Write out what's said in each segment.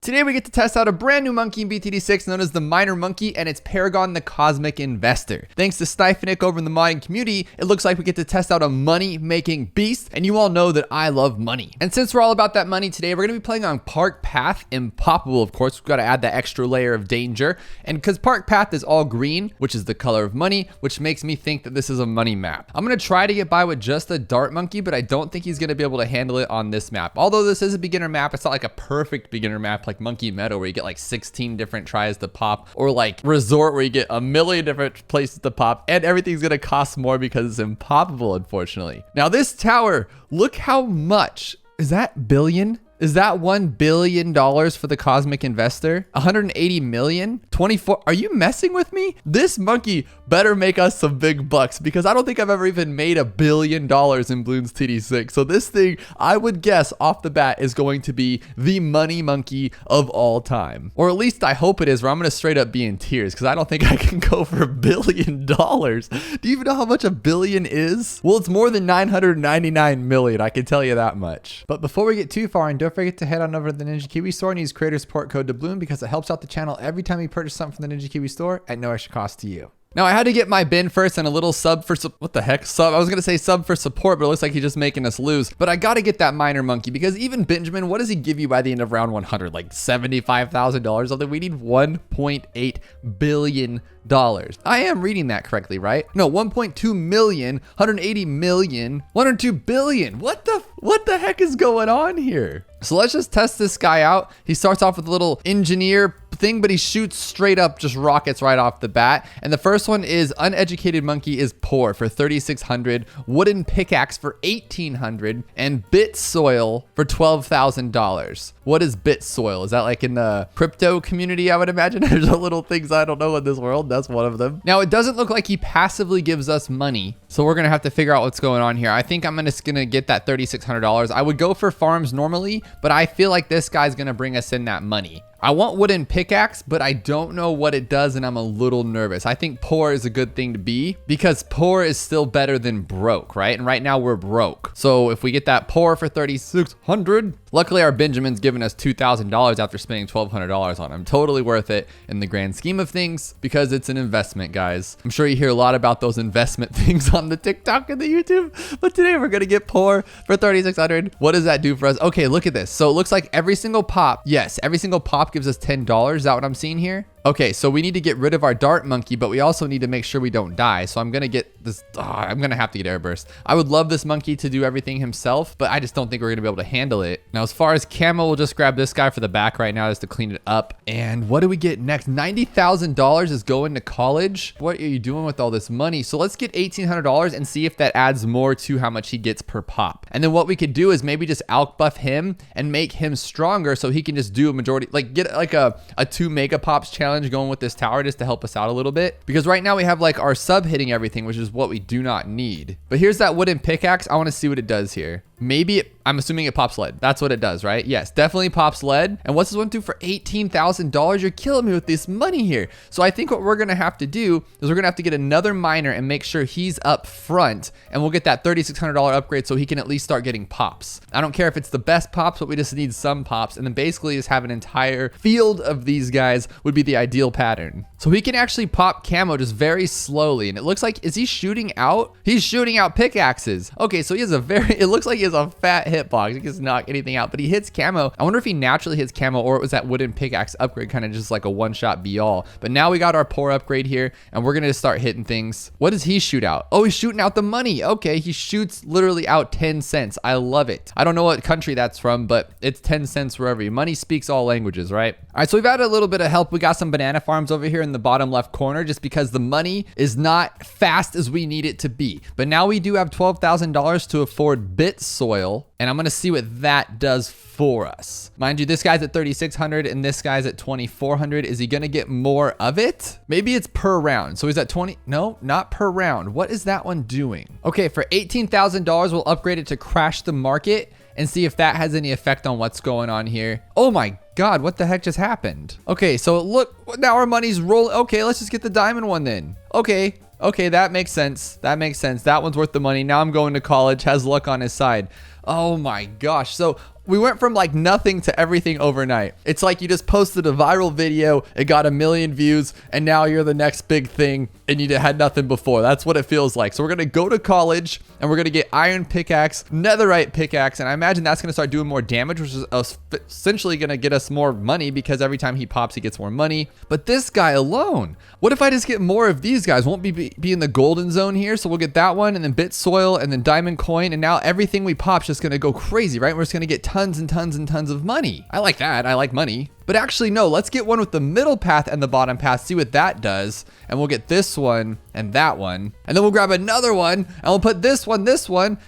Today we get to test out a brand new monkey in BTD6 known as the Miner Monkey and its Paragon the Cosmic Investor. Thanks to Sniffinick over in the modding community, it looks like we get to test out a money-making beast, and you all know that I love money. And since we're all about that money today, we're going to be playing on Park Path, impoppable of course. We've got to add that extra layer of danger, and because Park Path is all green, which is the color of money, which makes me think that this is a money map. I'm going to try to get by with just a dart monkey, but I don't think he's going to be able to handle it on this map. Although this is a beginner map, it's not like a perfect beginner map like Monkey Meadow where you get like 16 different tries to pop, or like Resort where you get a million different places to pop and everything's gonna cost more because it's impoppable, unfortunately. Now this tower, look how much. Is that billion? Is that $1 billion for the Cosmic Investor? 180 million? 24? Are you messing with me? This monkey better make us some big bucks because I don't think I've ever even made $1 billion in Bloons TD6. So this thing, I would guess off the bat, is going to be the money monkey of all time. Or at least I hope it is, or I'm gonna straight up be in tears because I don't think I can go for $1 billion. Do you even know how much a billion is? Well, it's more than 999 million, I can tell you that much. But before we get too far, and don't forget to head on over to the Ninja Kiwi store and use creator support code DOUBLOON because it helps out the channel every time you purchase something from the Ninja Kiwi store at no extra cost to you. Now I had to get my bin first and a little sub for what the heck? Sub. I was gonna say sub for support, but it looks like he's just making us lose. But I gotta get that Miner Monkey because even Benjamin, what does he give you by the end of round 100? Like $75,000 something. We need $1.8 billion. I am reading that correctly, right? No, 1.2 million, 180 million, 102 billion. What the heck is going on here? So let's just test this guy out. He starts off with a little engineer thing, but he shoots straight up just rockets right off the bat. And the first one is uneducated monkey is poor for 3,600, wooden pickaxe for 1,800, and bit soil for $12,000. What is bit soil? Is that like in the crypto community? I would imagine there's a little things I don't know in this world. That's one of them. Now it doesn't look like he passively gives us money, so we're gonna have to figure out what's going on here. I think I'm just gonna get that $3,600. I would go for farms normally, but I feel like this guy's gonna bring us in that money. I want wooden pickaxe, but I don't know what it does and I'm a little nervous. I think poor is a good thing to be because poor is still better than broke, right? And right now we're broke. So if we get that poor for 3,600, luckily our Benjamin's given us $2,000 after spending $1,200 on him. Totally worth it in the grand scheme of things because it's an investment, guys. I'm sure you hear a lot about those investment things on the TikTok and the YouTube, but today we're gonna get poor for 3,600. What does that do for us? Okay, look at this. So it looks like every single pop, yes, every single pop gives us $10. Is that what I'm seeing here? Okay, so we need to get rid of our dart monkey, but we also need to make sure we don't die. So I'm gonna get this, I'm gonna have to get air burst. I would love this monkey to do everything himself, but I just don't think we're gonna be able to handle it. Now, as far as camo, we'll just grab this guy for the back right now just to clean it up. And what do we get next? $90,000 is going to college. What are you doing with all this money? So let's get $1,800 and see if that adds more to how much he gets per pop. And then what we could do is maybe just out buff him and make him stronger so he can just do a majority, like get like a 2 mega pops challenge going with this tower just to help us out a little bit, because right now we have like our sub hitting everything, which is what we do not need. But here's that wooden pickaxe. I want to see what it does here. Maybe I'm assuming it pops lead. That's what it does, right? Yes, definitely pops lead. And what's this one do for $18,000? You're killing me with this money here. So I think what we're gonna have to do is we're gonna have to get another miner and make sure he's up front, and we'll get that $3,600 upgrade so he can at least start getting pops. I don't care if it's the best pops, but we just need some pops, and then basically just have an entire field of these guys would be the ideal pattern. So he can actually pop camo just very slowly, and it looks like, is he shooting out? He's shooting out pickaxes. Okay, so he has a it looks like he has a fat hitbox. He can knock anything out, but he hits camo. I wonder if he naturally hits camo or it was that wooden pickaxe upgrade, kind of just like a one-shot be-all. But now we got our poor upgrade here, and we're gonna just start hitting things. What does he shoot out? Oh, he's shooting out the money. Okay, he shoots literally out 10 cents. I love it. I don't know what country that's from, but it's 10 cents wherever. Money speaks all languages, right? All right, so we've had a little bit of help. We got some banana farms over here in the bottom left corner just because the money is not fast as we need it to be. But now we do have $12,000 to afford bit soil, and I'm gonna see what that does for us. Mind you, this guy's at 3,600 and this guy's at 2,400. Is he gonna get more of it? Maybe it's per round. So he's at 20, no, not per round. What is that one doing? Okay, for $18,000, we'll upgrade it to crash the market and see if that has any effect on what's going on here. Oh my God, what the heck just happened? Okay, so look, now our money's rolling. Okay, let's just get the diamond one then. Okay, that makes sense. That makes sense. That one's worth the money. Now I'm going to college, has luck on his side. Oh my gosh. So We went from like nothing to everything overnight. It's like you just posted a viral video, it got 1 million views, and now you're the next big thing and you had nothing before. That's what it feels like. So we're gonna go to college and we're gonna get iron pickaxe, netherite pickaxe, and I imagine that's gonna start doing more damage, which is essentially gonna get us more money because every time he pops, he gets more money. But this guy alone, what if I just get more of these guys? Won't be in the golden zone here, so we'll get that one, and then bit soil, and then diamond coin, and now everything we pop's just gonna go crazy, right? We're just gonna get tons and tons and tons of money. I like that. I like money. But actually, no, let's get one with the middle path and the bottom path, see what that does. And we'll get this one and that one. And then we'll grab another one and we'll put this one,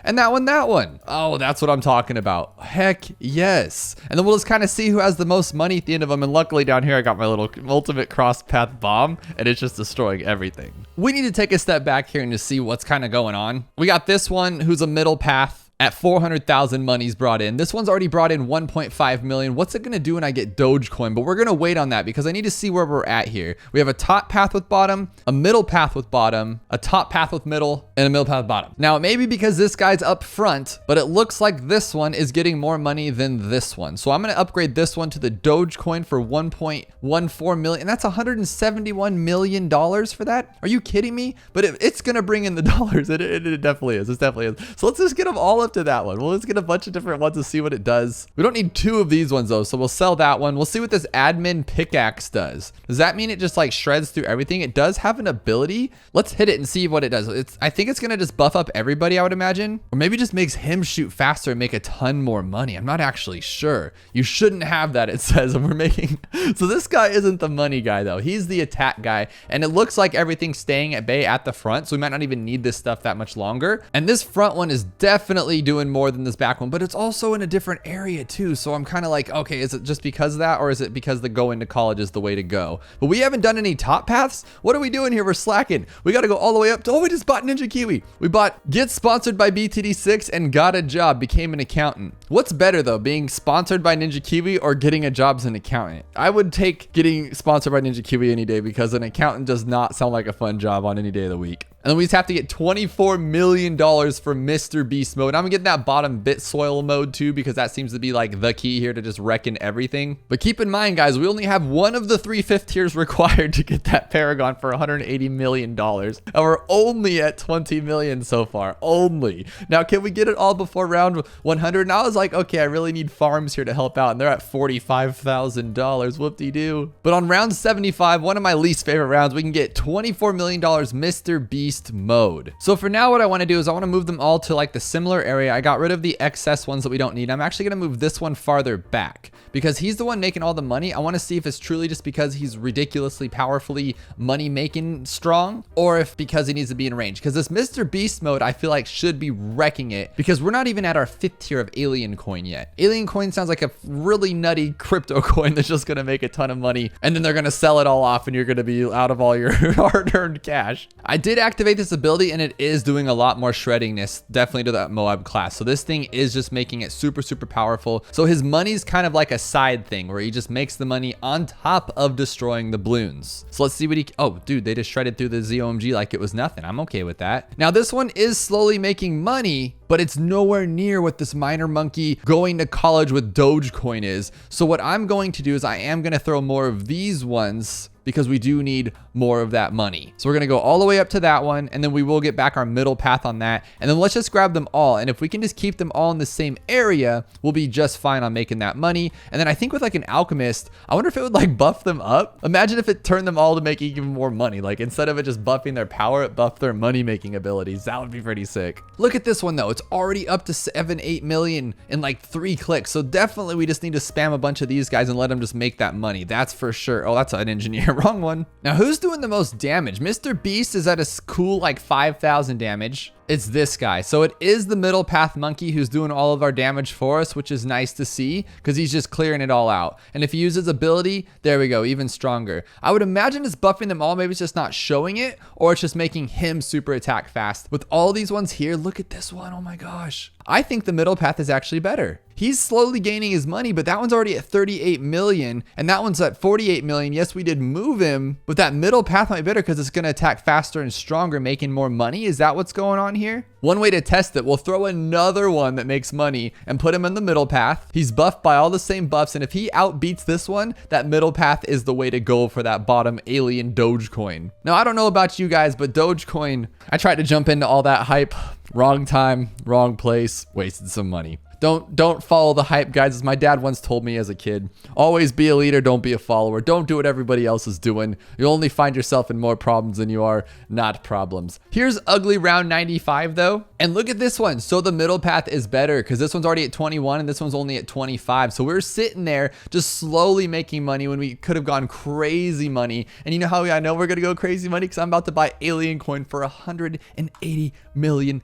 and that one. Oh, that's what I'm talking about. Heck yes. And then we'll just kind of see who has the most money at the end of them. And luckily down here, I got my little ultimate cross path bomb and it's just destroying everything. We need to take a step back here and just see what's kind of going on. We got this one who's a middle path. At 400,000 monies brought in. This one's already brought in 1.5 million. What's it gonna do when I get Dogecoin? But we're gonna wait on that because I need to see where we're at here. We have a top path with bottom, a middle path with bottom, a top path with middle, and a middle path with bottom. Now, it may be because this guy's up front, but it looks like this one is getting more money than this one. So I'm gonna upgrade this one to the Dogecoin for 1.14 million. That's $171 million for that? Are you kidding me? But it's gonna bring in the dollars. It definitely is. It definitely is. So let's just get them all up to that one. We'll just get a bunch of different ones to see what it does. We don't need 2 of these ones though, so we'll sell that one. We'll see what this admin pickaxe does. Does that mean it just like shreds through everything? It does have an ability. Let's hit it and see what it does. I think it's gonna just buff up everybody, I would imagine, or maybe just makes him shoot faster and make a ton more money. I'm not actually sure. You shouldn't have that, it says, and we're making. So this guy isn't the money guy though. He's the attack guy, and it looks like everything's staying at bay at the front, so we might not even need this stuff that much longer. And this front one is definitely doing more than this back one, but it's also in a different area too. So I'm kind of like, okay, is it just because of that, or is it because the going to college is the way to go? But we haven't done any top paths. What are we doing here? We're slacking. We got to go all the way up to, oh, we just bought Ninja Kiwi. We bought get sponsored by BTD6 and got a job, became an accountant. What's better though, being sponsored by Ninja Kiwi or getting a job as an accountant? I would take getting sponsored by Ninja Kiwi any day because an accountant does not sound like a fun job on any day of the week. And then we just have to get $24 million for Mr. Beast mode. I'm getting that bottom bit soil mode too, because that seems to be like the key here to just wrecking everything. But keep in mind, guys, we only have one of the 3 fifth tiers required to get that Paragon for $180 million. And we're only at 20 million so far, only. Now, can we get it all before round 100? And I was like, okay, I really need farms here to help out. And they're at $45,000, whoop-de-doo. But on round 75, one of my least favorite rounds, we can get $24 million Mr. Beast mode. So for now, what I want to do is I want to move them all to like the similar area. I got rid of the excess ones that we don't need. I'm actually going to move this one farther back because he's the one making all the money. I want to see if it's truly just because he's ridiculously powerfully money making strong, or if because he needs to be in range. Because this Mr. Beast mode, I feel like should be wrecking it because we're not even at our 5th tier of alien coin yet. Alien coin sounds like a really nutty crypto coin that's just going to make a ton of money, and then they're going to sell it all off and you're going to be out of all your hard-earned cash. I did activate this ability and it is doing a lot more shreddingness, definitely to that Moab class. So this thing is just making it super powerful. So his money's kind of like a side thing where he just makes the money on top of destroying the balloons. So let's see what he, oh dude, they just shredded through the ZOMG like it was nothing. I'm okay with that. Now this one is slowly making money, but it's nowhere near what this Miner Monkey going to college with Dogecoin is. So what I'm going to do is I am going to throw more of these ones because we do need more of that money. So we're gonna go all the way up to that one, and then we will get back our middle path on that. And then let's just grab them all. And if we can just keep them all in the same area, we'll be just fine on making that money. And then I think with like an alchemist, I wonder if it would like buff them up. Imagine if it turned them all to make even more money. Like instead of it just buffing their power, it buffed their money making abilities. That would be pretty sick. Look at this one though. It's already up to 7-8 million in like 3 clicks. So definitely we just need to spam a bunch of these guys and let them just make that money. That's for sure. Oh, that's an engineer. Wrong one. Now who's doing the most damage? Mr. Beast is at a cool like 5,000 damage. It's this guy. So it is the middle path monkey who's doing all of our damage for us, which is nice to see because he's just clearing it all out. And if he uses ability, there we go, even stronger. I would imagine it's buffing them all. Maybe it's just not showing it, or it's just making him super attack fast. With all these ones here, look at this one. Oh my gosh. I think the middle path is actually better. He's slowly gaining his money, but that one's already at 38 million and that one's at 48 million. Yes, we did move him, but that middle path might be better because it's going to attack faster and stronger, making more money. Is that what's going on on here? One way to test it, we'll throw another one that makes money and put him in the middle path. He's buffed by all the same buffs, and if he outbeats this one, that middle path is the way to go for that bottom alien Dogecoin. Now, I don't know about you guys, but Dogecoin, I tried to jump into all that hype. Wrong time, wrong place, wasted some money. Don't follow the hype, guys. As my dad once told me as a kid, always be a leader, don't be a follower. Don't do what everybody else is doing. You'll only find yourself in more problems than you are not problems. Here's ugly round 95 though. And look at this one. So the middle path is better because this one's already at 21 and this one's only at 25. So we're sitting there just slowly making money when we could have gone crazy money. And you know how I know we're going to go crazy money? Because I'm about to buy alien coin for $180 million.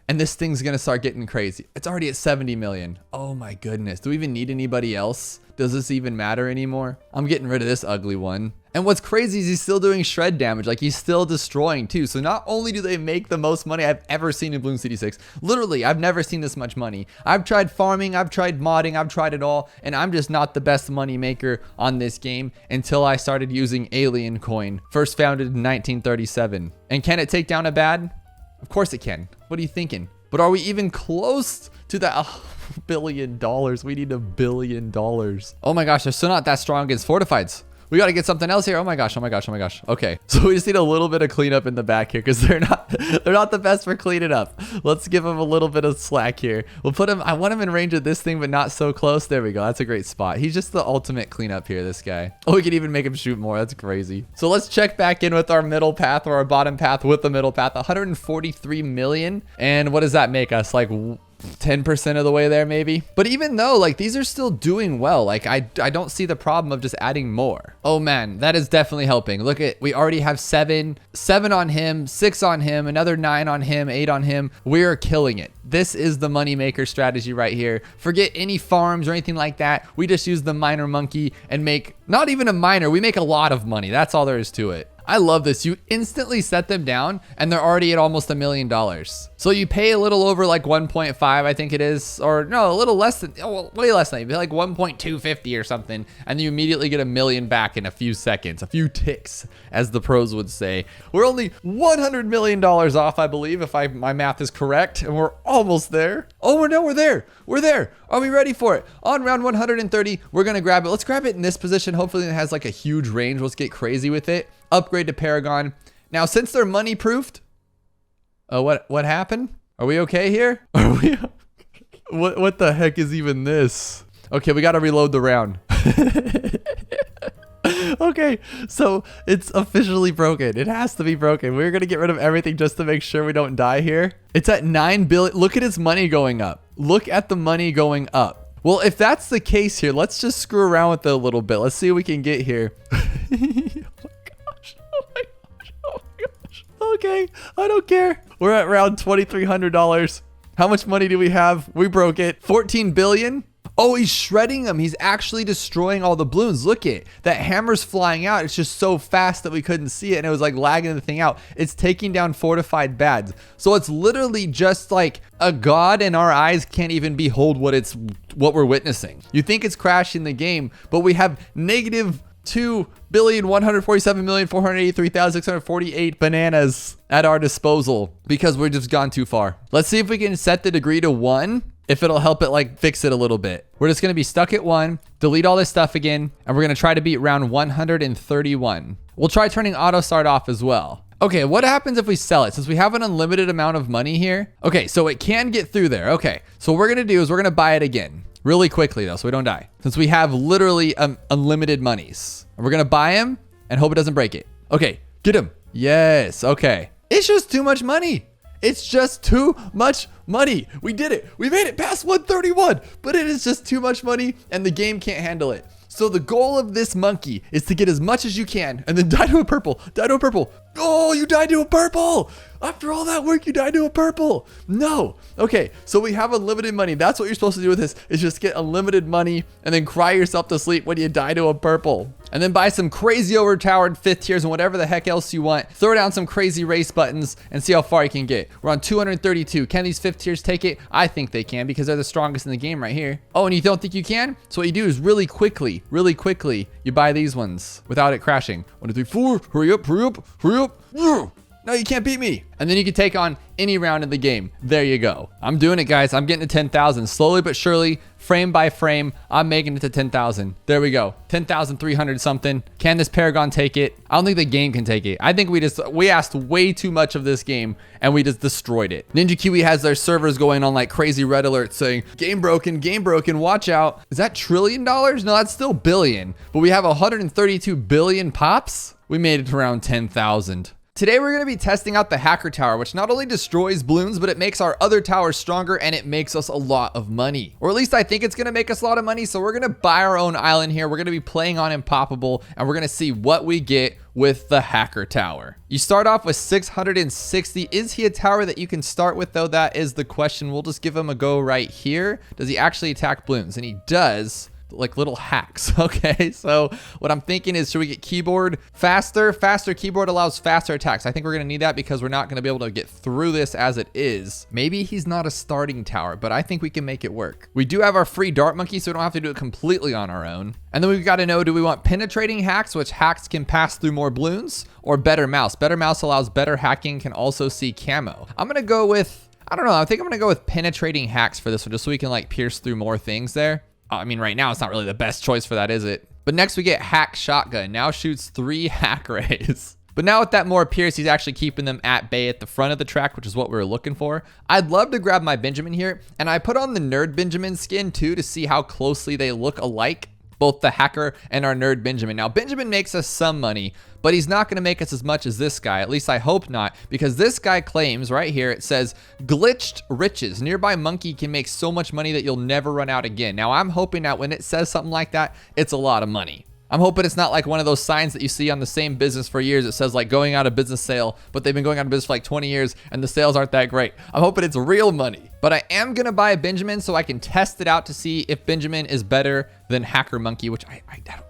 And this thing's gonna start getting crazy. It's already at 70 million. Oh my goodness. Do we even need anybody else? Does this even matter anymore? I'm getting rid of this ugly one. And what's crazy is he's still doing shred damage. Like, he's still destroying too. So not only do they make the most money I've ever seen in Bloons TD6, literally, I've never seen this much money. I've tried farming, I've tried modding, I've tried it all, and I'm just not the best money maker on this game until I started using alien coin, first founded in 1937. And can it take down a bad? Of course it can. What are you thinking? But are we even close to that $1 billion? We need $1 billion. Oh my gosh, they're still not that strong against fortifieds. We got to get something else here. Oh my gosh, oh my gosh, oh my gosh. Okay, so we just need a little bit of cleanup in the back here because they're not the best for cleaning up. Let's give them a little bit of slack here. We'll put him, I want him in range of this thing, but not so close. There we go. That's a great spot. He's just the ultimate cleanup here, this guy. Oh, we could even make him shoot more. That's crazy. So let's check back in with our middle path or our bottom path with the middle path. 143 million. And what does that make us? Like 10% of the way there maybe. But even though, like, these are still doing well, like I don't see the problem of just adding more. Oh man, that is definitely helping. Look at, we already have seven on him, 6 on him, another 9 on him, 8 on him. We're killing it. This is the money maker strategy right here. Forget any farms or anything like that. We just use the Miner Monkey and make not even a miner, we make a lot of money. That's all there is to it. I love this. You instantly set them down and they're already at almost $1 million. So you pay a little over like 1.5, I think it is, or no, a little less than, oh, way less than that. You pay like 1.250 or something, and you immediately get $1 million back in a few seconds, a few ticks, as the pros would say. We're only $100 million off, I believe, if my math is correct, and we're almost there. Oh, we're there. We're there. Are we ready for it? On round 130, we're gonna grab it. Let's grab it in this position. Hopefully it has like a huge range. Let's get crazy with it. Upgrade to Paragon. Now, since they're money proofed, what happened? Are we okay here? Are we? What the heck is even this? Okay, we got to reload the round. Okay, so it's officially broken. It has to be broken. We're gonna get rid of everything just to make sure we don't die here. It's at 9 billion. Look at its money going up. Look at the money going up. Well, if that's the case here, let's just screw around with it a little bit. Let's see what we can get here. Okay, I don't care. We're at around $2,300. How much money do we have? We broke it. 14 billion. Oh, he's shredding them. He's actually destroying all the balloons. Look at that hammer's flying out. It's just so fast that we couldn't see it, and it was like lagging the thing out. It's taking down fortified bads. So it's literally just like a god, and our eyes can't even behold what we're witnessing. You think it's crashing the game, but we have negative 2,147,483,648 bananas at our disposal because we're just gone too far. Let's see if we can set the degree to 1, if it'll help it like fix it a little bit. We're just gonna be stuck at 1, delete all this stuff again, and we're gonna try to beat round 131. We'll try turning auto start off as well. Okay, what happens if we sell it? Since we have an unlimited amount of money here. Okay, so it can get through there. Okay, so what we're gonna do is we're gonna buy it again. Really quickly though, so we don't die. Since we have literally unlimited monies. And we're gonna buy him and hope it doesn't break it. Okay, get him. Yes, okay. It's just too much money. It's just too much money. We did it. We made it past 131, but it is just too much money and the game can't handle it. So the goal of this monkey is to get as much as you can and then die to a purple. Die to a purple. Oh, you died to a purple. After all that work, you died to a purple. No. Okay, so we have unlimited money. That's what you're supposed to do with this, is just get unlimited money and then cry yourself to sleep when you die to a purple. And then buy some crazy overtowered 5th tiers and whatever the heck else you want. Throw down some crazy race buttons and see how far you can get. We're on 232. Can these 5th tiers take it? I think they can because they're the strongest in the game right here. Oh, and you don't think you can? So what you do is really quickly, you buy these ones without it crashing. 1, 2, 3, 4. Hurry up, hurry up, hurry up. No, you can't beat me. And then you can take on any round in the game. There you go. I'm doing it, guys. I'm getting to 10,000 slowly but surely, frame by frame. I'm making it to 10,000. There we go. 10,300 something. Can this Paragon take it? I don't think the game can take it. I think we asked way too much of this game and we just destroyed it. Ninja Kiwi has their servers going on like crazy red alerts saying, game broken, watch out. Is that $1 trillion? No, that's still billion. But we have 132 billion pops. We made it to around 10,000. Today we're going to be testing out the Hacker Tower, which not only destroys balloons, but it makes our other towers stronger and it makes us a lot of money. Or at least I think it's going to make us a lot of money. So we're going to buy our own island here. We're going to be playing on Impoppable and we're going to see what we get with the Hacker Tower. You start off with 660. Is he a tower that you can start with though? That is the question. We'll just give him a go right here. Does he actually attack balloons? And he does. Like little hacks. Okay, so what I'm thinking is, should we get keyboard faster? Faster keyboard allows faster attacks. I think we're gonna need that because we're not gonna be able to get through this as it is. Maybe he's not a starting tower, but I think we can make it work. We do have our free dart monkey, so we don't have to do it completely on our own. And then we've got to know, do we want penetrating hacks, which hacks can pass through more balloons, or better mouse? Better mouse allows better hacking, can also see camo. I'm gonna go with, I don't know, I think I'm gonna go with penetrating hacks for this one, just so we can like pierce through more things there. I mean, right now, it's not really the best choice for that, is it? But next we get Hack Shotgun. Now shoots 3 hack rays. But now with that more pierce, he's actually keeping them at bay at the front of the track, which is what we were looking for. I'd love to grab my Benjamin here. And I put on the Nerd Benjamin skin too to see how closely they look alike. Both the Hacker and our Nerd Benjamin. Now, Benjamin makes us some money, but he's not going to make us as much as this guy. At least I hope not, because this guy claims right here, it says, glitched riches. Nearby monkey can make so much money that you'll never run out again. Now, I'm hoping that when it says something like that, it's a lot of money. I'm hoping it's not like one of those signs that you see on the same business for years. It says like going out of business sale, but they've been going out of business for like 20 years and the sales aren't that great. I'm hoping it's real money. But I am going to buy a Benjamin so I can test it out to see if Benjamin is better than Hacker Monkey, which I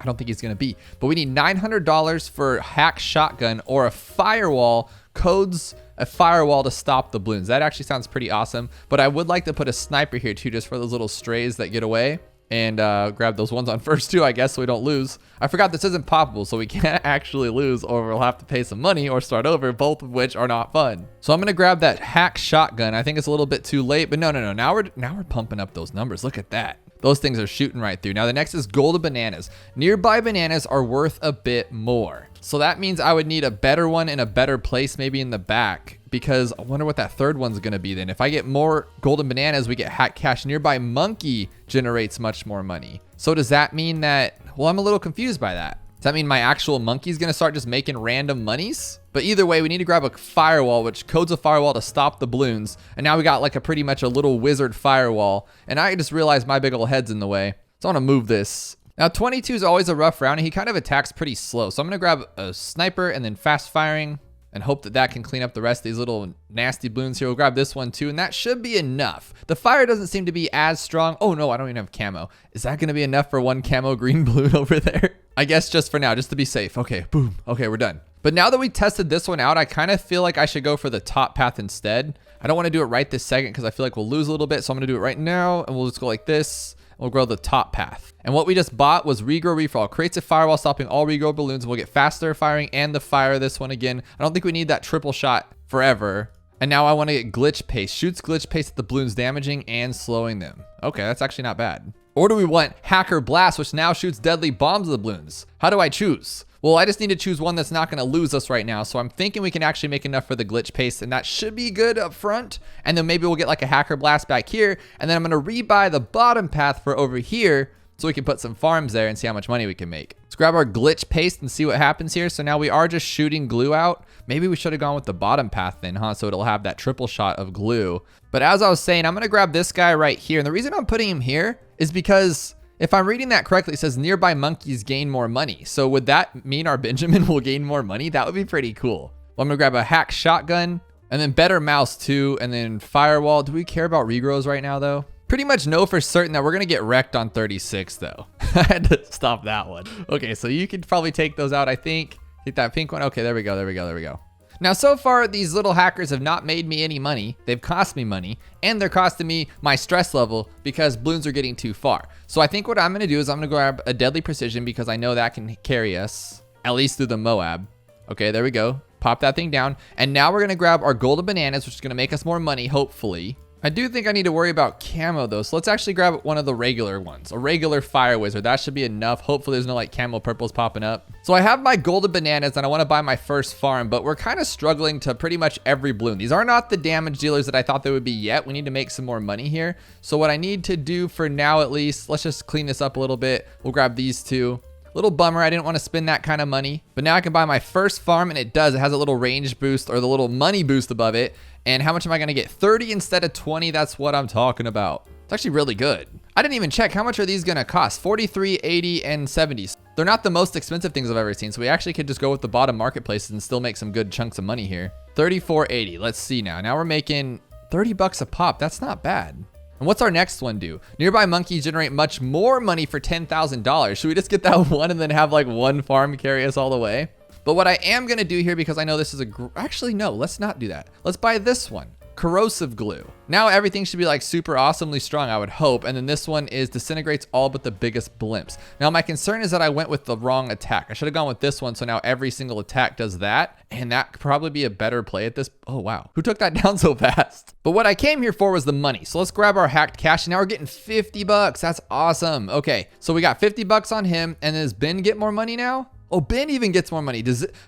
don't think he's going to be. But we need $900 for Hack Shotgun or a firewall. Codes a firewall to stop the balloons. That actually sounds pretty awesome. But I would like to put a sniper here too, just for those little strays that get away. And grab those ones on first too, I guess, so we don't lose. I forgot this isn't poppable, so we can't actually lose, or we'll have to pay some money or start over, both of which are not fun. So I'm gonna grab that Hack Shotgun. I think it's a little bit too late, but no. Now we're pumping up those numbers. Look at that. Those things are shooting right through. Now the next is golden bananas. Nearby bananas are worth a bit more. So that means I would need a better one in a better place, maybe in the back, because I wonder what that third one's gonna be then. If I get more golden bananas, we get hack cash. Nearby monkey generates much more money. So does that mean that, well, I'm a little confused by that. Does that mean my actual monkey's gonna start just making random monies? But either way, we need to grab a firewall, which codes a firewall to stop the balloons. And now we got like pretty much a little wizard firewall. And I just realized my big old head's in the way. So I wanna move this. Now 22 is always a rough round and he kind of attacks pretty slow. So I'm gonna grab a sniper and then fast firing and hope that that can clean up the rest of these little nasty balloons here. We'll grab this one too, and that should be enough. The fire doesn't seem to be as strong. Oh no, I don't even have camo. Is that gonna be enough for one camo green balloon over there? I guess just for now, just to be safe. Okay, boom. Okay, we're done. But now that we tested this one out, I kind of feel like I should go for the top path instead. I don't want to do it right this second because I feel like we'll lose a little bit. So I'm gonna do it right now and we'll just go like this. We'll grow the top path. And what we just bought was regrow refall. Creates a firewall stopping all regrow balloons. We'll get faster firing and the fire this one again. I don't think we need that triple shot forever. And now I want to get glitch paste. Shoots glitch paste at the balloons, damaging and slowing them. Okay, that's actually not bad. Or do we want Hacker Blast, which now shoots deadly bombs at the balloons? How do I choose? Well, I just need to choose one that's not going to lose us right now. So I'm thinking we can actually make enough for the glitch paste, and that should be good up front. And then maybe we'll get like a Hacker Blast back here. And then I'm going to rebuy the bottom path for over here so we can put some farms there and see how much money we can make. Let's grab our glitch paste and see what happens here. So now we are just shooting glue out. Maybe we should have gone with the bottom path then, huh? So it'll have that triple shot of glue. But as I was saying, I'm going to grab this guy right here. And the reason I'm putting him here is because if I'm reading that correctly, it says nearby monkeys gain more money. So would that mean our Benjamin will gain more money? That would be pretty cool. Well, I'm gonna grab a hack shotgun and then better mouse too. And then firewall. Do we care about regrows right now though? Pretty much know for certain that we're gonna get wrecked on 36 though. I had to stop that one. Okay, so you could probably take those out, I think. Take that pink one. Okay, there we go. Now, so far, these little hackers have not made me any money. They've cost me money, and they're costing me my stress level because balloons are getting too far. So I think what I'm gonna do is I'm gonna grab a deadly precision because I know that can carry us at least through the Moab. Okay, there we go. Pop that thing down. And now we're going to grab our golden bananas, which is going to make us more money, hopefully. I do think I need to worry about camo though. So let's actually grab one of the regular ones, a regular fire wizard. That should be enough. Hopefully there's no like camo purples popping up. So I have my golden bananas and I want to buy my first farm, but we're kind of struggling to pretty much every bloon. These are not the damage dealers that I thought they would be yet. We need to make some more money here. So what I need to do for now, at least, let's just clean this up a little bit. We'll grab these two. Little bummer, I didn't want to spend that kind of money, but now I can buy my first farm, and it does. It has a little range boost or the little money boost above it. And how much am I going to get? 30 instead of 20. That's what I'm talking about. It's actually really good. I didn't even check. How much are these going to cost? 43, 80, and 70. They're not the most expensive things I've ever seen, so we actually could just go with the bottom marketplaces and still make some good chunks of money here. 34.80. Let's see now. Now we're making 30 bucks a pop. That's not bad. And what's our next one do? Nearby monkeys generate much more money for $10,000. Should we just get that one and then have like one farm carry us all the way? But what I am going to do here, because I know this is actually, no, let's not do that. Let's buy this one. Corrosive glue. Now everything should be like super awesomely strong, I would hope. And then this one is disintegrates all but the biggest blimps. Now my concern is that I went with the wrong attack. I should have gone with this one. So now every single attack does that. And that could probably be a better play at this. Oh, wow. Who took that down so fast? But what I came here for was the money. So let's grab our hacked cash. And now we're getting 50 bucks. That's awesome. Okay. So we got 50 bucks on him. And does Ben get more money now? Oh, Ben even gets more money.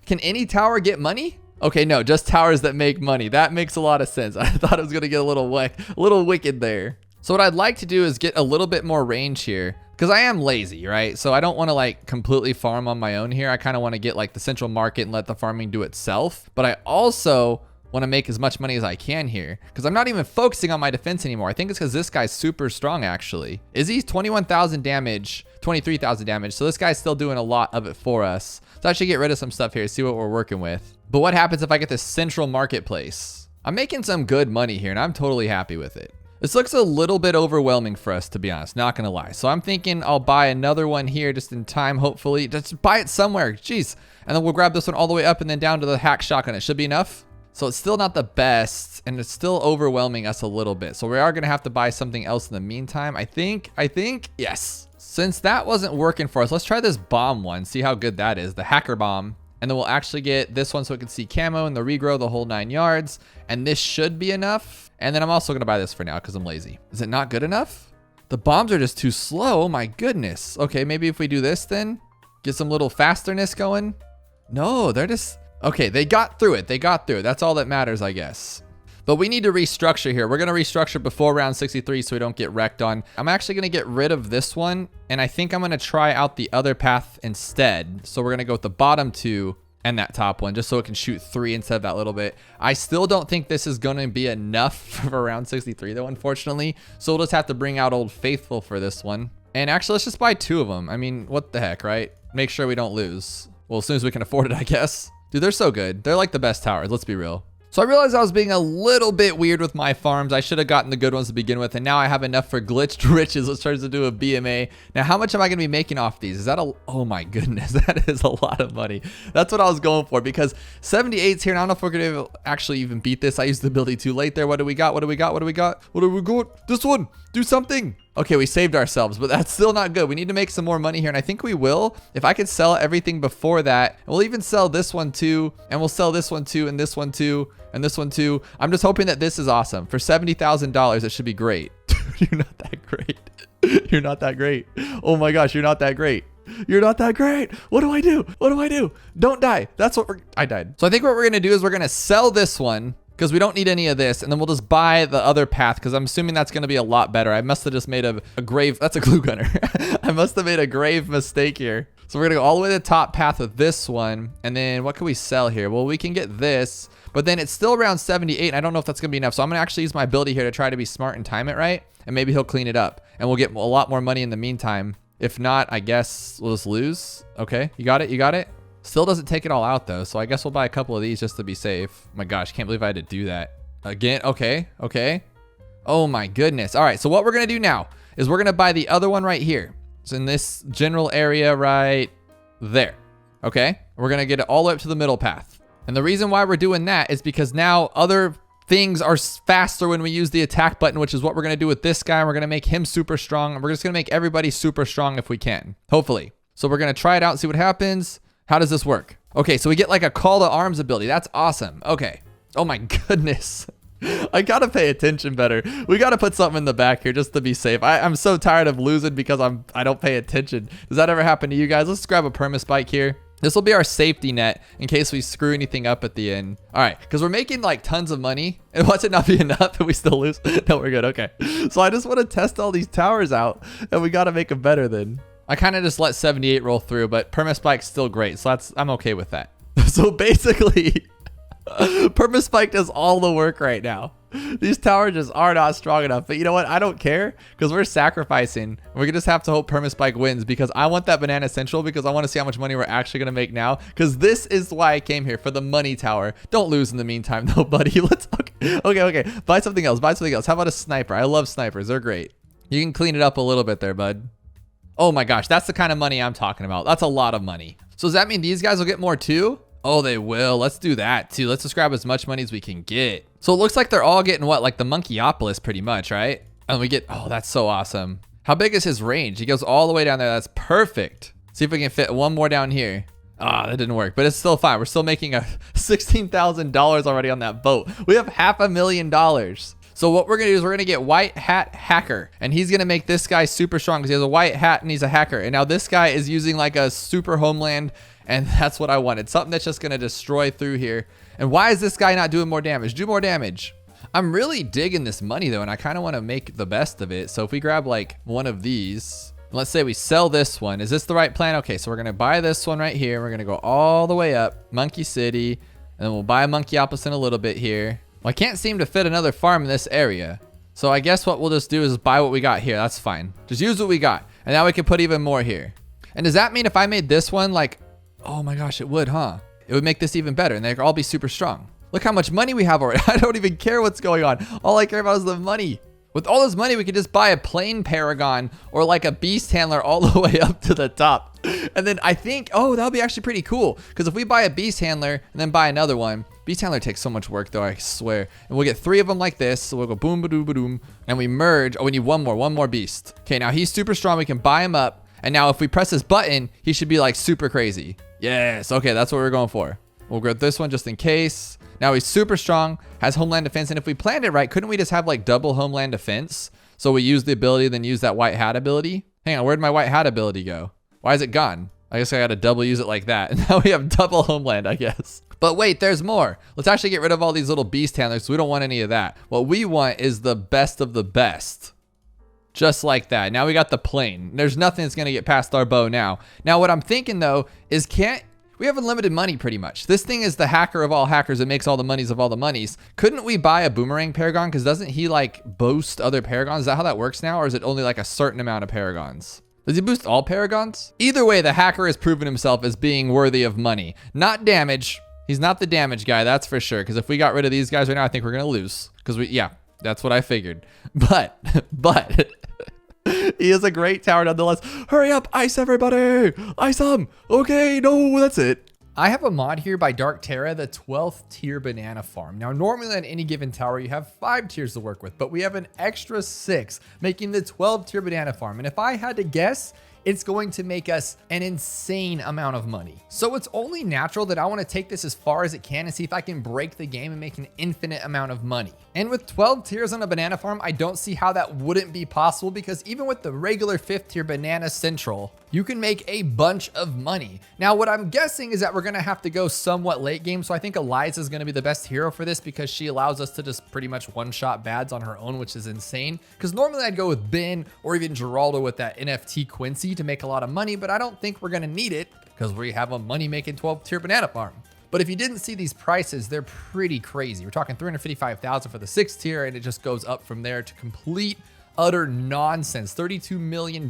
Can any tower get money? Okay, no, just towers that make money. That makes a lot of sense. I thought it was gonna get a little wicked there. So what I'd like to do is get a little bit more range here, because I am lazy, right? So I don't want to like completely farm on my own here. I kind of want to get like the central market and let the farming do itself. But I also want to make as much money as I can here, because I'm not even focusing on my defense anymore. I think it's because this guy's super strong, actually. Is he 21,000 damage, 23,000 damage? So this guy's still doing a lot of it for us. So I should get rid of some stuff here, see what we're working with. But what happens if I get this central marketplace? I'm making some good money here, and I'm totally happy with it. This looks a little bit overwhelming for us, to be honest, not gonna lie. So I'm thinking I'll buy another one here just in time, hopefully. Just buy it somewhere, jeez. And then we'll grab this one all the way up and then down to the hack shotgun. It should be enough. So it's still not the best, and it's still overwhelming us a little bit. So we are gonna have to buy something else in the meantime. I think, yes. Since that wasn't working for us, let's try this bomb one, see how good that is, the hacker bomb. And then we'll actually get this one so it can see camo and the regrow, the whole 9 yards. And this should be enough. And then I'm also gonna buy this for now because I'm lazy. Is it not good enough? The bombs are just too slow, oh my goodness. Okay, maybe if we do this then, get some little fasterness going. No, they're just, okay, they got through it. They got through it. That's all that matters, I guess. But we need to restructure here. We're going to restructure before round 63 so we don't get wrecked on. I'm actually going to get rid of this one. And I think I'm going to try out the other path instead. So we're going to go with the bottom two and that top one just so it can shoot 3 instead of that little bit. I still don't think this is going to be enough for round 63 though, unfortunately. So we'll just have to bring out Old Faithful for this one. And actually, let's just buy 2 of them. I mean, what the heck, right? Make sure we don't lose. Well, as soon as we can afford it, I guess. Dude, they're so good. They're like the best towers. Let's be real. So I realized I was being a little bit weird with my farms. I should have gotten the good ones to begin with. And now I have enough for glitched riches. Let's try to do a BMA. Now, how much am I going to be making off these? Is that oh my goodness, that is a lot of money. That's what I was going for because 78's here. And I don't know if we're going to actually even beat this. I used the ability too late there. What do we got? What do we got? What do we got? What do we got? This one, do something. Okay, we saved ourselves, but that's still not good. We need to make some more money here, and I think we will. If I could sell everything before that, and we'll even sell this one too, and we'll sell this one too, and this one too, and this one too. I'm just hoping that this is awesome. For $70,000, it should be great. Dude, you're not that great. You're not that great. Oh my gosh, you're not that great. You're not that great. What do I do? What do I do? Don't die. That's what I died. So I think what we're gonna do is we're gonna sell this one, because we don't need any of this, and then we'll just buy the other path because I'm assuming that's going to be a lot better. I must have just made a grave, that's a glue gunner. I must have made a grave mistake here. So we're going to go all the way to the top path with this one, and then what can we sell here? Well, we can get this, but then it's still around 78, and I don't know if that's going to be enough. So I'm going to actually use my ability here to try to be smart and time it right, and maybe he'll clean it up, and we'll get a lot more money in the meantime. If not, I guess we'll just lose. Okay, you got it, you got it. Still doesn't take it all out though, so I guess we'll buy a couple of these just to be safe. Oh my gosh, can't believe I had to do that again. Okay. Oh my goodness. All right, so what we're gonna do now is we're gonna buy the other one right here. It's in this general area right there. Okay, we're gonna get it all the way up to the middle path. And the reason why we're doing that is because now other things are faster when we use the attack button, which is what we're gonna do with this guy. We're gonna make him super strong, and we're just gonna make everybody super strong if we can, hopefully. So we're gonna try it out and see what happens. How does this work? Okay, so we get like a call to arms ability. That's awesome. Okay. Oh my goodness. I gotta pay attention better. We gotta put something in the back here just to be safe. I'm so tired of losing because I don't pay attention. Does that ever happen to you guys? Let's grab a permaspike here. This will be our safety net in case we screw anything up at the end. All right, because we're making like tons of money. And watch it not be enough and we still lose. No, we're good. Okay. So I just want to test all these towers out and we gotta make them better then. I kind of just let 78 roll through, but permaspike's still great. So I'm okay with that. So basically, permaspike does all the work right now. These towers just are not strong enough, but you know what? I don't care because we're sacrificing. We're gonna just have to hope permaspike wins because I want that banana central because I want to see how much money we're actually gonna make now. Because this is why I came here, for the money tower. Don't lose in the meantime though, buddy. Let's okay. Buy something else. Buy something else. How about a sniper? I love snipers. They're great. You can clean it up a little bit there, bud. Oh my gosh, that's the kind of money I'm talking about. That's a lot of money. So does that mean these guys will get more too? Oh, they will. Let's do that too. Let's just grab as much money as we can get. So it looks like they're all getting what? Like the Monkeyopolis pretty much, right? And we get, oh, that's so awesome. How big is his range? He goes all the way down there. That's perfect. See if we can fit one more down here. Ah, that didn't work, but it's still fine. We're still making a $16,000 already on that boat. We have $500,000. So what we're gonna do is we're gonna get White Hat Hacker, and he's gonna make this guy super strong because he has a white hat and he's a hacker. And now this guy is using like a super homeland, and that's what I wanted. Something that's just gonna destroy through here. And why is this guy not doing more damage? Do more damage. I'm really digging this money though, and I kind of want to make the best of it. So if we grab like one of these, let's say we sell this one. Is this the right plan? Okay, so we're gonna buy this one right here. We're gonna go all the way up, Monkey City, and then we'll buy a Monkeyopolis in a little bit here. Well, I can't seem to fit another farm in this area. So I guess what we'll just do is buy what we got here. That's fine. Just use what we got. And now we can put even more here. And does that mean if I made this one like, oh my gosh, it would, huh? It would make this even better and they'd all be super strong. Look how much money we have already. I don't even care what's going on. All I care about is the money. With all this money, we could just buy a plain Paragon or like a beast handler all the way up to the top. And then I think, oh, that'll be actually pretty cool. Because if we buy a beast handler and then buy another one, beast handler takes so much work though, I swear. And we'll get 3 of them like this. So we'll go boom, ba-doo, ba-doom. And we merge. Oh, we need one more beast. Okay, now he's super strong. We can buy him up. And now if we press this button, he should be like super crazy. Yes, okay, that's what we're going for. We'll grab this one just in case. Now he's super strong, has homeland defense. And if we planned it right, couldn't we just have like double homeland defense? So we use the ability, then use that white hat ability. Hang on, where'd my white hat ability go? Why is it gone? I guess I gotta double use it like that. And now we have double homeland, I guess. But wait, there's more. Let's actually get rid of all these little beast handlers. So we don't want any of that. What we want is the best of the best. Just like that. Now we got the plane. There's nothing that's gonna get past our bow now. Now what I'm thinking though is we have unlimited money pretty much. This thing is the hacker of all hackers. It makes all the monies of all the monies. Couldn't we buy a boomerang Paragon? Because doesn't he like boost other Paragons? Is that how that works now? Or is it only like a certain amount of Paragons? Does he boost all Paragons? Either way, the hacker has proven himself as being worthy of money. Not damage. He's not the damage guy, that's for sure. Because if we got rid of these guys right now, I think we're gonna lose. Because yeah, that's what I figured. But he is a great tower nonetheless. Hurry up, ice everybody! Ice them! Okay, no, that's it. I have a mod here by Dark Terra, the 12th tier banana farm. Now, normally on any given tower, you have 5 tiers to work with, but we have an extra 6, making the 12 tier banana farm. And if I had to guess, it's going to make us an insane amount of money. So it's only natural that I want to take this as far as it can and see if I can break the game and make an infinite amount of money. And with 12 tiers on a banana farm, I don't see how that wouldn't be possible because even with the regular 5th tier banana central, you can make a bunch of money. Now, what I'm guessing is that we're going to have to go somewhat late game. So I think Eliza is going to be the best hero for this because she allows us to just pretty much one-shot bads on her own, which is insane. Because normally I'd go with Ben or even Geraldo with that NFT Quincy to make a lot of money, but I don't think we're going to need it because we have a money-making 12 tier banana farm. But if you didn't see these prices, they're pretty crazy. We're talking 355,000 for the 6th tier, and it just goes up from there to complete utter nonsense. $32 million.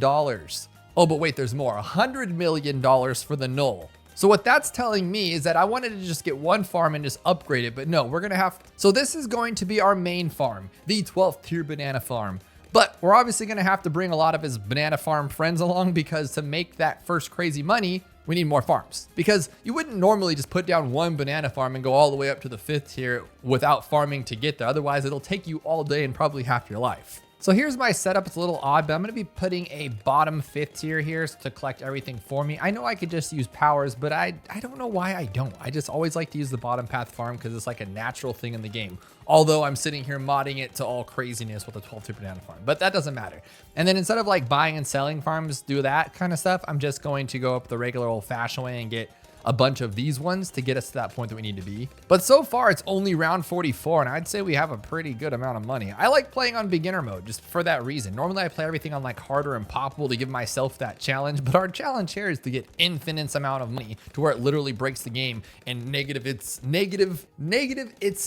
Oh, but wait, there's more. $100 million for the null. So what that's telling me is that I wanted to just get one farm and just upgrade it, but no, we're gonna have, so this is going to be our main farm, the 12th tier banana farm. But we're obviously gonna have to bring a lot of his banana farm friends along because to make that first crazy money, we need more farms. Because you wouldn't normally just put down one banana farm and go all the way up to the 5th tier without farming to get there. Otherwise, it'll take you all day and probably half your life. So here's my setup. It's a little odd, but I'm going to be putting a bottom 5th tier here to collect everything for me. I know I could just use powers, but I don't know why I don't. I just always like to use the bottom path farm because it's like a natural thing in the game. Although I'm sitting here modding it to all craziness with a 12 tier banana farm, but that doesn't matter. And then instead of like buying and selling farms, do that kind of stuff, I'm just going to go up the regular old fashioned way and get a bunch of these ones to get us to that point that we need to be. But so far it's only round 44 and I'd say we have a pretty good amount of money. I like playing on beginner mode just for that reason. Normally I play everything on like harder and poppable to give myself that challenge, but our challenge here is to get infinite amount of money to where it literally breaks the game and negative it's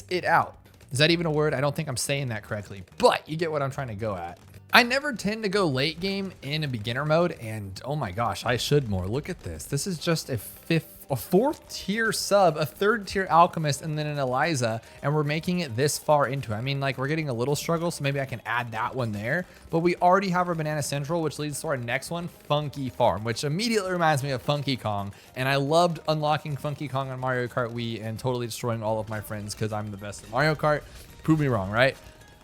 it out. Is that even a word? I don't think I'm saying that correctly, but you get what I'm trying to go at. I never tend to go late game in a beginner mode, and oh my gosh, I should more. Look at this. This is just a 4th tier sub, a 3rd tier alchemist, and then an Eliza, and we're making it this far into it. I mean, like, we're getting a little struggle, so maybe I can add that one there, but we already have our Banana Central, which leads to our next one, Funky Farm, which immediately reminds me of Funky Kong, and I loved unlocking Funky Kong on Mario Kart Wii and totally destroying all of my friends because I'm the best at Mario Kart. Prove me wrong, right?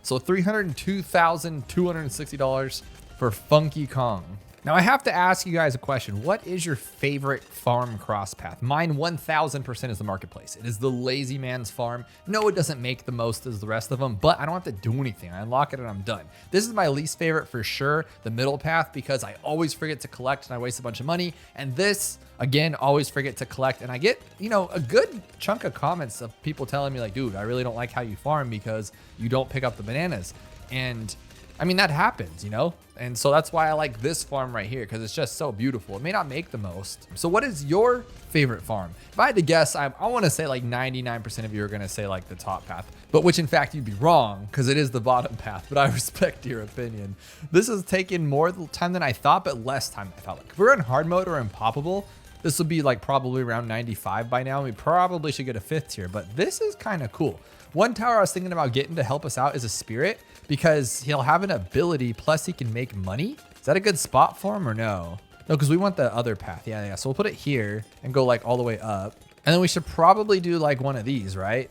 So $302,260 for Funky Kong. Now I have to ask you guys a question. What is your favorite farm cross path? Mine 1000% is the marketplace. It is the lazy man's farm. No, it doesn't make the most as the rest of them, but I don't have to do anything. I unlock it and I'm done. This is my least favorite for sure, the middle path, because I always forget to collect and I waste a bunch of money. And this, again, always forget to collect. And I get, you know, a good chunk of comments of people telling me like, dude, I really don't like how you farm because you don't pick up the bananas. And I mean, that happens, you know? And so that's why I like this farm right here, because it's just so beautiful. It may not make the most. So what is your favorite farm? If I had to guess, I want to say like 99% of you are going to say like the top path, but which in fact you'd be wrong because it is the bottom path, but I respect your opinion. This has taken more time than I thought, but less time than I thought. Like if we're in hard mode or impoppable, this would be like probably around 95 by now. We probably should get a 5th tier, but this is kind of cool. One tower I was thinking about getting to help us out is a spirit because he'll have an ability plus he can make money. Is that a good spot for him or no? No, because we want the other path. Yeah. So we'll put it here and go like all the way up. And then we should probably do like one of these, right?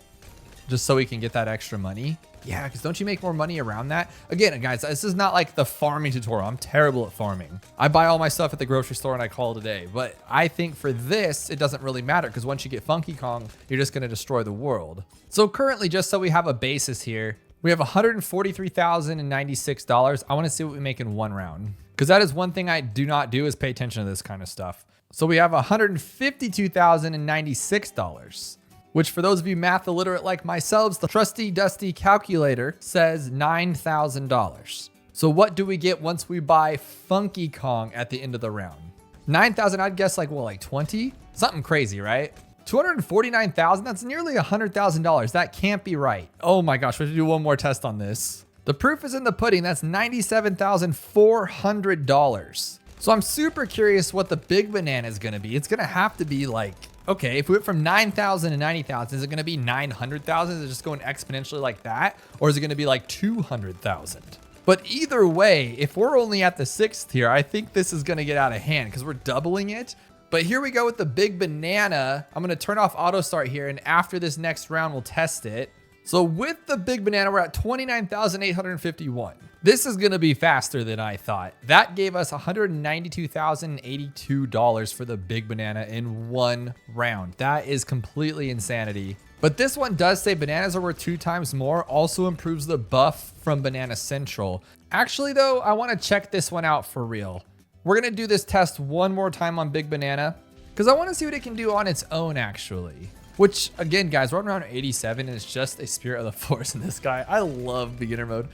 Just so we can get that extra money. Yeah, because don't you make more money around that? Again, guys, this is not like the farming tutorial. I'm terrible at farming. I buy all my stuff at the grocery store and I call it a day. But I think for this, it doesn't really matter because once you get Funky Kong, you're just going to destroy the world. So currently, just so we have a basis here, we have $143,096. I want to see what we make in one round because that is one thing I do not do is pay attention to this kind of stuff. So we have $152,096. Which for those of you math illiterate like myself, the trusty dusty calculator says $9,000. So what do we get once we buy Funky Kong at the end of the round? 9,000, I'd guess like, well, like 20? Something crazy, right? 249,000, that's nearly $100,000. That can't be right. Oh my gosh, we have to do one more test on this. The proof is in the pudding. That's $97,400. So I'm super curious what the big banana is gonna be. It's gonna have to be like, okay, if we went from 9,000 to 90,000, is it going to be 900,000? Is it just going exponentially like that? Or is it going to be like 200,000? But either way, if we're only at the 6th tier, I think this is going to get out of hand because we're doubling it. But here we go with the big banana. I'm going to turn off auto start here. And after this next round, we'll test it. So with the big banana, we're at 29,851. This is going to be faster than I thought. That gave us $192,082 for the big banana in one round. That is completely insanity. But this one does say bananas are worth 2 times more, also improves the buff from Banana Central. Actually though, I want to check this one out for real. We're going to do this test one more time on big banana because I want to see what it can do on its own actually. Which again, guys, we're around 87 and it's just a spirit of the force in this guy. I love beginner mode.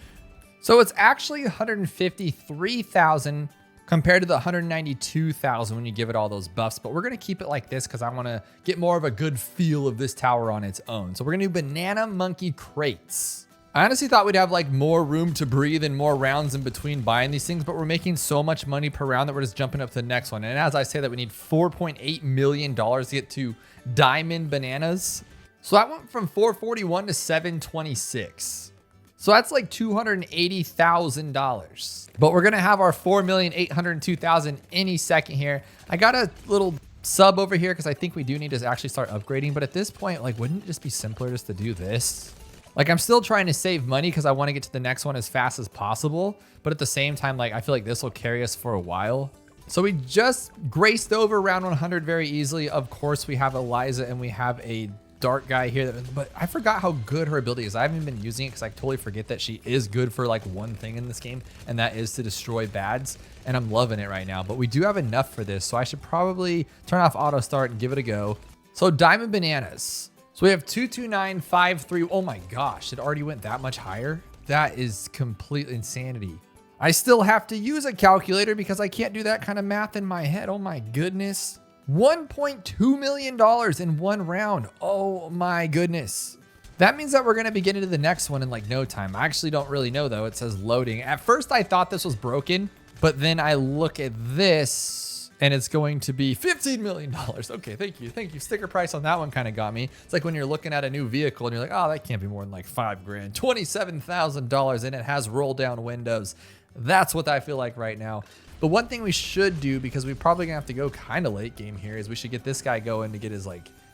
So it's actually 153,000 compared to the 192,000 when you give it all those buffs. But we're going to keep it like this because I want to get more of a good feel of this tower on its own. So we're going to do Banana Monkey crates. I honestly thought we'd have like more room to breathe and more rounds in between buying these things, but we're making so much money per round that we're just jumping up to the next one. And as I say that, we need $4.8 million to get to diamond bananas. So that went from 441 to 726. So that's like $280,000. But we're going to have our 4,802,000 any second here. I got a little sub over here because I think we do need to actually start upgrading. But at this point, like, wouldn't it just be simpler just to do this? Like, I'm still trying to save money because I want to get to the next one as fast as possible. But at the same time, like, I feel like this will carry us for a while. So we just graced over round 100 very easily. Of course, we have Eliza and we have a dark guy here. But I forgot how good her ability is. I haven't been using it because I totally forget that she is good for like one thing in this game. And that is to destroy bads. And I'm loving it right now. But we do have enough for this. So I should probably turn off auto start and give it a go. So diamond bananas. So we have 22953. Oh my gosh, it already went that much higher. That is complete insanity. I still have to use a calculator because I can't do that kind of math in my head. Oh my goodness. $1.2 million in one round. Oh my goodness. That means that we're going to be getting to the next one in like no time. I actually don't really know though. It says loading. At first I thought this was broken, but then I look at this and it's going to be $15 million. Okay, thank you. Thank you. Sticker price on that one kind of got me. It's like when you're looking at a new vehicle and you're like, oh, that can't be more than like $5,000, $27,000, and it has roll down windows. That's what I feel like right now. But one thing we should do, because we're probably gonna have to go kind of late game here, is we should get this guy going to get his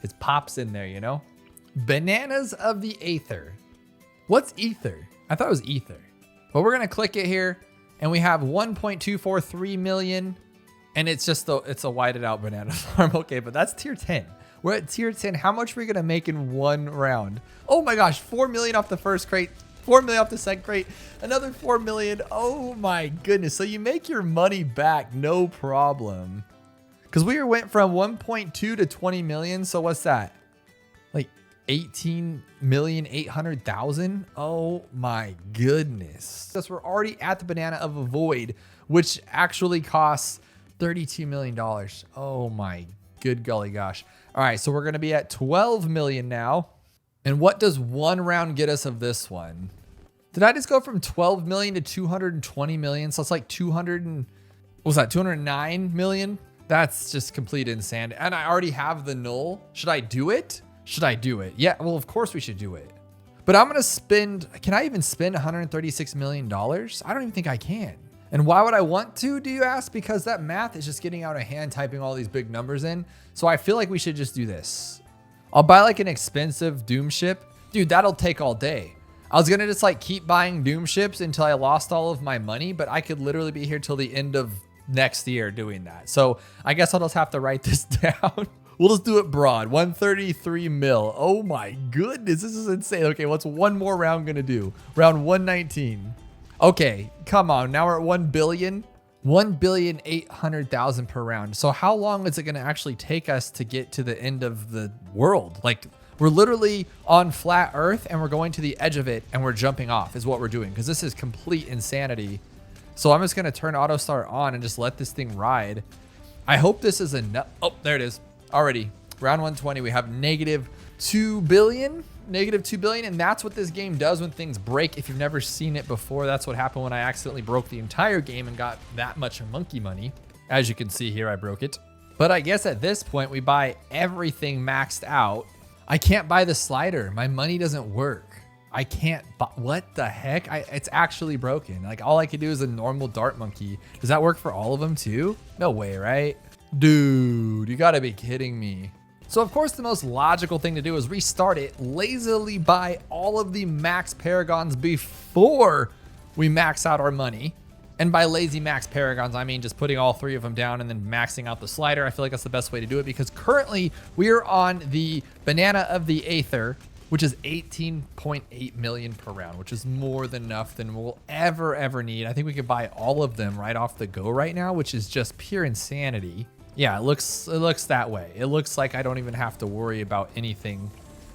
his pops in there, you know? Bananas of the Aether. What's Ether? I thought it was Ether. But we're gonna click it here and we have 1.243 million. And it's just it's a whited out banana farm. Okay, but that's tier 10. We're at tier 10. How much are we gonna make in one round? Oh my gosh, 4 million off the first crate, 4 million off the second crate, another 4 million. Oh my goodness. So you make your money back, no problem. Because we went from 1.2 to 20 million. So what's that? Like 18,800,000. Oh my goodness. So we're already at the banana of a void, which actually costs $32 million. Oh my good golly gosh. All right, so we're gonna be at 12 million now. And what does one round get us of this one? Did I just go from 12 million to 220 million? So it's like 209 million? That's just complete insanity. And I already have the null. Should I do it? Should I do it? Yeah, well, of course we should do it. But I'm gonna spend, can I even spend $136 million? I don't even think I can. And why would I want to, do you ask? Because that math is just getting out of hand typing all these big numbers in. So I feel like we should just do this. I'll buy like an expensive Doom ship. Dude, that'll take all day. I was gonna just like keep buying Doom ships until I lost all of my money, but I could literally be here till the end of next year doing that. So I guess I'll just have to write this down. We'll just do it broad. 133 mil. Oh my goodness, this is insane. Okay, what's one more round gonna do? Round 119. Okay, come on. Now we're at 1 billion. 1,800,000 per round. So how long is it going to actually take us to get to the end of the world? Like, we're literally on flat Earth and we're going to the edge of it and we're jumping off is what we're doing, because this is complete insanity. So I'm just going to turn auto start on and just let this thing ride. I hope this is enough. Oh, there it is. Already. Round 120, we have -2 billion. -2 billion, and that's what this game does when things break. If you've never seen it before, that's what happened when I accidentally broke the entire game and got that much monkey money. As you can see here, I broke it. But I guess at this point, we buy everything maxed out. I can't buy the slider. My money doesn't work. I can't buy, what the heck? It's actually broken. Like, all I could do is a normal dart monkey. Does that work for all of them too? No way, right? Dude, you gotta be kidding me. So of course the most logical thing to do is restart it, lazily buy all of the max paragons before we max out our money. And by lazy max paragons, I mean just putting all 3 of them down and then maxing out the slider. I feel like that's the best way to do it, because currently we are on the banana of the Aether, which is 18.8 million per round, which is more than enough than we'll ever need. I think we could buy all of them right off the go right now, which is just pure insanity. Yeah, it looks that way. It looks like I don't even have to worry about anything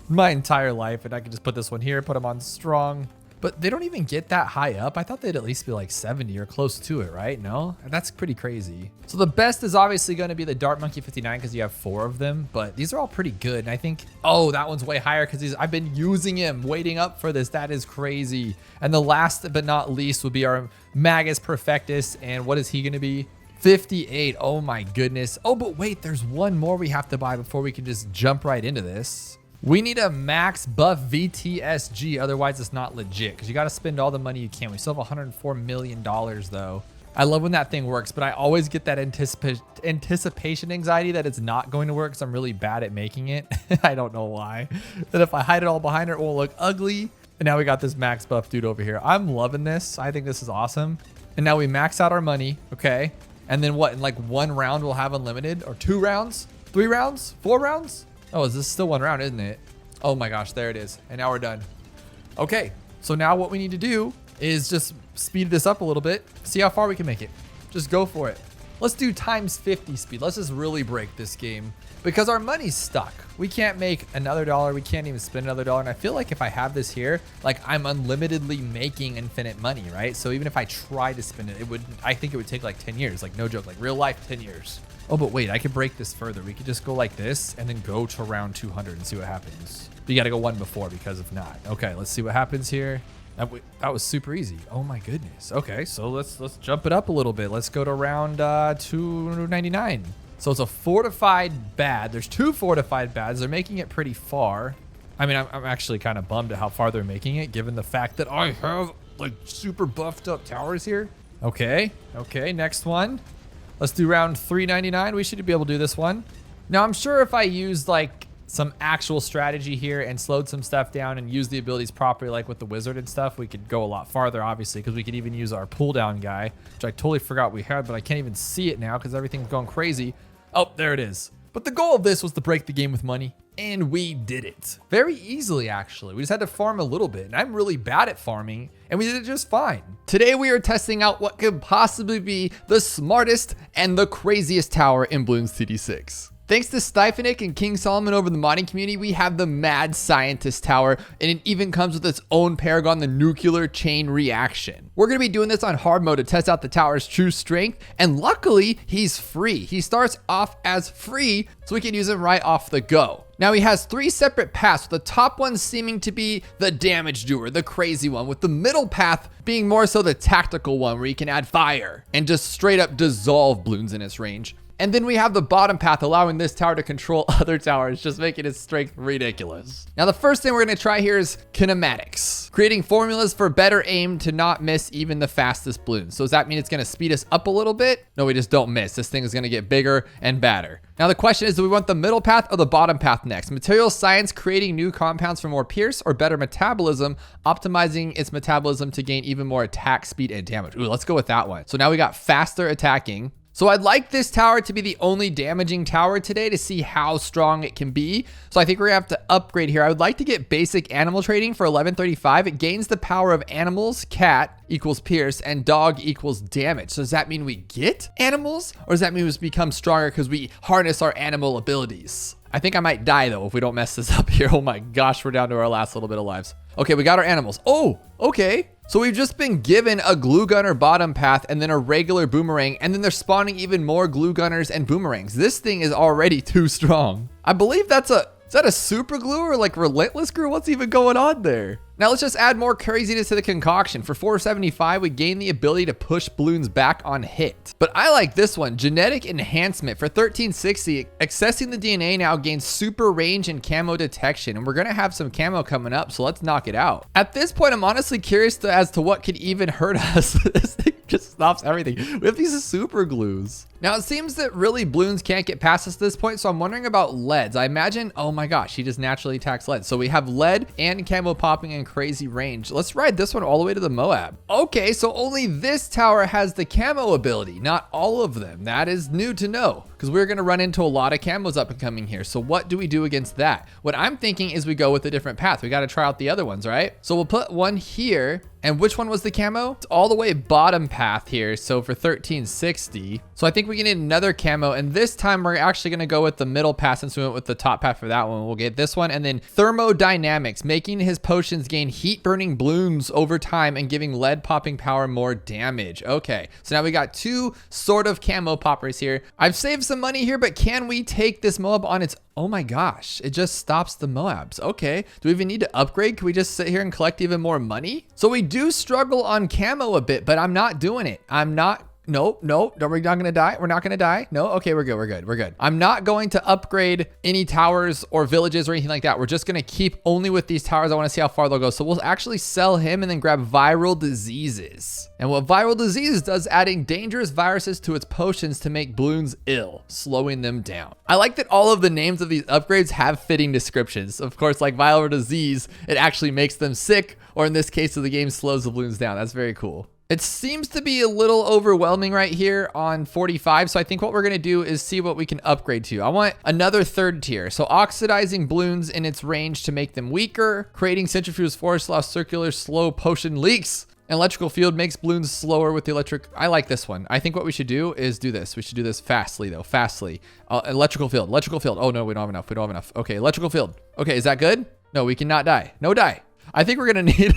my entire life, and I can just put this one here, put them on strong. But they don't even get that high up. I thought they'd at least be like 70 or close to it, right? No? That's pretty crazy. So the best is obviously going to be the Dart Monkey 59 because you have 4 of them, but these are all pretty good. And I think, oh, that one's way higher because I've been using him, waiting up for this. That is crazy. And the last but not least would be our Magus Perfectus. And what is he going to be? 58. Oh my goodness. Oh, but wait, there's one more we have to buy before we can just jump right into this. We need a max buff VTSG, otherwise it's not legit, because you got to spend all the money you can. We still have $104 million though. I love when that thing works, but I always get that anticipation anxiety that it's not going to work because I'm really bad at making it. I don't know why. That if I hide it all behind it, it will look ugly. And now we got this max buff dude over here. I'm loving this. I think this is awesome. And now we max out our money. Okay. And then what? In like 1 round, we'll have unlimited, or 2 rounds, 3 rounds, 4 rounds. Oh, is this still 1 round, isn't it? Oh my gosh, there it is. And now we're done. Okay. So now what we need to do is just speed this up a little bit. See how far we can make it. Just go for it. Let's do times 50 speed. Let's just really break this game because our money's stuck. We can't make another dollar. We can't even spend another dollar. And I feel like if I have this here, like I'm unlimitedly making infinite money, right? So even if I tried to spend it, I think it would take like 10 years, like no joke, like real life 10 years. Oh, but wait, I could break this further. We could just go like this and then go to round 200 and see what happens. But you got to go 1 before because if not. Okay, let's see what happens here. That was super easy. Oh my goodness. Okay, so let's jump it up a little bit. Let's go to round 299. So it's a fortified bad. There's 2 fortified bads. They're making it pretty far. I mean, I'm actually kind of bummed at how far they're making it, given the fact that I have like super buffed up towers here. Okay, next one. Let's do round 399. We should be able to do this one. Now, I'm sure if I used like some actual strategy here and slowed some stuff down and use the abilities properly, like with the wizard and stuff, we could go a lot farther, obviously, because we could even use our pull down guy, which I totally forgot we had, but I can't even see it now because everything's going crazy. Oh, there it is. But the goal of this was to break the game with money, and we did it very easily. Actually, we just had to farm a little bit, and I'm really bad at farming, and we did it just fine. Today we are testing out what could possibly be the smartest and the craziest tower in Bloons TD6. Thanks to Styphonic and King Solomon over the modding community, we have the Mad Scientist Tower, and it even comes with its own Paragon, the Nuclear Chain Reaction. We're going to be doing this on hard mode to test out the tower's true strength, and luckily, he's free. He starts off as free, so we can use him right off the go. Now, he has 3 separate paths, with the top one seeming to be the damage doer, the crazy one, with the middle path being more so the tactical one, where you can add fire and just straight up dissolve balloons in its range. And then we have the bottom path, allowing this tower to control other towers, just making its strength ridiculous. Now, the first thing we're going to try here is kinematics, creating formulas for better aim to not miss even the fastest balloons. So does that mean it's going to speed us up a little bit? No, we just don't miss. This thing is going to get bigger and badder. Now, the question is, do we want the middle path or the bottom path next? Material science, creating new compounds for more pierce, or better metabolism, optimizing its metabolism to gain even more attack speed and damage. Ooh, let's go with that one. So now we got faster attacking. So I'd like this tower to be the only damaging tower today to see how strong it can be. So I think we're gonna have to upgrade here. I would like to get basic animal trading for 1135. It gains the power of animals, cat equals pierce, and dog equals damage. So does that mean we get animals? Or does that mean we become stronger because we harness our animal abilities? I think I might die though if we don't mess this up here. Oh my gosh, we're down to our last little bit of lives. Okay, we got our animals. Oh, okay. So we've just been given a glue gunner bottom path and then a regular boomerang, and then they're spawning even more glue gunners and boomerangs. This thing is already too strong. I believe is that a super glue or like relentless glue? What's even going on there? Now let's just add more craziness to the concoction. For 475, we gain the ability to push balloons back on hit. But I like this one, genetic enhancement. For 1360, accessing the DNA now gains super range and camo detection. And we're gonna have some camo coming up, so let's knock it out. At this point, I'm honestly curious as to what could even hurt us. This thing just stops everything. We have these super glues. Now it seems that really balloons can't get past us at this point, so I'm wondering about leads. I imagine, oh my gosh, he just naturally attacks lead. So we have lead and camo popping and crazy range. Let's ride this one all the way to the Moab. Okay, so only this tower has the camo ability, not all of them. That is new to know, because we're gonna run into a lot of camos up and coming here. So what do we do against that? What I'm thinking is we go with a different path. We gotta try out the other ones, right? So we'll put one here. And which one was the camo? It's all the way bottom path here. So for 1360. So I think we can need another camo. And this time we're actually gonna go with the middle path since we went with the top path for that one. We'll get this one. And then thermodynamics, making his potions gain heat burning balloons over time and giving lead popping power more damage. Okay, so now we got 2 sort of camo poppers here. I've saved some money here, but can we take this Moab on its, oh my gosh, it just stops the Moabs. Okay, do we even need to upgrade? Can we just sit here and collect even more money? So we do struggle on camo a bit, but I'm not doing it. I'm not No, we're not gonna die. We're not gonna die. No, okay, we're good. I'm not going to upgrade any towers or villages or anything like that. We're just gonna keep only with these towers. I wanna see how far they'll go. So we'll actually sell him and then grab viral diseases. And what viral diseases does, adding dangerous viruses to its potions to make balloons ill, slowing them down. I like that all of the names of these upgrades have fitting descriptions. Of course, like viral disease, it actually makes them sick, or in this case of the game, slows the balloons down. That's very cool. It seems to be a little overwhelming right here on 45. So I think what we're going to do is see what we can upgrade to. I want another third tier. So oxidizing balloons in its range to make them weaker. Creating centrifuge force allows circular slow potion leaks. Electrical field makes balloons slower with the electric. I like this one. I think what we should do is do this. We should do this fastly though. Fastly. Electrical field. Oh no, we don't have enough. Okay, electrical field. Okay, is that good? No, we cannot die. No die. I think we're going to need...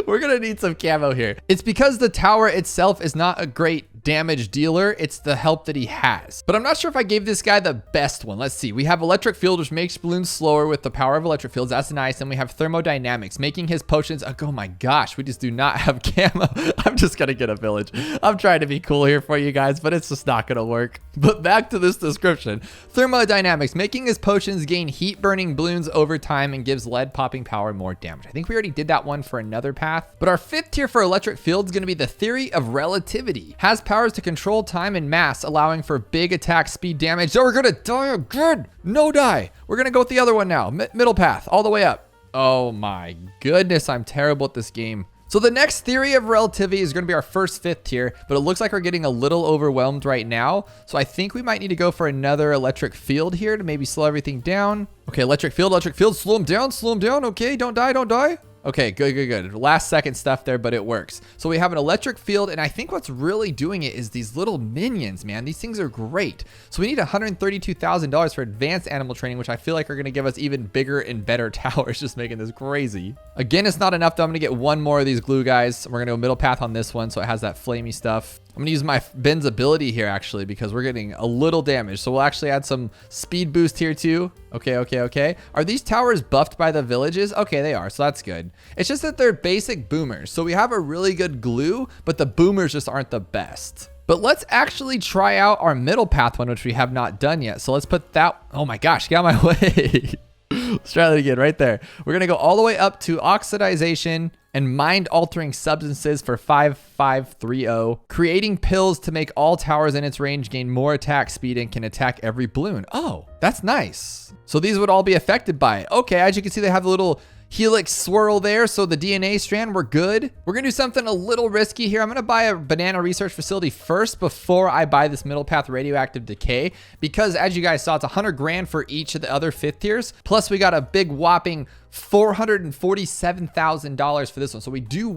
We're gonna need some camo here. It's because the tower itself is not a great damage dealer. It's the help that he has. But I'm not sure if I gave this guy the best one. Let's see. We have electric field, which makes balloons slower with the power of electric fields. That's nice. And we have thermodynamics, making his potions. Oh my gosh, we just do not have camo. I'm just gonna get a village. I'm trying to be cool here for you guys, but it's just not gonna work. But back to this description. Thermodynamics, making his potions gain heat burning balloons over time and gives lead popping power more damage. I think we already did that one for another path. But our fifth tier for electric field is going to be the theory of relativity. Has powers to control time and mass, allowing for big attack speed damage. So we're going to die again. No die. We're going to go with the other one now. Middle path all the way up. Oh my goodness. I'm terrible at this game. So the next theory of relativity is going to be our first fifth tier, but it looks like we're getting a little overwhelmed right now. So I think we might need to go for another electric field here to maybe slow everything down. Okay, electric field, slow them down. Okay, don't die. Okay, good. Last second stuff there, but it works. So we have an electric field, and I think what's really doing it is these little minions, man. These things are great. So we need $132,000 for advanced animal training, which I feel like are going to give us even bigger and better towers, just making this crazy. Again, it's not enough, though. I'm going to get one more of these glue guys. We're going to go middle path on this one, so it has that flamey stuff. I'm going to use my Ben's ability here, actually, because we're getting a little damage. So we'll actually add some speed boost here, too. Okay. Are these towers buffed by the villages? Okay, they are, so that's good. It's just that they're basic boomers. So we have a really good glue, but the boomers just aren't the best. But let's actually try out our middle path one, which we have not done yet. So let's put that... Oh my gosh, get out of my way. Let's try that again right there. We're going to go all the way up to oxidization and mind-altering substances for 5530. Creating pills to make all towers in its range gain more attack speed and can attack every balloon. Oh, that's nice. So these would all be affected by it. Okay, as you can see, they have the little helix swirl there. So the DNA strand, we're good. We're gonna do something a little risky here. I'm gonna buy a banana research facility first before I buy this middle path radioactive decay, because as you guys saw, it's 100 grand for each of the other fifth tiers. Plus we got a big whopping $447,000 for this one. So we do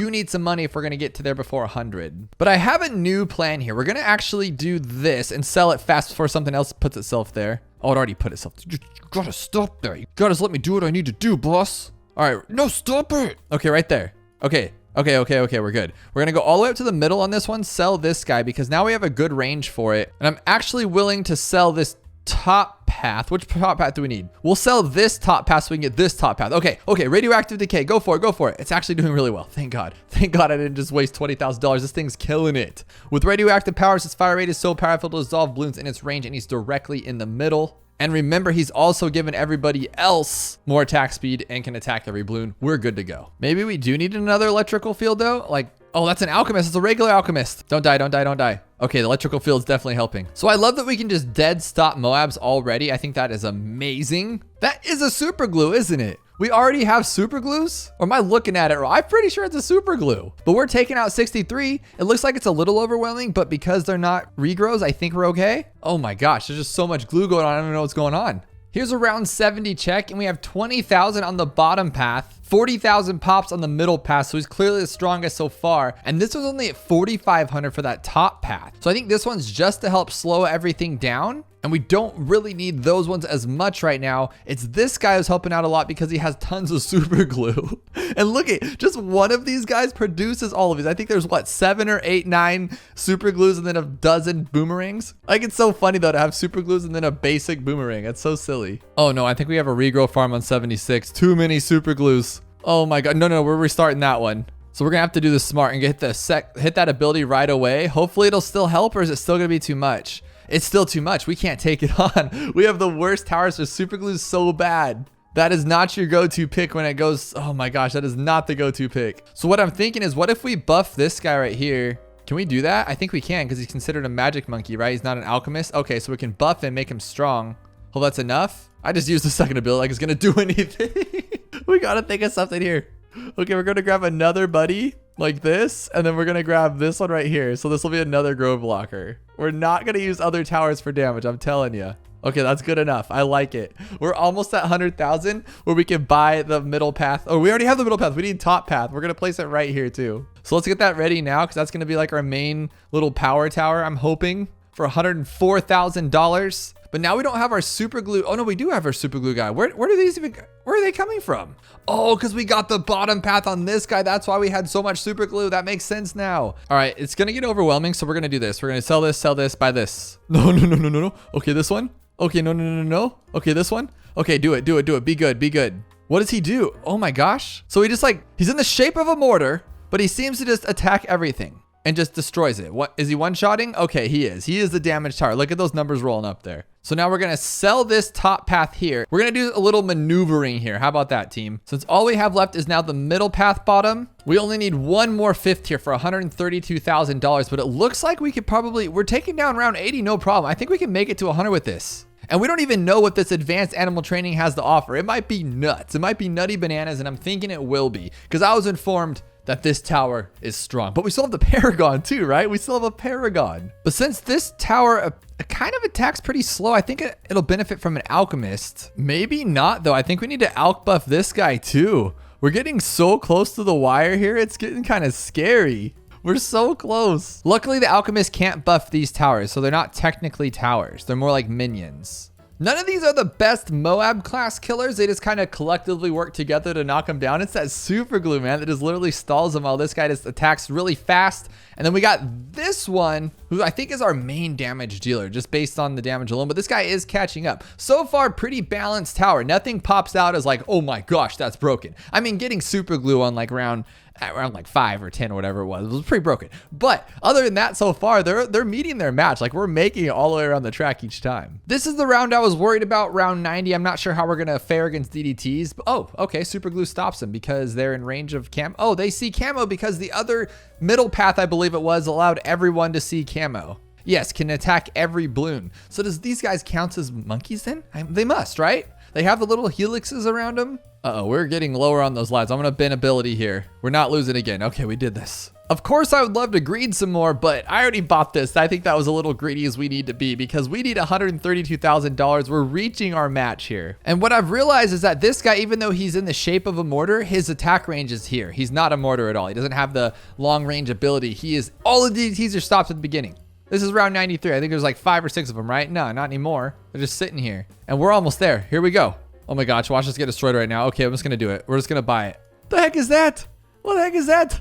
need some money if we're going to get to there before 100. But I have a new plan here. We're going to actually do this and sell it fast before something else puts itself there. Oh, it already put itself. You gotta stop there. You gotta let me do what I need to do, boss. All right. No, stop it. Okay, right there. Okay. We're good. We're going to go all the way up to the middle on this one, sell this guy because now we have a good range for it. And I'm actually willing to sell this top path. Which top path do we need? We'll sell this top path so we can get this top path. Okay, radioactive decay. Go for it. It's actually doing really well. Thank God I didn't just waste $20,000. This thing's killing it. With radioactive powers, its fire rate is so powerful to dissolve balloons in its range, and he's directly in the middle. And remember, he's also given everybody else more attack speed and can attack every balloon. We're good to go. Maybe we do need another electrical field though. Like, oh, that's an alchemist. It's a regular alchemist. Don't die. Okay, the electrical field's definitely helping. So I love that we can just dead stop Moabs already. I think that is amazing. That is a super glue, isn't it? We already have super glues? Or am I looking at it wrong? I'm pretty sure it's a super glue. But we're taking out 63. It looks like it's a little overwhelming, but because they're not regrows, I think we're okay. Oh my gosh, there's just so much glue going on. I don't know what's going on. Here's a round 70 check, and we have 20,000 on the bottom path, 40,000 pops on the middle path, so he's clearly the strongest so far. And this was only at 4,500 for that top path. So I think this one's just to help slow everything down. And we don't really need those ones as much right now. It's this guy who's helping out a lot because he has tons of super glue. And look at, just one of these guys produces all of these. I think there's what, 7 or 8, 9 super glues and then a dozen boomerangs. Like, it's so funny though to have super glues and then a basic boomerang. It's so silly. Oh no, I think we have a regrow farm on 76. Too many super glues. Oh my God, no, we're restarting that one. So we're gonna have to do this smart and hit that ability right away. Hopefully it'll still help, or is it still gonna be too much? It's still too much. We can't take it on. We have the worst towers for super glue so bad. That is not your go-to pick when it goes, oh my gosh, that is not the go-to pick. So what I'm thinking is, what if we buff this guy right here? Can we do that? I think we can, because he's considered a magic monkey, right? He's not an alchemist. Okay, so we can buff him, make him strong. Hope that's enough. I just used the second ability like it's gonna do anything. We gotta think of something here. Okay, we're gonna grab another buddy like this, and then we're gonna grab this one right here. So this will be another grove blocker. We're not gonna use other towers for damage, I'm telling you. Okay, that's good enough. I like it. We're almost at 100,000 where we can buy the middle path. Oh, we already have the middle path. We need top path. We're gonna place it right here too. So let's get that ready now, because that's gonna be like our main little power tower, I'm hoping, for $104,000. But now we don't have our super glue. Oh no, we do have our super glue guy. Where are they coming from? Oh, because we got the bottom path on this guy. That's why we had so much super glue. That makes sense now. All right, it's gonna get overwhelming, so we're gonna do this. We're gonna sell this, buy this. No. Okay, this one. Okay, no. Okay, this one. Okay, do it. Be good. What does he do? Oh my gosh. So he just he's in the shape of a mortar, but he seems to just attack everything and just destroys it. What is he one-shotting? Okay, he is. He is the damage tower. Look at those numbers rolling up there. So now we're gonna sell this top path here. We're gonna do a little maneuvering here. How about that, team? Since all we have left is now the middle path bottom, we only need one more fifth tier for $132,000, but it looks like we could we're taking down round 80, no problem. I think we can make it to 100 with this. And we don't even know what this advanced animal training has to offer. It might be nuts. It might be nutty bananas, and I'm thinking it will be, because I was informed that this tower is strong. But we still have the Paragon too, right? We still have a Paragon. But since this tower kind of attacks pretty slow, I think it'll benefit from an alchemist. Maybe not though. I think we need to alch buff this guy too. We're getting so close to the wire here. It's getting kind of scary. We're so close. Luckily, the alchemist can't buff these towers, so they're not technically towers. They're more like minions. None of these are the best Moab class killers. They just kind of collectively work together to knock them down. It's that super glue, man, that just literally stalls them while this guy just attacks really fast. And then we got this one, who I think is our main damage dealer, just based on the damage alone. But this guy is catching up. So far, pretty balanced tower. Nothing pops out as like, oh my gosh, that's broken. I mean, getting super glue on like around 5 or 10 or whatever it was pretty broken. But other than that, so far they're meeting their match. Like, we're making it all the way around the track each time. This is the round I was worried about, round 90. I'm not sure how we're gonna fare against DDTs, but oh, okay, super glue stops them because they're in range of camo. Oh, they see camo because the other middle path, I believe it was, allowed everyone to see camo. Yes, can attack every bloon. So does these guys count as monkeys then? They must, right? They have the little helixes around them. Uh-oh, we're getting lower on those lives. I'm gonna bin ability here. We're not losing again. Okay, we did this. Of course, I would love to greed some more, but I already bought this. I think that was a little greedy as we need to be, because we need $132,000. We're reaching our match here. And what I've realized is that this guy, even though he's in the shape of a mortar, his attack range is here. He's not a mortar at all. He doesn't have the long range ability. He is, all of these DDTs are stopped at the beginning. This is round 93. I think there's like 5 or 6 of them, right? No, not anymore. They're just sitting here. And we're almost there. Here we go. Oh my gosh, watch us get destroyed right now. Okay, I'm just gonna do it. We're just gonna buy it. The heck is that? What the heck is that?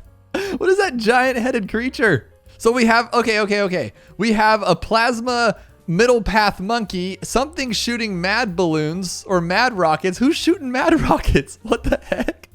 What is that giant headed creature? So we have, okay. We have a plasma middle path monkey, something shooting mad balloons or mad rockets. Who's shooting mad rockets? What the heck?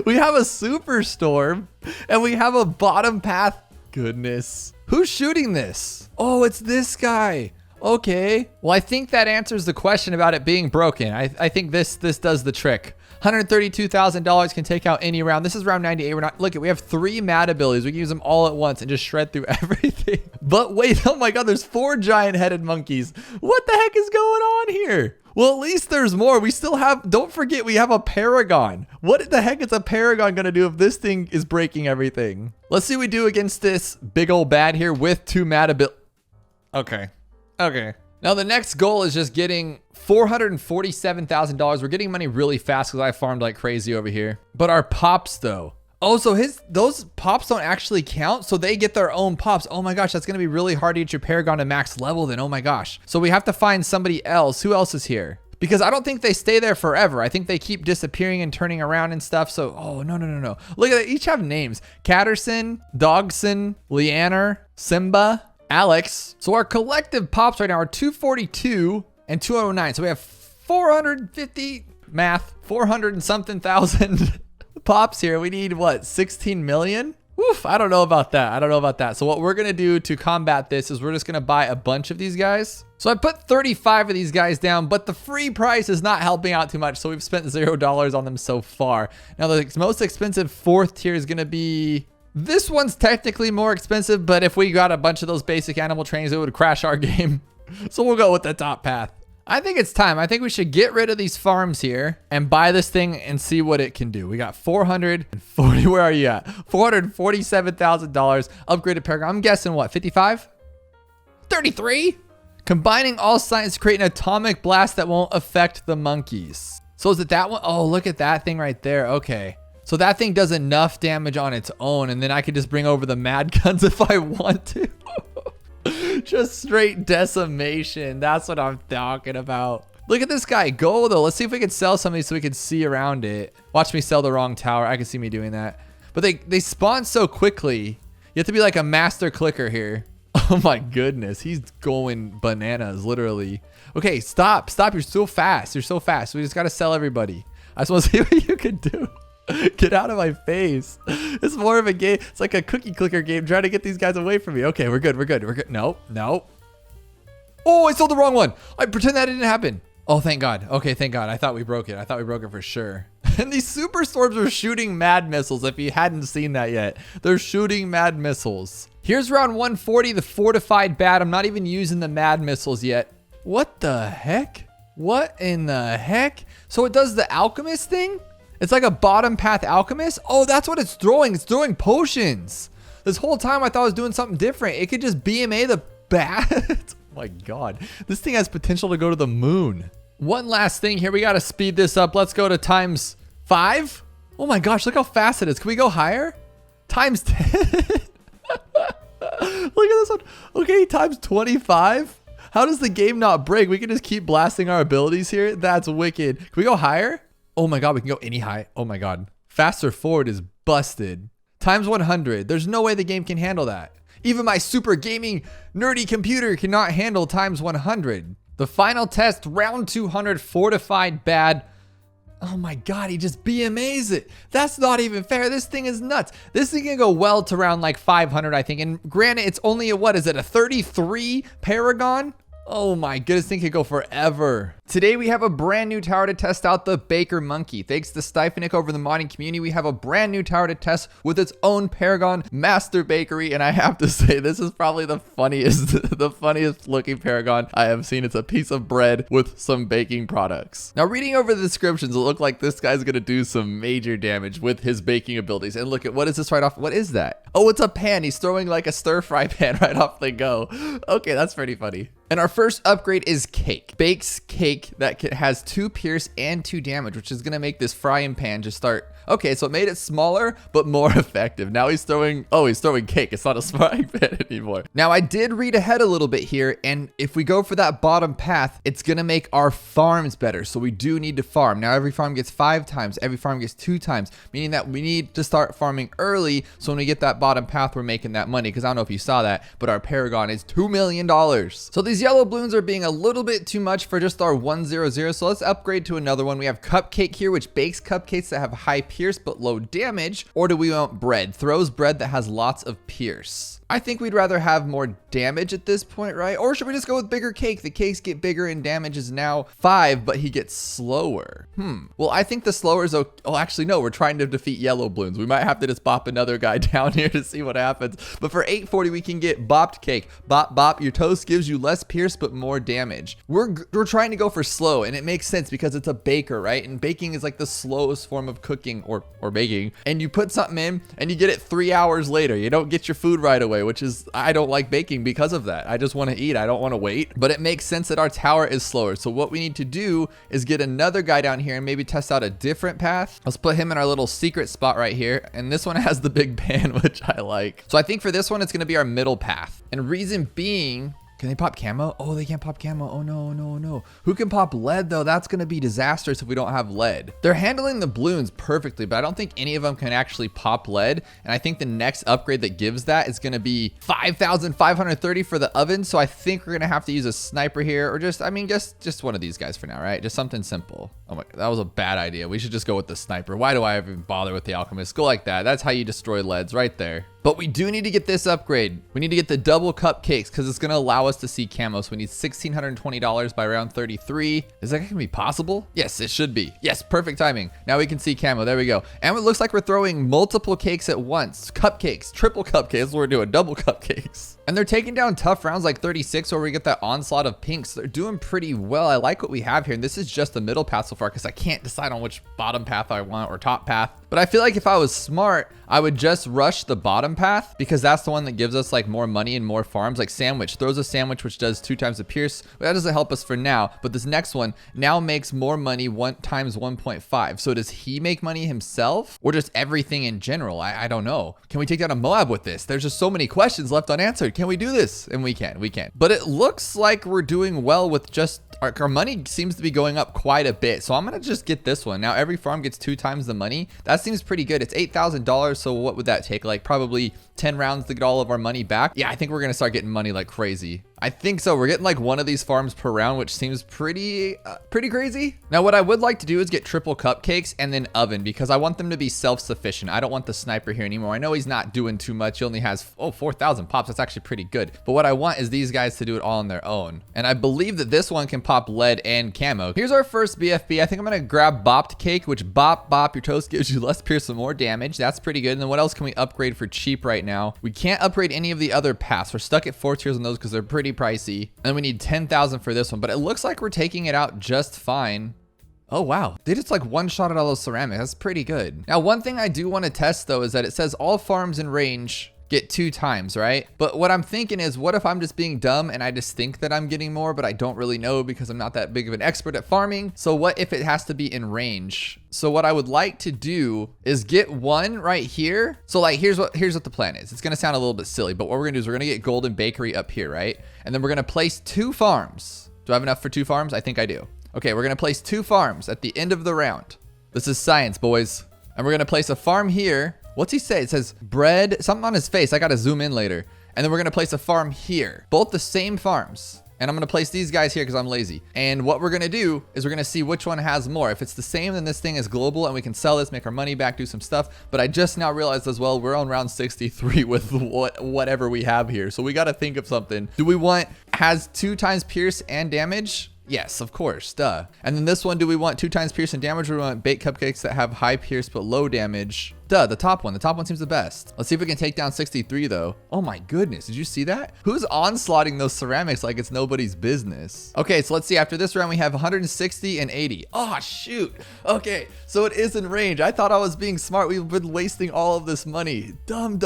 We have a super storm and we have a bottom path. Goodness. Who's shooting this? Oh, it's this guy. Okay. Well, I think that answers the question about it being broken. I think this does the trick. $132,000 can take out any round. This is round 98. Look, we have 3 mad abilities. We can use them all at once and just shred through everything. But wait, oh my God, there's 4 giant headed monkeys. What the heck is going on here? Well, at least there's more. We still have, don't forget, we have a Paragon. What the heck is a Paragon gonna do if this thing is breaking everything? Let's see what we do against this big old bad here with 2 mad abilities. Okay. Now the next goal is just getting $447,000. We're getting money really fast because I farmed like crazy over here. But our pops though. Oh, so those pops don't actually count, so they get their own pops. Oh my gosh, that's gonna be really hard to get your Paragon to max level then. Oh my gosh. So we have to find somebody else. Who else is here? Because I don't think they stay there forever. I think they keep disappearing and turning around and stuff. So, oh, no. Look at that. Each have names. Catterson, Dogson, Leaner, Simba, Alex. So our collective pops right now are 242 and 209. So we have 450 math, 400 and something thousand pops here. We need what, 16 million? Oof, I don't know about that. I don't know about that. So what we're gonna do to combat this is we're just gonna buy a bunch of these guys. So I put 35 of these guys down, but the free price is not helping out too much. So we've spent $0 on them so far. Now the most expensive fourth tier is gonna be, this one's technically more expensive, but if we got a bunch of those basic animal trainings, it would crash our game. So we'll go with the top path. I think it's time. I think we should get rid of these farms here and buy this thing and see what it can do. We got 440, where are you at? $447,000 upgraded Paragon. I'm guessing what, 55? 33? Combining all science to create an atomic blast that won't affect the monkeys. So is it that one? Oh, look at that thing right there. Okay. So that thing does enough damage on its own, and then I could just bring over the mad guns if I want to. Just straight decimation. That's what I'm talking about. Look at this guy go though. Let's see if we can sell some of these so we can see around it. Watch me sell the wrong tower. I can see me doing that. But they spawn so quickly. You have to be like a master clicker here. Oh my goodness. He's going bananas, literally. Okay, stop. Stop. You're so fast. You're so fast. We just got to sell everybody. I just want to see what you can do. Get out of my face. It's more of a game. It's like a cookie clicker game trying to get these guys away from me. Okay, we're good. We're good. We're good. No, no. Oh, I sold the wrong one. I pretend that didn't happen. Oh, thank God. Okay, thank God. I thought we broke it. I thought we broke it for sure. And these super storms are shooting mad missiles. If you hadn't seen that yet, they're shooting mad missiles. Here's round 140, the fortified bat. I'm not even using the mad missiles yet. What the heck? What in the heck? So it does the alchemist thing? It's like a bottom path alchemist. Oh, that's what it's throwing. It's throwing potions. This whole time I thought I was doing something different. It could just BMA the bat. Oh my God. This thing has potential to go to the moon. One last thing here. We got to speed this up. Let's go to times 5. Oh my gosh, look how fast it is. Can we go higher? Times 10. Look at this one. Okay, times 25. How does the game not break? We can just keep blasting our abilities here. That's wicked. Can we go higher? Oh my God, we can go any high. Oh my God. Faster forward is busted. Times 100. There's no way the game can handle that. Even my super gaming nerdy computer cannot handle times 100. The final test, round 200, fortified bad. Oh my God, he just BMAs it. That's not even fair. This thing is nuts. This thing can go well to around like 500, I think. And granted, it's only a, what is it, a 33 Paragon? Oh my goodness, this thing could go forever. Today we have a brand new tower to test out, the Baker Monkey. Thanks to Styphonic over the modding community, we have a brand new tower to test with its own Paragon Master Bakery. And I have to say, this is probably the funniest looking Paragon I have seen. It's a piece of bread with some baking products. Now reading over the descriptions, it looked like this guy's gonna do some major damage with his baking abilities. And look at, what is this right off? What is that? Oh, it's a pan. He's throwing like a stir fry pan right off the go. Okay, that's pretty funny. And our first upgrade is Cake. Bakes Cake that has 2 pierce and 2 damage, which is gonna make this frying pan just start. Okay, so it made it smaller, but more effective. Now he's throwing, oh, he's throwing cake. It's not a frying pan anymore. Now I did read ahead a little bit here, and if we go for that bottom path, it's gonna make our farms better. So we do need to farm. Now every farm gets 5 times, every farm gets 2 times, meaning that we need to start farming early. So when we get that bottom path, we're making that money. Cause I don't know if you saw that, but our Paragon is $2 million. So these yellow balloons are being a little bit too much for just our 100. So let's upgrade to another one. We have Cupcake here, which bakes cupcakes that have high pierce but low damage. Or do we want bread? Throws bread that has lots of pierce. I think we'd rather have more damage at this point, right? Or should we just go with bigger cake? The cakes get bigger and damage is now 5, but he gets slower. Well, I think the slower is okay. Oh, actually, no, we're trying to defeat yellow balloons. We might have to just bop another guy down here to see what happens. But for 840, we can get bopped cake. Bop, bop. Your toast gives you less pierce, but more damage. We're trying to go for slow, and it makes sense because it's a baker, right? And baking is like the slowest form of cooking or baking. And you put something in and you get it 3 hours later. You don't get your food right away, which is, I don't like baking because of that. I just want to eat. I don't want to wait. But it makes sense that our tower is slower. So what we need to do is get another guy down here and maybe test out a different path. Let's put him in our little secret spot right here. And this one has the big pan, which I like. So I think for this one, it's going to be our middle path. And reason being, Can they pop camo? Oh, they can't pop camo. Oh no, no, no. Who can pop lead though? That's gonna be disastrous if we don't have lead. They're handling the balloons perfectly, but I don't think any of them can actually pop lead. And I think the next upgrade that gives that is gonna be 5,530 for the oven. So I think we're gonna have to use a sniper here, or just one of these guys for now, right? Just something simple. Oh my, that was a bad idea. We should just go with the sniper. Why do I even bother with the alchemist? Go like that. That's how you destroy leads right there. But we do need to get this upgrade. We need to get the double cupcakes because it's going to allow us to see camo. So we need $1,620 by round 33. Is that going to be possible? Yes, it should be. Yes, perfect timing. Now we can see camo. There we go. And it looks like we're throwing multiple cakes at once. Cupcakes, triple cupcakes. We're doing double cupcakes. And they're taking down tough rounds like 36 where we get that onslaught of pinks. They're doing pretty well. I like what we have here. And this is just the middle path so far because I can't decide on which bottom path I want or top path. But I feel like if I was smart, I would just rush the bottom path because that's the one that gives us like more money and more farms. Like sandwich throws a sandwich, which does 2 times the pierce. But that doesn't help us for now. But this next one now makes more money 1 times 1.5. So does he make money himself or just everything in general? I don't know. Can we take down a Moab with this? There's just so many questions left unanswered. Can we do this? And we can. But it looks like we're doing well with just our money seems to be going up quite a bit. So I'm going to just get this one. Now every farm gets 2 times the money. That seems pretty good. It's $8,000. So what would that take? Like probably 10 rounds to get all of our money back. Yeah, I think we're going to start getting money like crazy. I think so. We're getting like one of these farms per round, which seems pretty crazy. Now, what I would like to do is get triple cupcakes and then oven because I want them to be self-sufficient. I don't want the sniper here anymore. I know he's not doing too much. He only has 4,000 pops. That's actually pretty good. But what I want is these guys to do it all on their own. And I believe that this one can pop lead and camo. Here's our first BFB. I think I'm going to grab bopped cake, which bop, your toast gives you less pierce and more damage. That's pretty good. And then what else can we upgrade for cheap right now? We can't upgrade any of the other paths. We're stuck at 4 tiers on those because they're pretty pricey. And we need 10,000 for this one, but it looks like we're taking it out just fine. Oh, wow. They just like one-shotted all those ceramics. That's pretty good. Now, one thing I do want to test though is that it says all farms in range get 2 times, right? But what I'm thinking is, what if I'm just being dumb and I just think that I'm getting more, but I don't really know because I'm not that big of an expert at farming? So what if it has to be in range? So what I would like to do is get one right here. So like, here's what the plan is. It's going to sound a little bit silly, but what we're going to do is we're going to get Golden Bakery up here, right? And then we're going to place 2 farms. Do I have enough for 2 farms? I think I do. Okay, we're going to place 2 farms at the end of the round. This is science, boys. And we're going to place a farm here. What's he say? It says bread, something on his face. I got to zoom in later. And then we're going to place a farm here. Both the same farms. And I'm going to place these guys here because I'm lazy. And what we're going to do is we're going to see which one has more. If it's the same, then this thing is global and we can sell this, make our money back, do some stuff. But I just now realized as well, we're on round 63 with whatever we have here. So we got to think of something. Do we want has 2 times pierce and damage? Yes, of course, duh. And then this one, do we want 2 times pierce and damage, or do we want baked cupcakes that have high pierce but low damage? Duh, the top one. The top one seems the best. Let's see if we can take down 63 though. Oh my goodness, did you see that? Who's onslaughting those ceramics like it's nobody's business? Okay, so let's see. After this round, we have 160 and 80. Oh shoot. Okay, so it is in range. I thought I was being smart. We've been wasting all of this money. Dumb.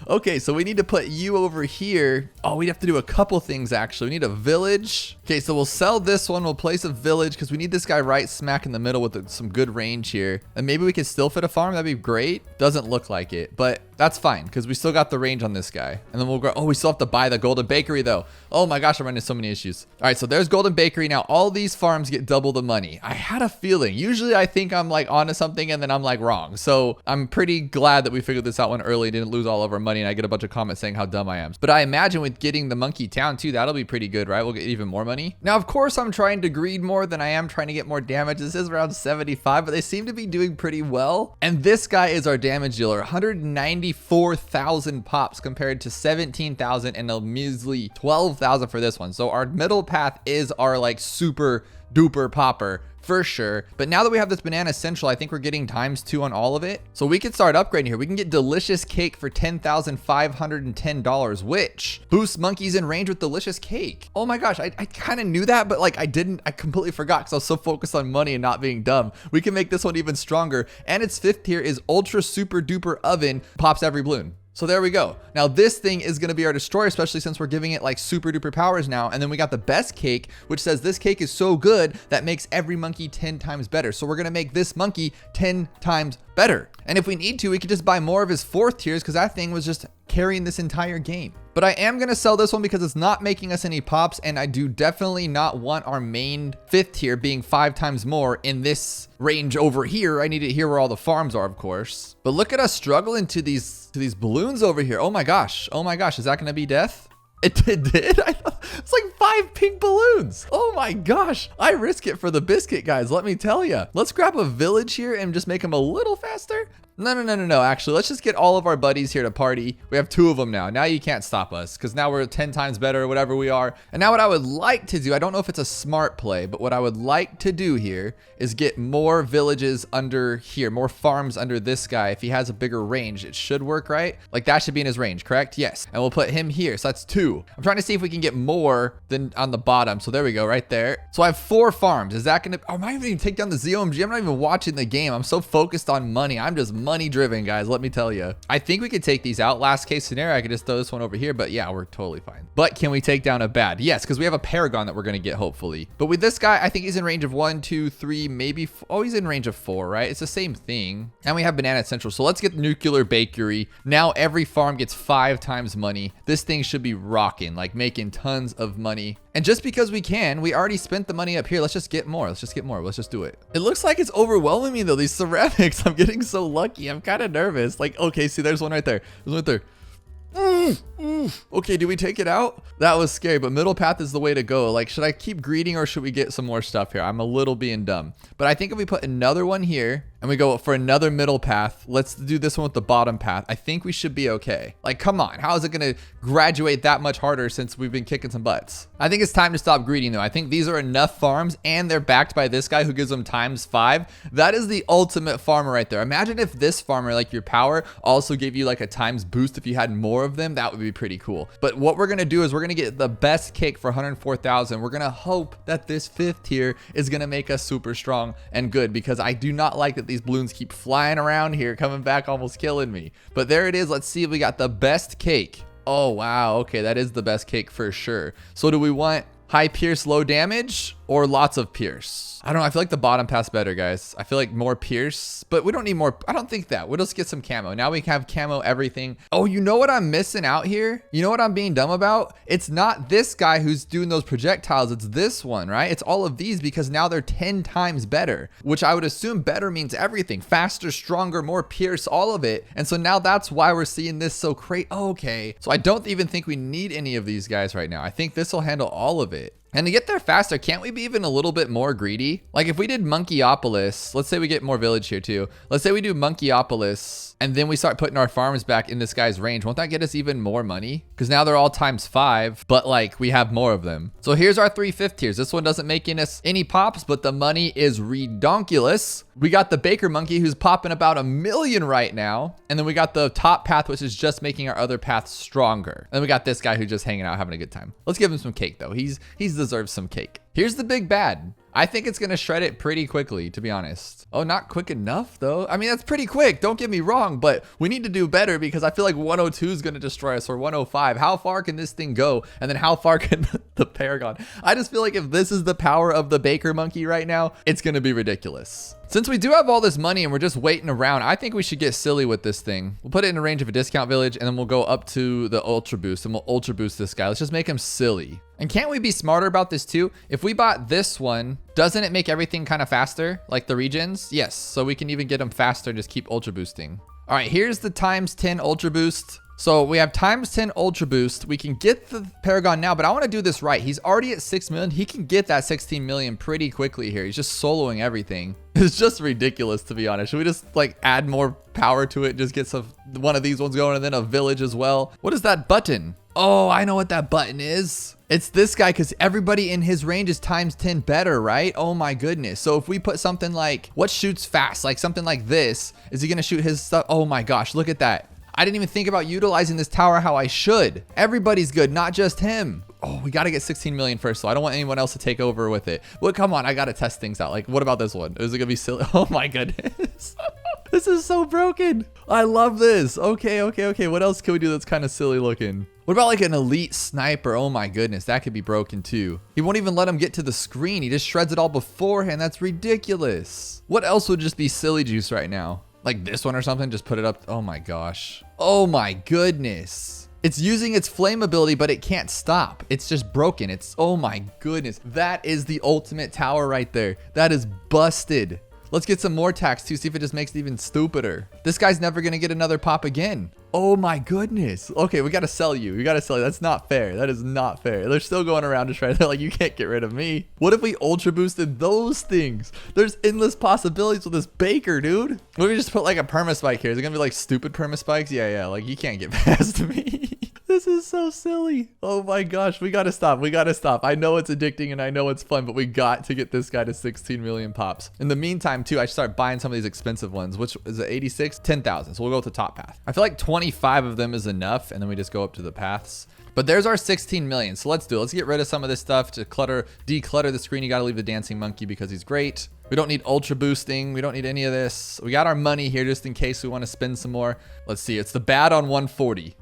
Okay, so we need to put you over here. Oh, we'd have to do a couple things actually. We need a village. Okay, so we'll sell this one. We'll place a village because we need this guy right smack in the middle with some good range here. And maybe we can still fit a farm. That'd be great. Doesn't look like it, but that's fine because we still got the range on this guy. And then we'll go, oh, we still have to buy the Golden Bakery though. Oh my gosh, I'm running into so many issues. All right, so there's Golden Bakery. Now all these farms get double the money. I had a feeling. Usually I think I'm like onto something and then I'm like wrong. So I'm pretty glad that we figured this out one early, didn't lose all of our money, and I get a bunch of comments saying how dumb I am. But I imagine with getting the Monkey Town too, that'll be pretty good, right? We'll get even more money. Now, of course, I'm trying to greed more than I am trying to get more damage. This is around 75, but they seem to be doing pretty well. And this guy is our damage dealer, 194,000 pops compared to 17,000 and a measly 12,000 for this one. So our middle path is our like super duper popper for sure. But now that we have this banana central, I think we're getting ×2 on all of it. So we can start upgrading here. We can get delicious cake for $10,510, which boosts monkeys in range with delicious cake. Oh my gosh, I kind of knew that, but like I completely forgot because I was so focused on money and not being dumb. We can make this one even stronger. And its 5th tier is ultra super duper oven, pops every balloon. So there we go. Now this thing is going to be our destroyer, especially since we're giving it like super duper powers now. And then we got the best cake, which says this cake is so good that makes every monkey 10 times better. So we're going to make this monkey 10 times better. And if we need to, we could just buy more of his 4th tiers because that thing was just carrying this entire game. But I am going to sell this one because it's not making us any pops, and I do definitely not want our main 5th tier being 5 times more in this range over here. I need it here where all the farms are, of course. But look at us struggling to these balloons over here. Oh my gosh. Oh my gosh. Is that going to be death? It did? I thought it's like 5 pink balloons. Oh my gosh. I risk it for the biscuit, guys. Let me tell you. Let's grab a village here and just make them a little faster. No. Actually, let's just get all of our buddies here to party. We have 2 of them now. Now you can't stop us because now we're 10 times better or whatever we are. And now what I would like to do, I don't know if it's a smart play, but what I would like to do here is get more villages under here, more farms under this guy. If he has a bigger range, it should work, right? Like that should be in his range, correct? Yes. And we'll put him here. So that's 2. I'm trying to see if we can get more than on the bottom. So there we go, right there. So I have 4 farms. Is that going to, oh, I might even take down the ZOMG. I'm not even watching the game. I'm so focused on money. I'm just money driven, guys. Let me tell you. I think we could take these out. Last case scenario, I could just throw this one over here, but yeah, we're totally fine. But can we take down a bad? Yes, because we have a Paragon that we're going to get, hopefully. But with this guy, I think he's in range of 1, 2, 3, maybe. Oh, he's in range of 4, right? It's the same thing. And we have Banana Central. So let's get Nuclear Bakery. Now every farm gets 5 times money. This thing should be rocking, like making tons of money. And just because we can, we already spent the money up here. Let's just get more. Let's just get more. Let's just do it. It looks like it's overwhelming me though. These ceramics, I'm getting so lucky. I'm kind of nervous. Like, okay, see, there's one right there. There's one right there. Okay, do we take it out? That was scary, but middle path is the way to go. Like, should I keep greeting or should we get some more stuff here? I'm a little being dumb. But I think if we put another one here and we go for another middle path, let's do this one with the bottom path. I think we should be okay. Like, come on. How is it going to graduate that much harder since we've been kicking some butts? I think it's time to stop greeting though. I think these are enough farms and they're backed by this guy who gives them ×5. That is the ultimate farmer right there. Imagine if this farmer, like your power, also gave you like a times boost if you had more of them. That would be pretty cool. But what we're going to do is we're going to get the best cake for 104,000. We're going to hope that this 5th tier is going to make us super strong and good, because I do not like that these balloons keep flying around here, coming back, almost killing me. But there it is. Let's see if we got the best cake. Oh, wow. Okay, that is the best cake for sure. So do we want high pierce, low damage, or lots of pierce? I don't know. I feel like the bottom path's better, guys. I feel like more pierce, but we don't need more. I don't think that. We'll just get some camo. Now we can have camo everything. Oh, you know what I'm missing out here? You know what I'm being dumb about? It's not this guy who's doing those projectiles. It's this one, right? It's all of these because now they're 10 times better, which I would assume better means everything. Faster, stronger, more pierce, all of it. And so now that's why we're seeing this so crazy. Oh, okay. So I don't even think we need any of these guys right now. I think this will handle all of it. And to get there faster, can't we be even a little bit more greedy? Like if we did Monkeyopolis, let's say we get more village here too. Let's say we do Monkeyopolis and then we start putting our farms back in this guy's range. Won't that get us even more money? Because now they're all ×5, but like we have more of them. So here's our 3 5th tiers. This one doesn't make us any pops, but the money is redonkulous. We got the Baker Monkey who's popping about 1 million right now. And then we got the top path, which is just making our other paths stronger. And then we got this guy who's just hanging out, having a good time. Let's give him some cake though. He's deserves some cake. Here's the big bad. I think it's going to shred it pretty quickly, to be honest. Oh, not quick enough, though. I mean, that's pretty quick. Don't get me wrong, but we need to do better because I feel like 102 is going to destroy us, or 105. How far can this thing go? And then how far can the Paragon? I just feel like if this is the power of the Baker Monkey right now, it's going to be ridiculous. Since we do have all this money and we're just waiting around, I think we should get silly with this thing. We'll put it in a range of a discount village and then we'll go up to the Ultra Boost and we'll Ultra Boost this guy. Let's just make him silly. And can't we be smarter about this too? If we bought this one, doesn't it make everything kind of faster? Like the regions? Yes. So we can even get them faster and just keep Ultra Boosting. All right, here's the ×10 Ultra Boost. So we have ×10 Ultra Boost. We can get the Paragon now, but I want to do this right. He's already at 6 million. He can get that 16 million pretty quickly here. He's just soloing everything. It's just ridiculous, to be honest. Should we just like add more power to it? Just get one of these ones going and then a village as well. What is that button? Oh, I know what that button is. It's this guy because everybody in his range is ×10 better, right? Oh my goodness. So if we put something like, what shoots fast? Like something like this, is he going to shoot his stuff? Oh my gosh, look at that. I didn't even think about utilizing this tower how I should. Everybody's good, not just him. Oh, we got to get 16 million first, so I don't want anyone else to take over with it. Well, come on, I got to test things out. Like, what about this one? Is it going to be silly? Oh my goodness. This is so broken. I love this. Okay. What else can we do that's kind of silly looking? What about like an elite sniper? Oh my goodness, that could be broken too. He won't even let him get to the screen. He just shreds it all beforehand. That's ridiculous. What else would just be silly juice right now? Like this one or something, just put it up. Oh my gosh. Oh my goodness. It's using its flame ability, but it can't stop. It's just broken. Oh my goodness. That is the ultimate tower right there. That is busted. Let's get some more tax too, see if it just makes it even stupider. This guy's never gonna get another pop again. Oh my goodness. Okay, we gotta sell you. We gotta sell you. That's not fair. That is not fair. They're still going around to try. They're like, you can't get rid of me. What if we ultra boosted those things? There's endless possibilities with this baker, dude. What if we just put like a perma spike here? Is it gonna be like stupid perma spikes? Yeah. Like you can't get past me. This is so silly. Oh my gosh, we gotta stop. We gotta stop. I know it's addicting and I know it's fun, but we got to get this guy to 16 million pops. In the meantime, too, I should start buying some of these expensive ones, which is at 86, 10,000. So we'll go with the top path. I feel like 25 of them is enough, and then we just go up to the paths. But there's our 16 million. So let's do it. Let's get rid of some of this stuff to declutter the screen. You gotta leave the dancing monkey because he's great. We don't need ultra boosting. We don't need any of this. We got our money here just in case we want to spend some more. Let's see. It's the bad on 140.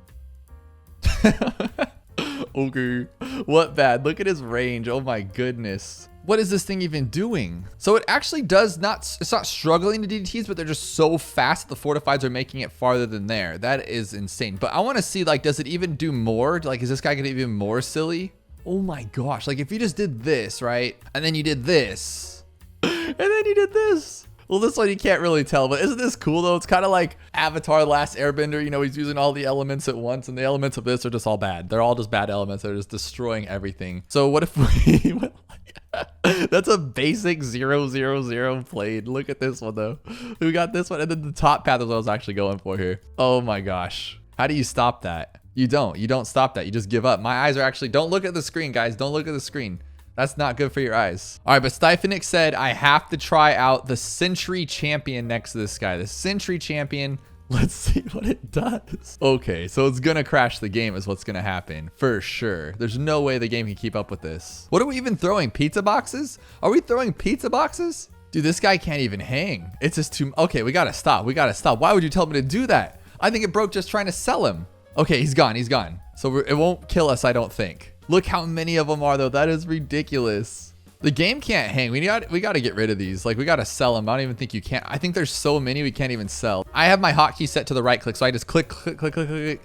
Okay, what bad? Look at his range. Oh my goodness. What is this thing even doing? So it actually does not, it's not struggling to DDTs, but they're just so fast that the fortifieds are making it farther than there. That is insane. But I want to see, like, does it even do more? Like, is this guy gonna be even more silly? Oh my gosh. Like if you just did this, right? And then you did this, and then you did this. Well, this one you can't really tell, but isn't this cool though? It's kind of like Avatar Last Airbender. You know, he's using all the elements at once, and the elements of this are just all bad. They're all just bad elements. They're just destroying everything. So what if we went like, that's a basic 000 played. Look at this one though. We got this one, and then the top path is what I was actually going for here. Oh my gosh. How do you stop that? You don't stop that. You just give up. My eyes are actually, don't look at the screen, guys. Don't look at the screen. That's not good for your eyes. All right, but Styphonic said I have to try out the Sentry Champion next to this guy. The Sentry Champion. Let's see what it does. Okay, so it's gonna crash the game is what's gonna happen for sure. There's no way the game can keep up with this. What are we even throwing? Pizza boxes? Are we throwing pizza boxes? Dude, this guy can't even hang. It's just too, okay, we gotta stop. We gotta stop. Why would you tell me to do that? I think it broke just trying to sell him. Okay, he's gone. He's gone. So it won't kill us, I don't think. Look how many of them are though. That is ridiculous. The game can't hang. We got to get rid of these. Like we got to sell them. I don't even think you can. I think there's so many we can't even sell. I have my hotkey set to the right click. So I just click,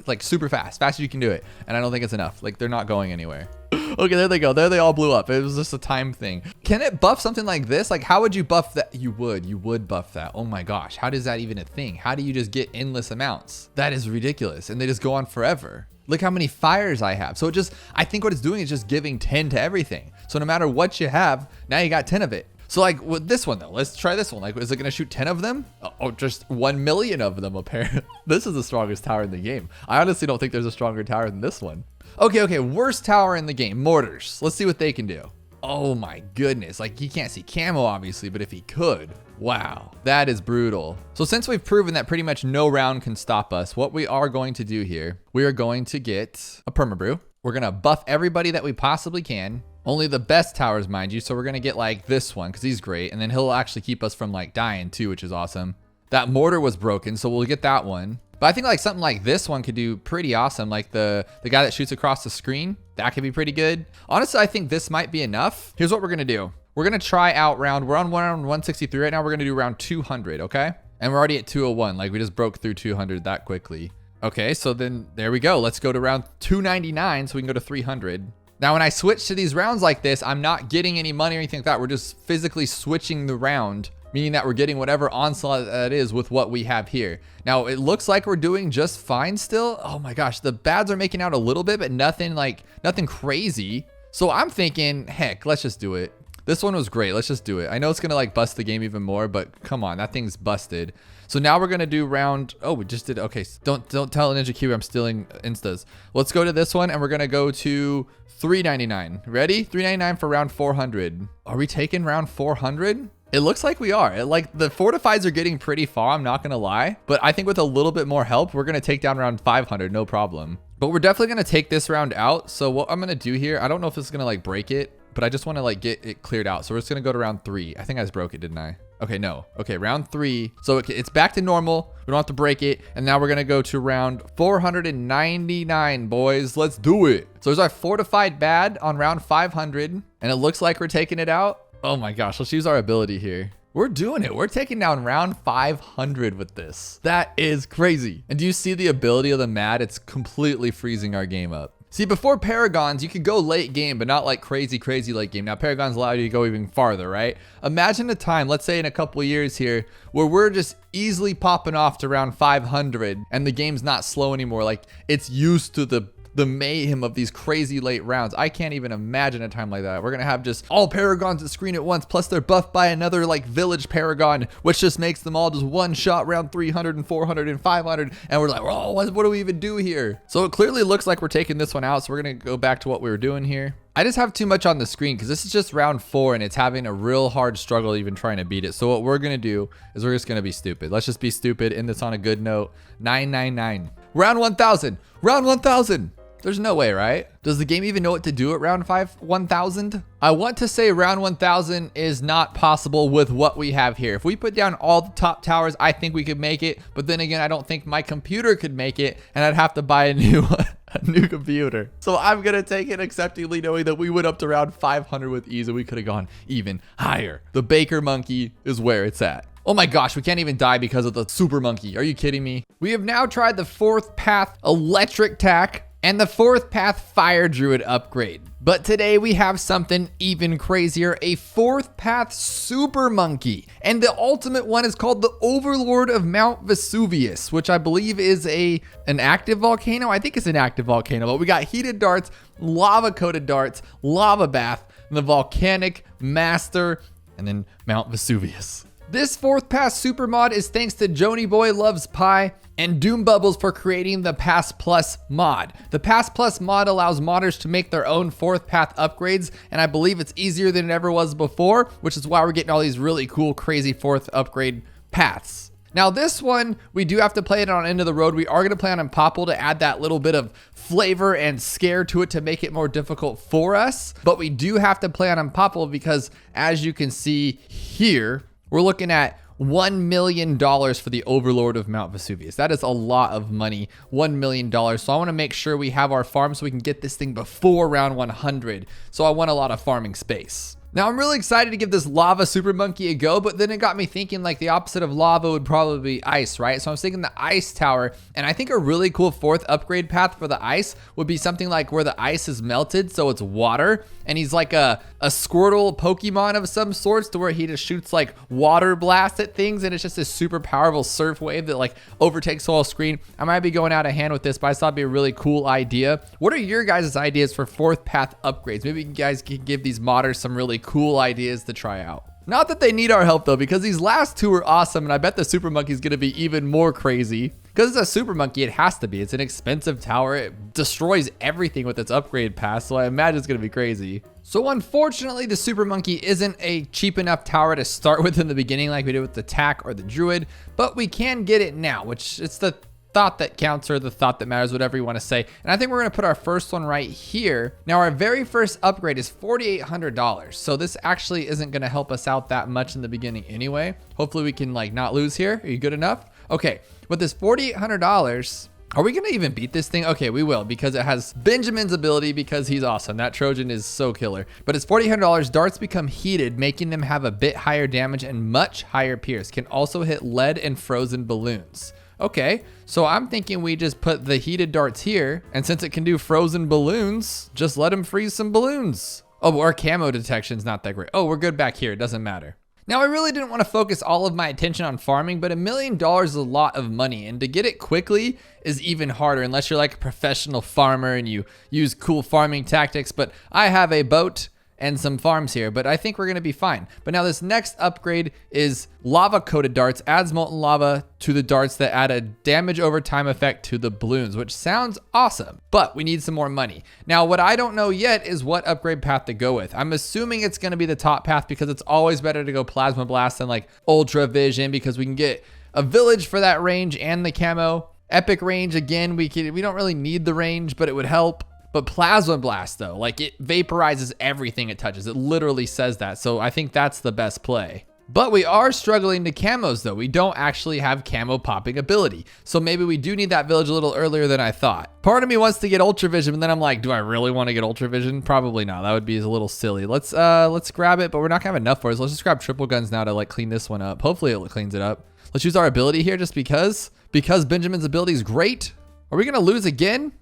like super fast as you can do it. And I don't think it's enough. Like they're not going anywhere. Okay, there they go. There they all blew up. It was just a time thing. Can it buff something like this? Like how would you buff that? You would buff that. Oh my gosh. How does that even a thing? How do you just get endless amounts? That is ridiculous. And they just go on forever. Look how many fires I have. So I think what it's doing is just giving 10 to everything. So no matter what you have, now you got 10 of it. So like with this one though, let's try this one. Like, is it gonna shoot 10 of them? Oh, just 1 million of them apparently. This is the strongest tower in the game. I honestly don't think there's a stronger tower than this one. Okay, worst tower in the game, mortars. Let's see what they can do. Oh my goodness, like he can't see camo obviously, but if he could, wow, that is brutal. So since we've proven that pretty much no round can stop us, what we are going to do here, we are going to get a permabrew. We're gonna buff everybody that we possibly can. Only the best towers, mind you. So we're gonna get like this one, because he's great. And then he'll actually keep us from like dying too, which is awesome. That mortar was broken, so we'll get that one. But I think like something like this one could do pretty awesome. Like the guy that shoots across the screen, that could be pretty good. Honestly, I think this might be enough. Here's what we're gonna do. We're gonna try out we're on round 163 right now. We're gonna do round 200, okay? And we're already at 201, like we just broke through 200 that quickly. Okay, so then there we go. Let's go to round 299 so we can go to 300. Now, when I switch to these rounds like this, I'm not getting any money or anything like that. We're just physically switching the round, meaning that we're getting whatever onslaught that is with what we have here. Now, it looks like we're doing just fine still. Oh my gosh, the bads are making out a little bit, but nothing crazy. So I'm thinking, heck, let's just do it. This one was great. Let's just do it. I know it's going to like bust the game even more, but come on, that thing's busted. So now we're going to do round, oh, we just did, okay. Don't tell Ninja Q I'm stealing instas. Let's go to this one and we're going to go to 399. Ready? 399 for round 400. Are we taking round 400? It looks like we are. Like the fortifieds are getting pretty far, I'm not gonna lie. But I think with a little bit more help, we're gonna take down round 500, no problem. But we're definitely gonna take this round out. So what I'm gonna do here, I don't know if this is gonna like break it, but I just wanna like get it cleared out. So we're just gonna go to round 3. I think I just broke it, didn't I? Okay, no. Okay, round 3. So it's back to normal. We don't have to break it. And now we're gonna go to round 499, boys. Let's do it. So there's our fortified bad on round 500. And it looks like we're taking it out. Oh my gosh, let's use our ability here. We're doing it. We're taking down round 500 with this. That is crazy. And do you see the ability of the Mad? It's completely freezing our game up. See, before Paragons, you could go late game, but not like crazy late game. Now, Paragons allow you to go even farther, right? Imagine a time, let's say in a couple of years here, where we're just easily popping off to round 500 and the game's not slow anymore. Like, it's used to the mayhem of these crazy late rounds. I can't even imagine a time like that. We're gonna have just all Paragons at screen at once, plus they're buffed by another like village Paragon, which just makes them all just one shot round 300 and 400 and 500. And we're like, oh, what do we even do here? So it clearly looks like we're taking this one out. So we're gonna go back to what we were doing here. I just have too much on the screen because this is just round 4 and it's having a real hard struggle even trying to beat it. So what we're gonna do is we're just gonna be stupid. Let's just be stupid, end this on a good note. 999. Round 1000. Round 1000. There's no way, right? Does the game even know what to do at round 1000? I want to say round 1000 is not possible with what we have here. If we put down all the top towers, I think we could make it. But then again, I don't think my computer could make it, and I'd have to buy a new computer. So I'm gonna take it acceptingly, knowing that we went up to round 500 with ease and we could have gone even higher. The Baker Monkey is where it's at. Oh my gosh, we can't even die because of the Super Monkey. Are you kidding me? We have now tried the 4th path Electric Tack and the 4th path Fire Druid upgrade. But today we have something even crazier, a 4th path Super Monkey. And the ultimate one is called the Overlord of Mount Vesuvius, which I believe is an active volcano. I think it's an active volcano, but we got heated darts, lava coated darts, lava bath, and the volcanic master, and then Mount Vesuvius. This 4th path super mod is thanks to Joni Boy Loves Pie and Doom Bubbles for creating the Pass Plus mod. The Pass Plus mod allows modders to make their own 4th path upgrades, and I believe it's easier than it ever was before, which is why we're getting all these really cool, crazy 4th upgrade paths. Now this one, we do have to play it on End of the Road. We are going to play on Impopple to add that little bit of flavor and scare to it to make it more difficult for us. But we do have to play on Impopple because, as you can see here, we're looking at $1 million for the Overlord of Mount Vesuvius. That is a lot of money, $1 million. So I want to make sure we have our farm so we can get this thing before round 100. So I want a lot of farming space. Now I'm really excited to give this lava super monkey a go, but then it got me thinking like the opposite of lava would probably be ice, right? So I was thinking the ice tower, and I think a really cool 4th upgrade path for the ice would be something like where the ice is melted, so it's water, and he's like a Squirtle Pokemon of some sorts to where he just shoots like water blast at things, and it's just this super powerful surf wave that like overtakes the whole screen. I might be going out of hand with this, but I thought it'd be a really cool idea. What are your guys' ideas for 4th path upgrades? Maybe you guys can give these modders some really cool ideas to try out. Not that they need our help though, because these last two are awesome, and I bet the Super Monkey is going to be even more crazy. Because it's a Super Monkey, it has to be. It's an expensive tower. It destroys everything with its upgrade pass, so I imagine it's going to be crazy. So unfortunately, the Super Monkey isn't a cheap enough tower to start with in the beginning like we did with the Tack or the Druid, but we can get it now, which it's the thought that counts, or the thought that matters, whatever you want to say. And I think we're going to put our first one right here. Now our very first upgrade is $4,800. So this actually isn't going to help us out that much in the beginning anyway. Hopefully we can like not lose here. Are you good enough? Okay, with this $4,800, are we gonna even beat this thing? Okay, we will, because it has Benjamin's ability, because he's awesome. That Trojan is so killer. But it's $4,800. Darts become heated, making them have a bit higher damage and much higher pierce. Can also hit lead and frozen balloons. Okay, so I'm thinking we just put the heated darts here, and since it can do frozen balloons, just let him freeze some balloons. Oh, our camo detection's not that great. Oh, we're good back here. It doesn't matter. Now, I really didn't want to focus all of my attention on farming, but $1 million is a lot of money, and to get it quickly is even harder unless you're like a professional farmer and you use cool farming tactics. But I have a boat and some farms here, but I think we're gonna be fine. But now this next upgrade is lava coated darts, adds molten lava to the darts that add a damage over time effect to the balloons, which sounds awesome, but we need some more money. Now, what I don't know yet is what upgrade path to go with. I'm assuming it's gonna be the top path, because it's always better to go plasma blast than like ultra vision, because we can get a village for that range and the camo. Epic range, again, we don't really need the range, but it would help. But Plasma Blast though, like it vaporizes everything it touches. It literally says that. So I think that's the best play. But we are struggling to camos though. We don't actually have camo popping ability. So maybe we do need that village a little earlier than I thought. Part of me wants to get Ultra Vision, but then I'm like, do I really want to get Ultra Vision? Probably not. That would be a little silly. Let's grab it, but we're not gonna have enough for it. So let's just grab triple guns now to like clean this one up. Hopefully it cleans it up. Let's use our ability here just because Benjamin's ability is great. Are we gonna lose again?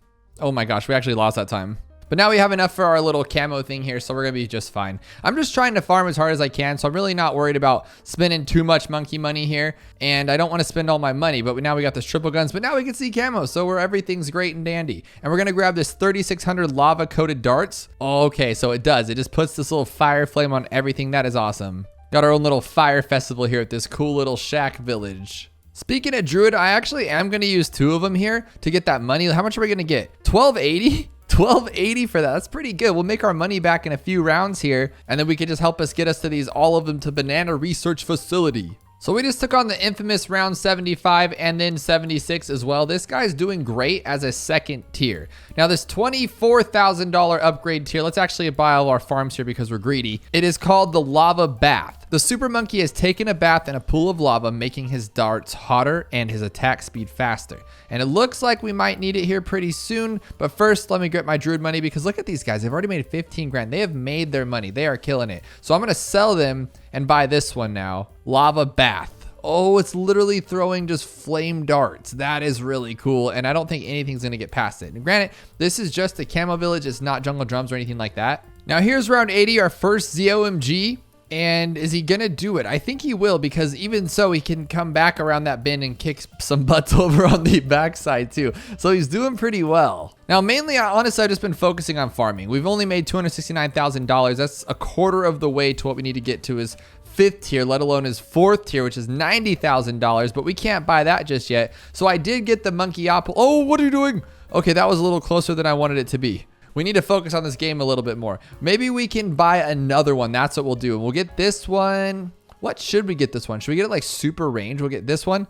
Oh my gosh, we actually lost that time. But now we have enough for our little camo thing here, so we're gonna be just fine. I'm just trying to farm as hard as I can, so I'm really not worried about spending too much monkey money here. And I don't want to spend all my money, but now we got this triple guns, but now we can see camo, so everything's great and dandy. And we're gonna grab this 3600 lava coated darts. Okay, so it does. It just puts this little fire flame on everything. That is awesome. Got our own little fire festival here at this cool little shack village. Speaking of Druid, I actually am gonna use 2 of them here to get that money. How much are we gonna get? 1280? 1280 for that. That's pretty good. We'll make our money back in a few rounds here, and then we can just help us get us to these, all of them, to Banana Research Facility. So we just took on the infamous round 75 and then 76 as well. This guy's doing great as a second tier. Now this $24,000 upgrade tier, let's actually buy all our farms here because we're greedy. It is called the Lava Bath. The Super Monkey has taken a bath in a pool of lava, making his darts hotter and his attack speed faster. And it looks like we might need it here pretty soon. But first, let me get my Druid money because look at these guys. They've already made 15 grand. They have made their money. They are killing it. So I'm going to sell them and buy this one now. Lava Bath. Oh, it's literally throwing just flame darts. That is really cool. And I don't think anything's going to get past it. And granted, this is just a camo village. It's not jungle drums or anything like that. Now here's round 80, our first ZOMG. And is he gonna do it? I think he will, because even so, he can come back around that bend and kick some butts over on the backside too. So he's doing pretty well. Now, mainly, honestly, I've just been focusing on farming. We've only made $269,000. That's a quarter of the way to what we need to get to his 5th tier, let alone his 4th tier, which is $90,000. But we can't buy that just yet. So I did get the Monkey Apple. Oh, what are you doing? Okay, that was a little closer than I wanted it to be. We need to focus on this game a little bit more. Maybe we can buy another one. That's what we'll do. We'll get this one. What should we get this one? Should we get it like super range? We'll get this one,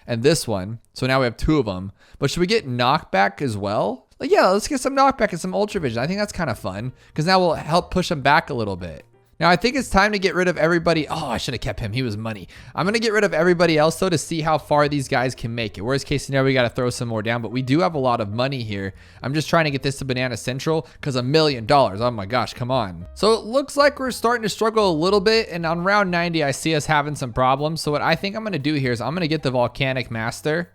and this one. So now we have 2 of them. But should we get knockback as well? Like, yeah, let's get some knockback and some ultra vision. I think that's kind of fun because now we'll help push them back a little bit. Now, I think it's time to get rid of everybody. Oh, I should have kept him. He was money. I'm going to get rid of everybody else, though, to see how far these guys can make it. Worst case scenario, we got to throw some more down, but we do have a lot of money here. I'm just trying to get this to Banana Central because $1 million. Oh, my gosh, come on. So it looks like we're starting to struggle a little bit, and on round 90, I see us having some problems. So what I think I'm going to do here is I'm going to get the Volcanic Master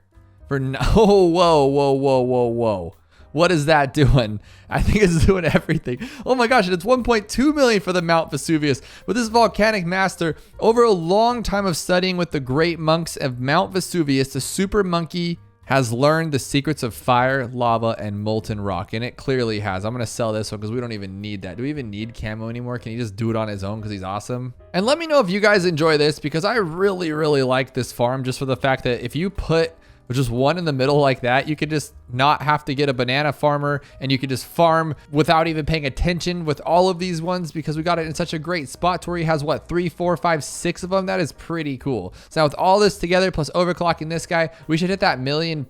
for oh, whoa. What is that doing? I think it's doing everything. Oh my gosh, and it's 1.2 million for the Mount Vesuvius. But this Volcanic Master, over a long time of studying with the great monks of Mount Vesuvius, the Super Monkey has learned the secrets of fire, lava, and molten rock. And it clearly has. I'm going to sell this one because we don't even need that. Do we even need camo anymore? Can he just do it on his own because he's awesome? And let me know if you guys enjoy this because I really like this farm just for the fact that if you put just one in the middle like that, you could just not have to get a banana farmer and you could just farm without even paying attention with all of these ones because we got it in such a great spot to where he has what, 3, 4, 5, 6 of them. That is pretty cool. So now with all this together plus overclocking this guy, we should hit that 1.2 million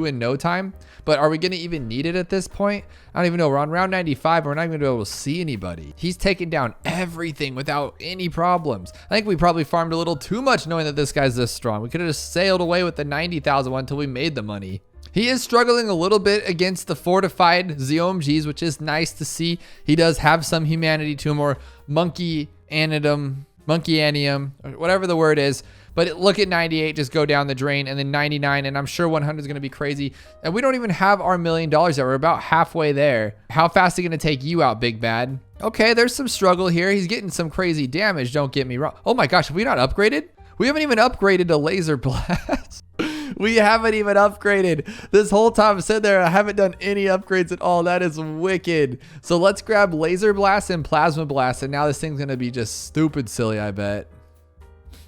in no time. But are we going to even need it at this point? I don't even know. We're on round 95. We're not even going to be able to see anybody. He's taking down everything without any problems. I think we probably farmed a little too much knowing that this guy's this strong. We could have just sailed away with the 90,000 one until we made the money. He is struggling a little bit against the fortified ZOMGs, which is nice to see. He does have some humanity to him, or monkey anium, or whatever the word is. But look at 98 just go down the drain, and then 99, and I'm sure 100 is going to be crazy. And we don't even have our $1 million yet. We're about halfway there. How fast is it going to take you out, Big Bad? Okay, there's some struggle here. He's getting some crazy damage, don't get me wrong. Oh my gosh, have we not upgraded? We haven't even upgraded to Laser Blast. We haven't even upgraded. This whole time I'm sitting there, I haven't done any upgrades at all. That is wicked. So let's grab Laser Blast and Plasma Blast, and now this thing's going to be just stupid silly, I bet.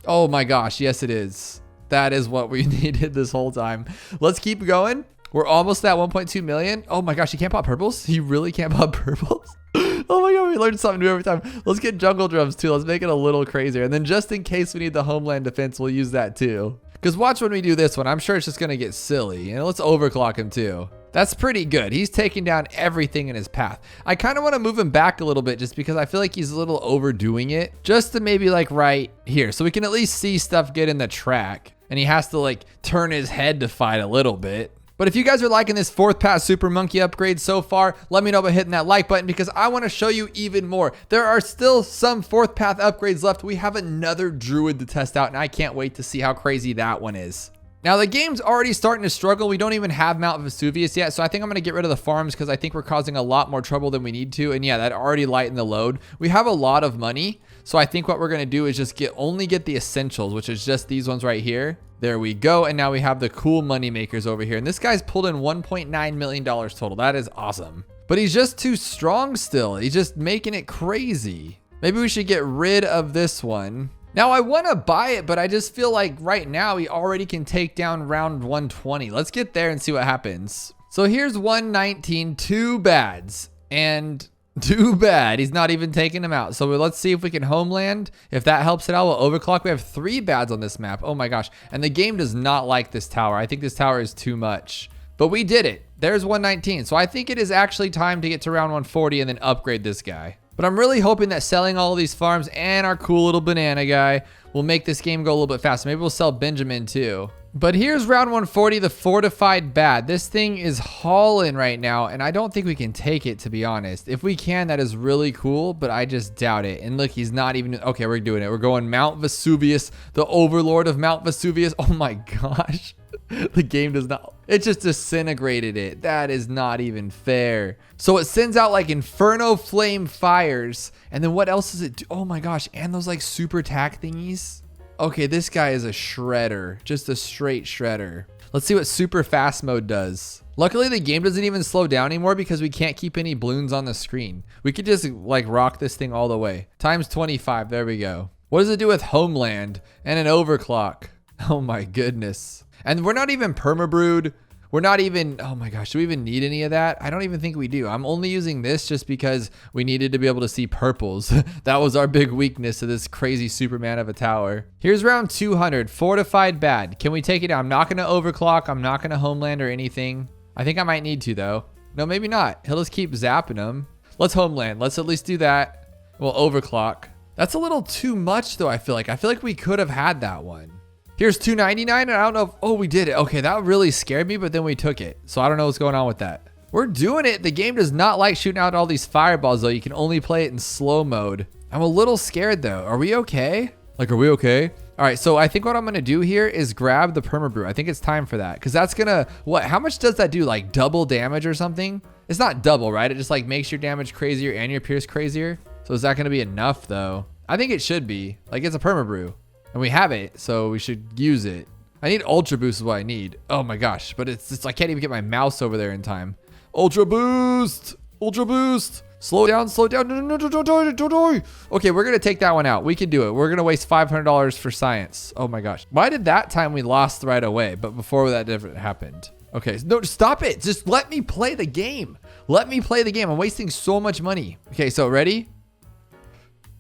Oh my gosh, yes it is. That is what we needed this whole time. Let's keep going. We're almost at 1.2 million. Oh my gosh, he can't pop purples? He really can't pop purples? Oh my god, we learn something new every time. Let's get jungle drums too. Let's make it a little crazier. And then just in case we need the homeland defense, we'll use that too. Because watch when we do this one. I'm sure it's just going to get silly. And let's overclock him too. That's pretty good. He's taking down everything in his path. I kind of want to move him back a little bit just because I feel like he's a little overdoing it. Just to maybe like right here. So we can at least see stuff get in the track. And he has to like turn his head to fight a little bit. But if you guys are liking this 4th path Super Monkey upgrade so far, let me know by hitting that like button because I want to show you even more. There are still some 4th path upgrades left. We have another druid to test out and I can't wait to see how crazy that one is. Now the game's already starting to struggle. We don't even have Mount Vesuvius yet. So I think I'm going to get rid of the farms because I think we're causing a lot more trouble than we need to. And yeah, that already lightened the load. We have a lot of money. So I think what we're going to do is just only get the essentials, which is just these ones right here. There we go. And now we have the cool money makers over here. And this guy's pulled in $1.9 million total. That is awesome. But he's just too strong still. He's just making it crazy. Maybe we should get rid of this one. Now I want to buy it, but I just feel like right now he already can take down round 120. Let's get there and see what happens. So here's 119, 2 bads. And too bad he's not even taking him out. So let's see if we can homeland. If that helps it out, we'll overclock. We have 3 bads on this map. Oh my gosh. And the game does not like this tower. I think this tower is too much. But we did it. There's 119. So I think it is actually time to get to round 140 and then upgrade this guy. But I'm really hoping that selling all of these farms and our cool little banana guy will make this game go a little bit faster. Maybe we'll sell Benjamin too. But here's round 140, the fortified bad. This thing is hauling right now, and I don't think we can take it, to be honest. If we can, that is really cool, but I just doubt it. And look, he's not even... Okay, we're doing it. We're going Mount Vesuvius, the overlord of Mount Vesuvius. Oh my gosh. The game does not... It just disintegrated it. That is not even fair. So it sends out like inferno flame fires. And then what else does it do? Oh my gosh. And those like super tack thingies. Okay, this guy is a shredder. Just a straight shredder. Let's see what super fast mode does. Luckily, the game doesn't even slow down anymore because we can't keep any balloons on the screen. We could just like rock this thing all the way. Times 25. There we go. What does it do with homeland and an overclock? Oh my goodness. And we're not even permabrewed. We're not even, oh my gosh, do we even need any of that? I don't even think we do. I'm only using this just because we needed to be able to see purples. That was our big weakness of this crazy Superman of a tower. Here's round 200, fortified bad. Can we take it down? I'm not gonna overclock. I'm not gonna homeland or anything. I think I might need to though. No, maybe not. He'll just keep zapping them. Let's homeland. Let's at least do that. We'll overclock. That's a little too much though, I feel like we could have had that one. Here's 299 and I don't know if, oh, we did it. Okay, that really scared me, but then we took it. So I don't know what's going on with that. We're doing it. The game does not like shooting out all these fireballs though. You can only play it in slow mode. I'm a little scared though. Are we okay? Like, are we okay? All right, so I think what I'm gonna do here is grab the permabrew. I think it's time for that because that's gonna, what, how much does that do? Like double damage or something? It's not double, right? It just like makes your damage crazier and your pierce crazier. So is that gonna be enough though? I think it should be. Like, it's a permabrew. And we have it, so we should use it. I need Ultra Boost is what I need. Oh my gosh, but it's I can't even get my mouse over there in time. Ultra Boost! Ultra Boost! Slow down, slow down. No, don't die. Okay, we're gonna take that one out. We can do it. We're gonna waste $500 for science. Oh my gosh. Why did that time we lost right away, but before that never happened? Okay, no, stop it. Just let me play the game. Let me play the game. I'm wasting so much money. Okay, so ready?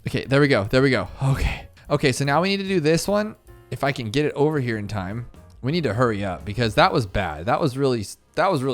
Okay, there we go. There we go. Okay. Okay, so now we need to do this one. If I can get it over here in time, we need to hurry up because that was bad. That was really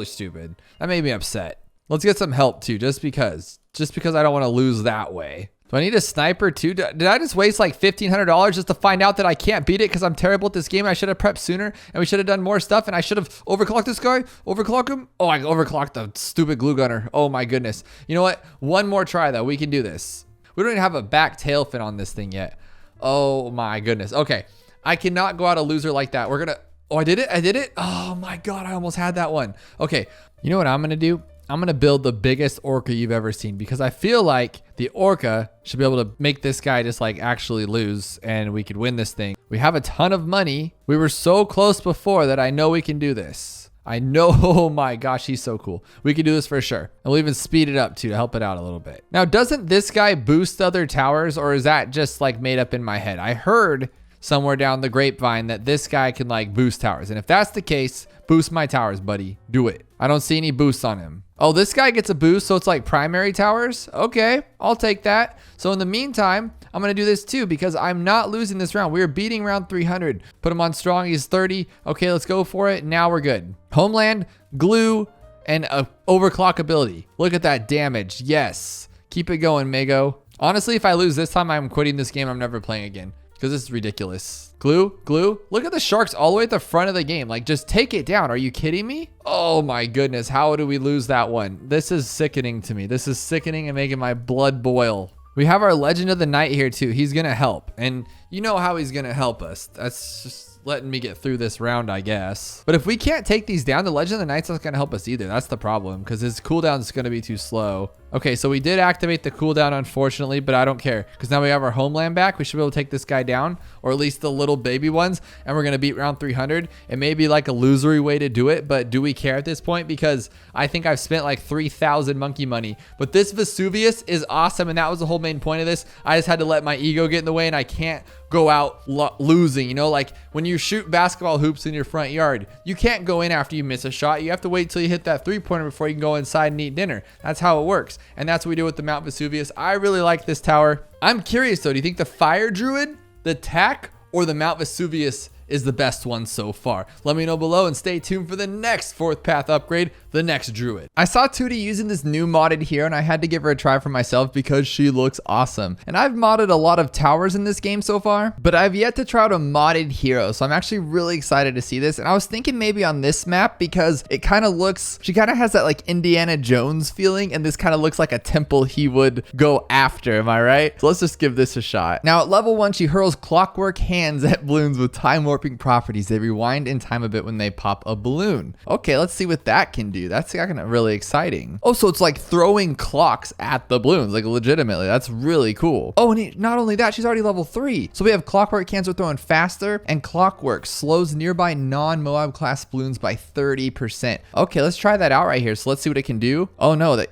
stupid. That made me upset. Let's get some help too, just because I don't want to lose that way. Do I need a sniper too? Did I just waste like $1,500 just to find out that I can't beat it because I'm terrible at this game? I should have prepped sooner and we should have done more stuff and I should have overclocked this guy. Overclock him. Oh, I overclocked the stupid glue gunner. Oh my goodness. You know what? One more try though. We can do this. We don't even have a back tail fin on this thing yet. Oh my goodness. Okay. I cannot go out a loser like that. We're gonna, oh, I did it. I did it. Oh my God. I almost had that one. Okay. You know what I'm gonna do? I'm gonna build the biggest orca you've ever seen because I feel like the orca should be able to make this guy just like actually lose and we could win this thing. We have a ton of money. We were so close before that I know we can do this. I know, oh my gosh, he's so cool. We can do this for sure. And we'll even speed it up too to help it out a little bit. Now, doesn't this guy boost other towers or is that just like made up in my head? I heard somewhere down the grapevine that this guy can like boost towers. And if that's the case, boost my towers, buddy. Do it. I don't see any boosts on him. Oh, this guy gets a boost, so it's like primary towers? Okay, I'll take that. So in the meantime, I'm gonna do this too because I'm not losing this round. We're beating round 300. Put him on strong, he's 30. Okay, let's go for it. Now we're good. Homeland, glue, and a overclock ability. Look at that damage. Yes. Keep it going, Mago. Honestly, if I lose this time, I'm quitting this game. I'm never playing again because this is ridiculous. Glue. Look at the sharks all the way at the front of the game. Like, just take it down. Are you kidding me? Oh my goodness. How do we lose that one? This is sickening to me. This is sickening and making my blood boil. We have our Legend of the Night here too. He's going to help. And you know how he's going to help us. That's just letting me get through this round, I guess. But if we can't take these down, the Legend of the Night's not going to help us either. That's the problem because his cooldown is going to be too slow. Okay, so we did activate the cooldown, unfortunately, but I don't care because now we have our homeland back. We should be able to take this guy down, or at least the little baby ones, and we're going to beat round 300. It may be like a losery way to do it, but do we care at this point? Because I think I've spent like 3,000 monkey money. But this Vesuvius is awesome, and that was the whole main point of this. I just had to let my ego get in the way, and I can't go out losing. You know, like when you shoot basketball hoops in your front yard, you can't go in after you miss a shot. You have to wait till you hit that three-pointer before you can go inside and eat dinner. That's how it works. And that's what we do with the Mount Vesuvius. I really like this tower. I'm curious though, do you think the Fire Druid, the Tack, or the Mount Vesuvius is the best one so far? Let me know below and stay tuned for the next 4th path upgrade, the next Druid. I saw Tootie using this new modded hero and I had to give her a try for myself because she looks awesome. And I've modded a lot of towers in this game so far, but I've yet to try out a modded hero. So I'm actually really excited to see this. And I was thinking maybe on this map because it kind of looks, she kind of has that like Indiana Jones feeling, and this kind of looks like a temple he would go after. Am I right? So let's just give this a shot. Now at level 1, she hurls clockwork hands at balloons with time warping properties. They rewind in time a bit when they pop a balloon. Okay, let's see what that can do. That's kind of really exciting. Oh, so it's like throwing clocks at the balloons, like legitimately. That's really cool. Oh, and not only that, she's already level 3. So we have clockwork cancer throwing faster, and clockwork slows nearby non-Moab class balloons by 30%. Okay, let's try that out right here. So let's see what it can do. Oh no,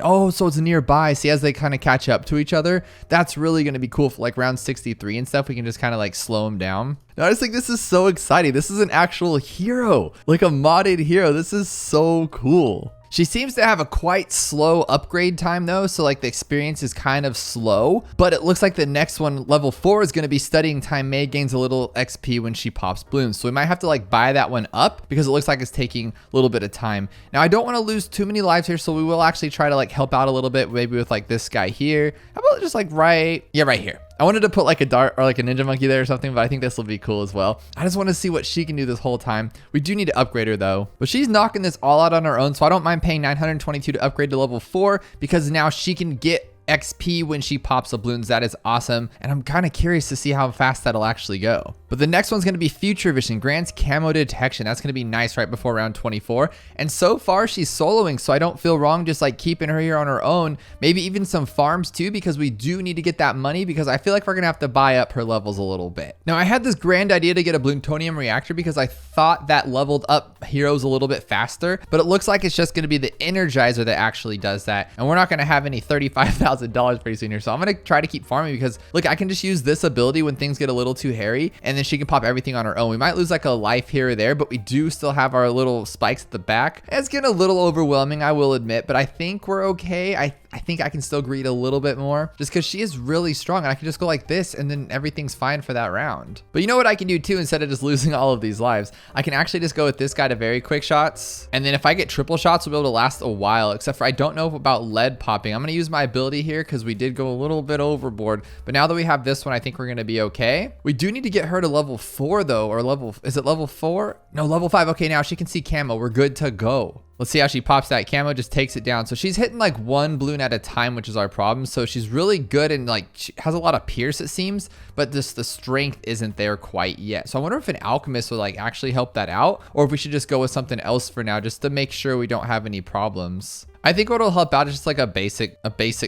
oh, so it's nearby. See, as they kind of catch up to each other, that's really going to be cool for like round 63 and stuff. We can just kind of like slow them down. No, I just think this is so exciting. This is an actual hero, like a modded hero. This is so cool. She seems to have a quite slow upgrade time though, so like the experience is kind of slow, but it looks like the next one, level 4, is going to be studying time. May gains a little XP when she pops balloons, so we might have to like buy that one up because it looks like it's taking a little bit of time. Now I don't want to lose too many lives here, so we will actually try to like help out a little bit, maybe with like this guy here. How about just like right here. I wanted to put like a dart or like a ninja monkey there or something, but I think this will be cool as well. I just want to see what she can do this whole time. We do need to upgrade her though, but she's knocking this all out on her own, so I don't mind paying 922 to upgrade to level 4 because now she can get XP when she pops the balloons. That is awesome, and I'm kind of curious to see how fast that'll actually go. But the next one's going to be Future Vision, grants camo detection. That's going to be nice right before round 24. And so far she's soloing, so I don't feel wrong just like keeping her here on her own. Maybe even some farms too, because we do need to get that money, because I feel like we're going to have to buy up her levels a little bit. Now I had this grand idea to get a Bloontonium reactor because I thought that leveled up heroes a little bit faster, but it looks like it's just going to be the Energizer that actually does that, and we're not going to have any $35,000 pretty soon here. So I'm going to try to keep farming because look, I can just use this ability when things get a little too hairy, and then she can pop everything on her own. We might lose like a life here or there, but we do still have our little spikes at the back. It's getting a little overwhelming, I will admit, but I think we're okay. I think I can still greed a little bit more just because she is really strong, and I can just go like this and then everything's fine for that round. But you know what I can do too, instead of just losing all of these lives, I can actually just go with this guy to very quick shots, and then if I get triple shots, we'll be able to last a while, except for I don't know about lead popping. I'm going to use my ability here because we did go a little bit overboard, but now that we have this one, I think we're going to be okay. We do need to get her to level 4 though, or is it level 4? No, level 5. Okay, now she can see camo. We're good to go. Let's see how she pops that camo, just takes it down. So she's hitting like one balloon at a time, which is our problem. So she's really good, and like she has a lot of pierce, it seems, but just the strength isn't there quite yet. So I wonder if an alchemist would like actually help that out, or if we should just go with something else for now, just to make sure we don't have any problems. I think what'll help out is just like a basic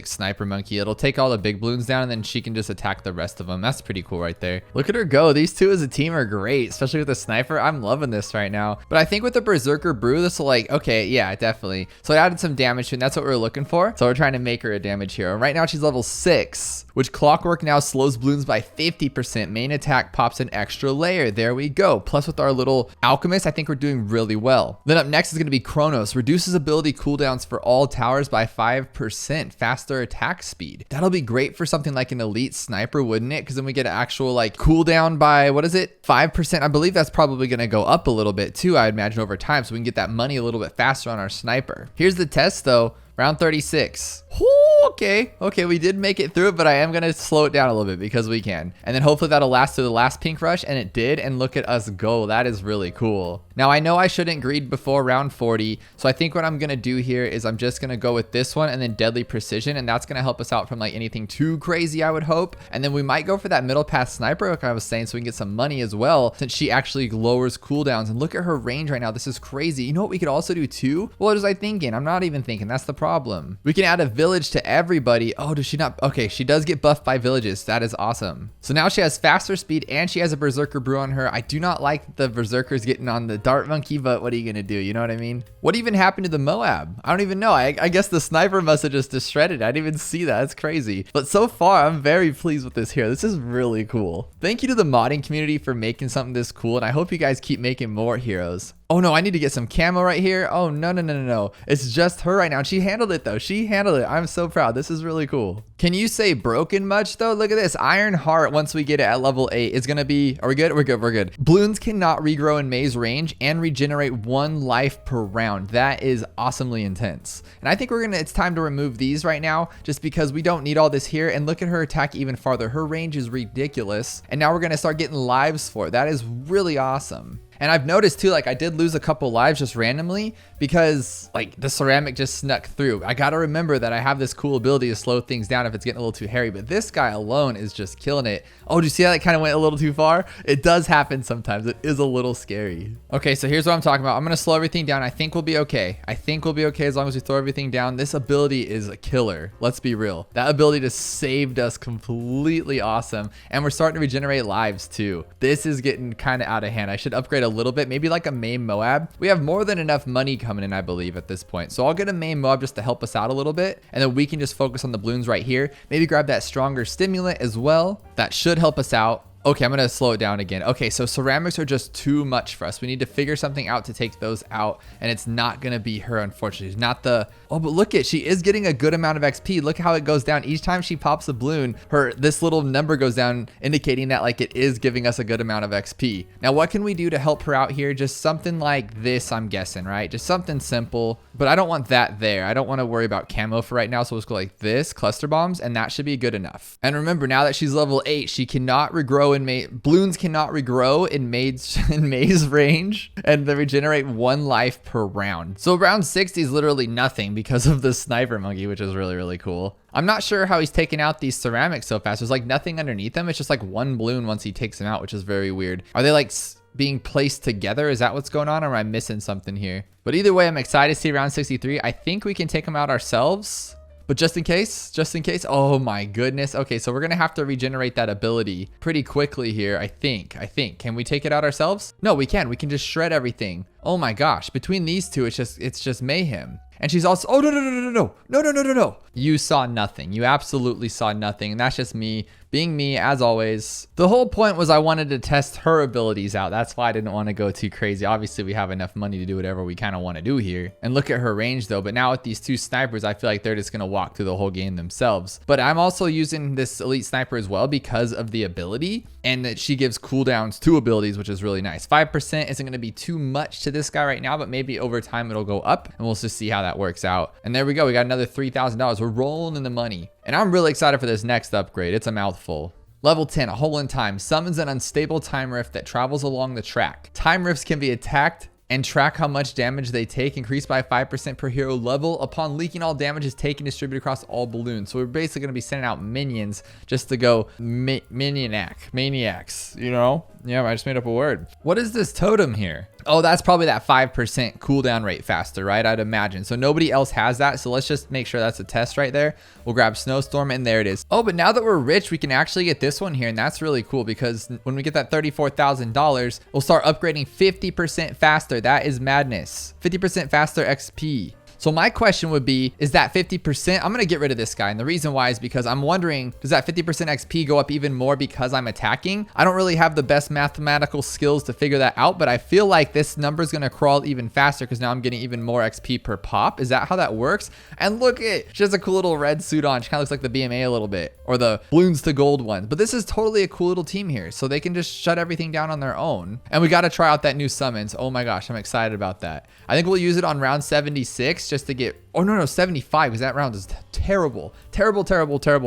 sniper monkey. It'll take all the big balloons down, and then she can just attack the rest of them. That's pretty cool right there. Look at her go. These two as a team are great, especially with the sniper. I'm loving this right now. But I think with the Berserker Brew, this will like, okay, yeah, definitely. So it added some damage to it, and that's what we're looking for. So we're trying to make her a damage hero. Right now she's level 6, which Clockwork now slows balloons by 50%. Main attack pops an extra layer. There we go. Plus with our little alchemist, I think we're doing really well. Then up next is going to be Chronos. Reduces ability cooldowns for all towers by 5%, faster attack speed. That'll be great for something like an elite sniper, wouldn't it? Because then we get an actual like cooldown by, what is it, 5%? I believe that's probably going to go up a little bit too, I imagine, over time, so we can get that money a little bit faster on our sniper. Here's the test though. Round 36. Okay, we did make it through it, but I am going to slow it down a little bit because we can. And then hopefully that'll last to the last pink rush, and it did, and look at us go. That is really cool. Now, I know I shouldn't greed before round 40, so I think what I'm going to do here is I'm just going to go with this one and then deadly precision, and that's going to help us out from like anything too crazy, I would hope. And then we might go for that middle path sniper, like I was saying, so we can get some money as well, since she actually lowers cooldowns. And look at her range right now. This is crazy. You know what we could also do too? What was I thinking? I'm not even thinking. That's the problem. We can add a village to everybody. Oh, does she not? Okay, she does get buffed by villages. That is awesome. So now she has faster speed and she has a berserker brew on her. I do not like the berserkers getting on the dart monkey, but what are you gonna do? You know what I mean? What even happened to the Moab? I don't even know. I guess the sniper must have just shredded. I didn't even see that. That's crazy. But so far, I'm very pleased with this here. This is really cool. Thank you to the modding community for making something this cool, and I hope you guys keep making more heroes. Oh no, I need to get some camo right here. Oh no. It's just her right now. She handled it though. She handled it. I'm so proud. This is really cool. Can you say broken much though? Look at this. Iron Heart, once we get it at level 8, is gonna be, are we good? We're good. Bloons cannot regrow in maze range and regenerate 1 life per round. That is awesomely intense. And I think it's time to remove these right now, just because we don't need all this here. And look at her attack even farther. Her range is ridiculous. And now we're gonna start getting lives for it. That is really awesome. And I've noticed too, like I did lose a couple lives just randomly because like the ceramic just snuck through. I gotta remember that I have this cool ability to slow things down if it's getting a little too hairy, but this guy alone is just killing it. Oh, do you see how that kind of went a little too far? It does happen sometimes. It is a little scary. Okay, so here's what I'm talking about. I'm gonna slow everything down. I think we'll be okay. I think we'll be okay as long as we throw everything down. This ability is a killer. Let's be real. That ability just saved us completely awesome. And we're starting to regenerate lives too. This is getting kind of out of hand. I should upgrade a little bit, maybe like a main Moab. We have more than enough money coming in, I believe, at this point. So I'll get a main Moab just to help us out a little bit, and then we can just focus on the Bloons right here. Maybe grab that stronger stimulant as well. That should help us out. Okay, I'm gonna slow it down again. Okay, so ceramics are just too much for us. We need to figure something out to take those out, and it's not gonna be her, unfortunately. It's not the, oh, but look at, she is getting a good amount of XP. Look how it goes down. Each time she pops a bloon, this little number goes down, indicating that like it is giving us a good amount of XP. Now, what can we do to help her out here? Just something like this, I'm guessing, right? Just something simple, but I don't want that there. I don't wanna worry about camo for right now, so let's go like this, cluster bombs, and that should be good enough. And remember, now that she's level 8, she cannot regrow in Bloons cannot regrow in maze range, and they regenerate 1 life per round. So round 60 is literally nothing because of the sniper monkey, which is really cool. I'm not sure how he's taking out these ceramics so fast. There's like nothing underneath them. It's just like 1 bloon once he takes them out, which is very weird. Are they like being placed together? Is that what's going on, or am I missing something here? But either way, I'm excited to see round 63. I think we can take them out ourselves. But just in case, oh my goodness. Okay, so we're gonna have to regenerate that ability pretty quickly here, I think. Can we take it out ourselves? No, we can just shred everything. Oh my gosh, between these two, it's just mayhem. And she's also, oh, no. You saw nothing. You absolutely saw nothing. And that's just me being me, as always. The whole point was I wanted to test her abilities out. That's why I didn't want to go too crazy. Obviously, we have enough money to do whatever we kind of want to do here. And look at her range though. But now with these 2 snipers, I feel like they're just going to walk through the whole game themselves. But I'm also using this elite sniper as well because of the ability, and that she gives cooldowns to abilities, which is really nice. 5% isn't going to be too much to this guy right now, but maybe over time it'll go up, and we'll just see how that works out. And there we go. We got another $3,000. We're rolling in the money. And I'm really excited for this next upgrade. It's a mouthful. Level 10, a hole in time, summons an unstable time rift that travels along the track. Time rifts can be attacked and track how much damage they take, increased by 5% per hero level. Upon leaking, all damage is taken, distributed across all balloons. So we're basically gonna be sending out minions just to go maniacs, you know? Yeah, I just made up a word. What is this totem here? Oh, that's probably that 5% cooldown rate faster, right? I'd imagine. So nobody else has that. So let's just make sure that's a test right there. We'll grab Snowstorm, and there it is. Oh, but now that we're rich, we can actually get this one here. And that's really cool because when we get that $34,000, we'll start upgrading 50% faster. That is madness. 50% faster XP. So my question would be, is that 50%? I'm gonna get rid of this guy. And the reason why is because I'm wondering, does that 50% XP go up even more because I'm attacking? I don't really have the best mathematical skills to figure that out, but I feel like this number is gonna crawl even faster because now I'm getting even more XP per pop. Is that how that works? And look at it, she has a cool little red suit on. She kind of looks like the BMA a little bit, or the Bloons to Gold one. But this is totally a cool little team here, so they can just shut everything down on their own. And we got to try out that new summons. Oh my gosh, I'm excited about that. I think we'll use it on round 76 just to get, oh no, 75, because that round is terrible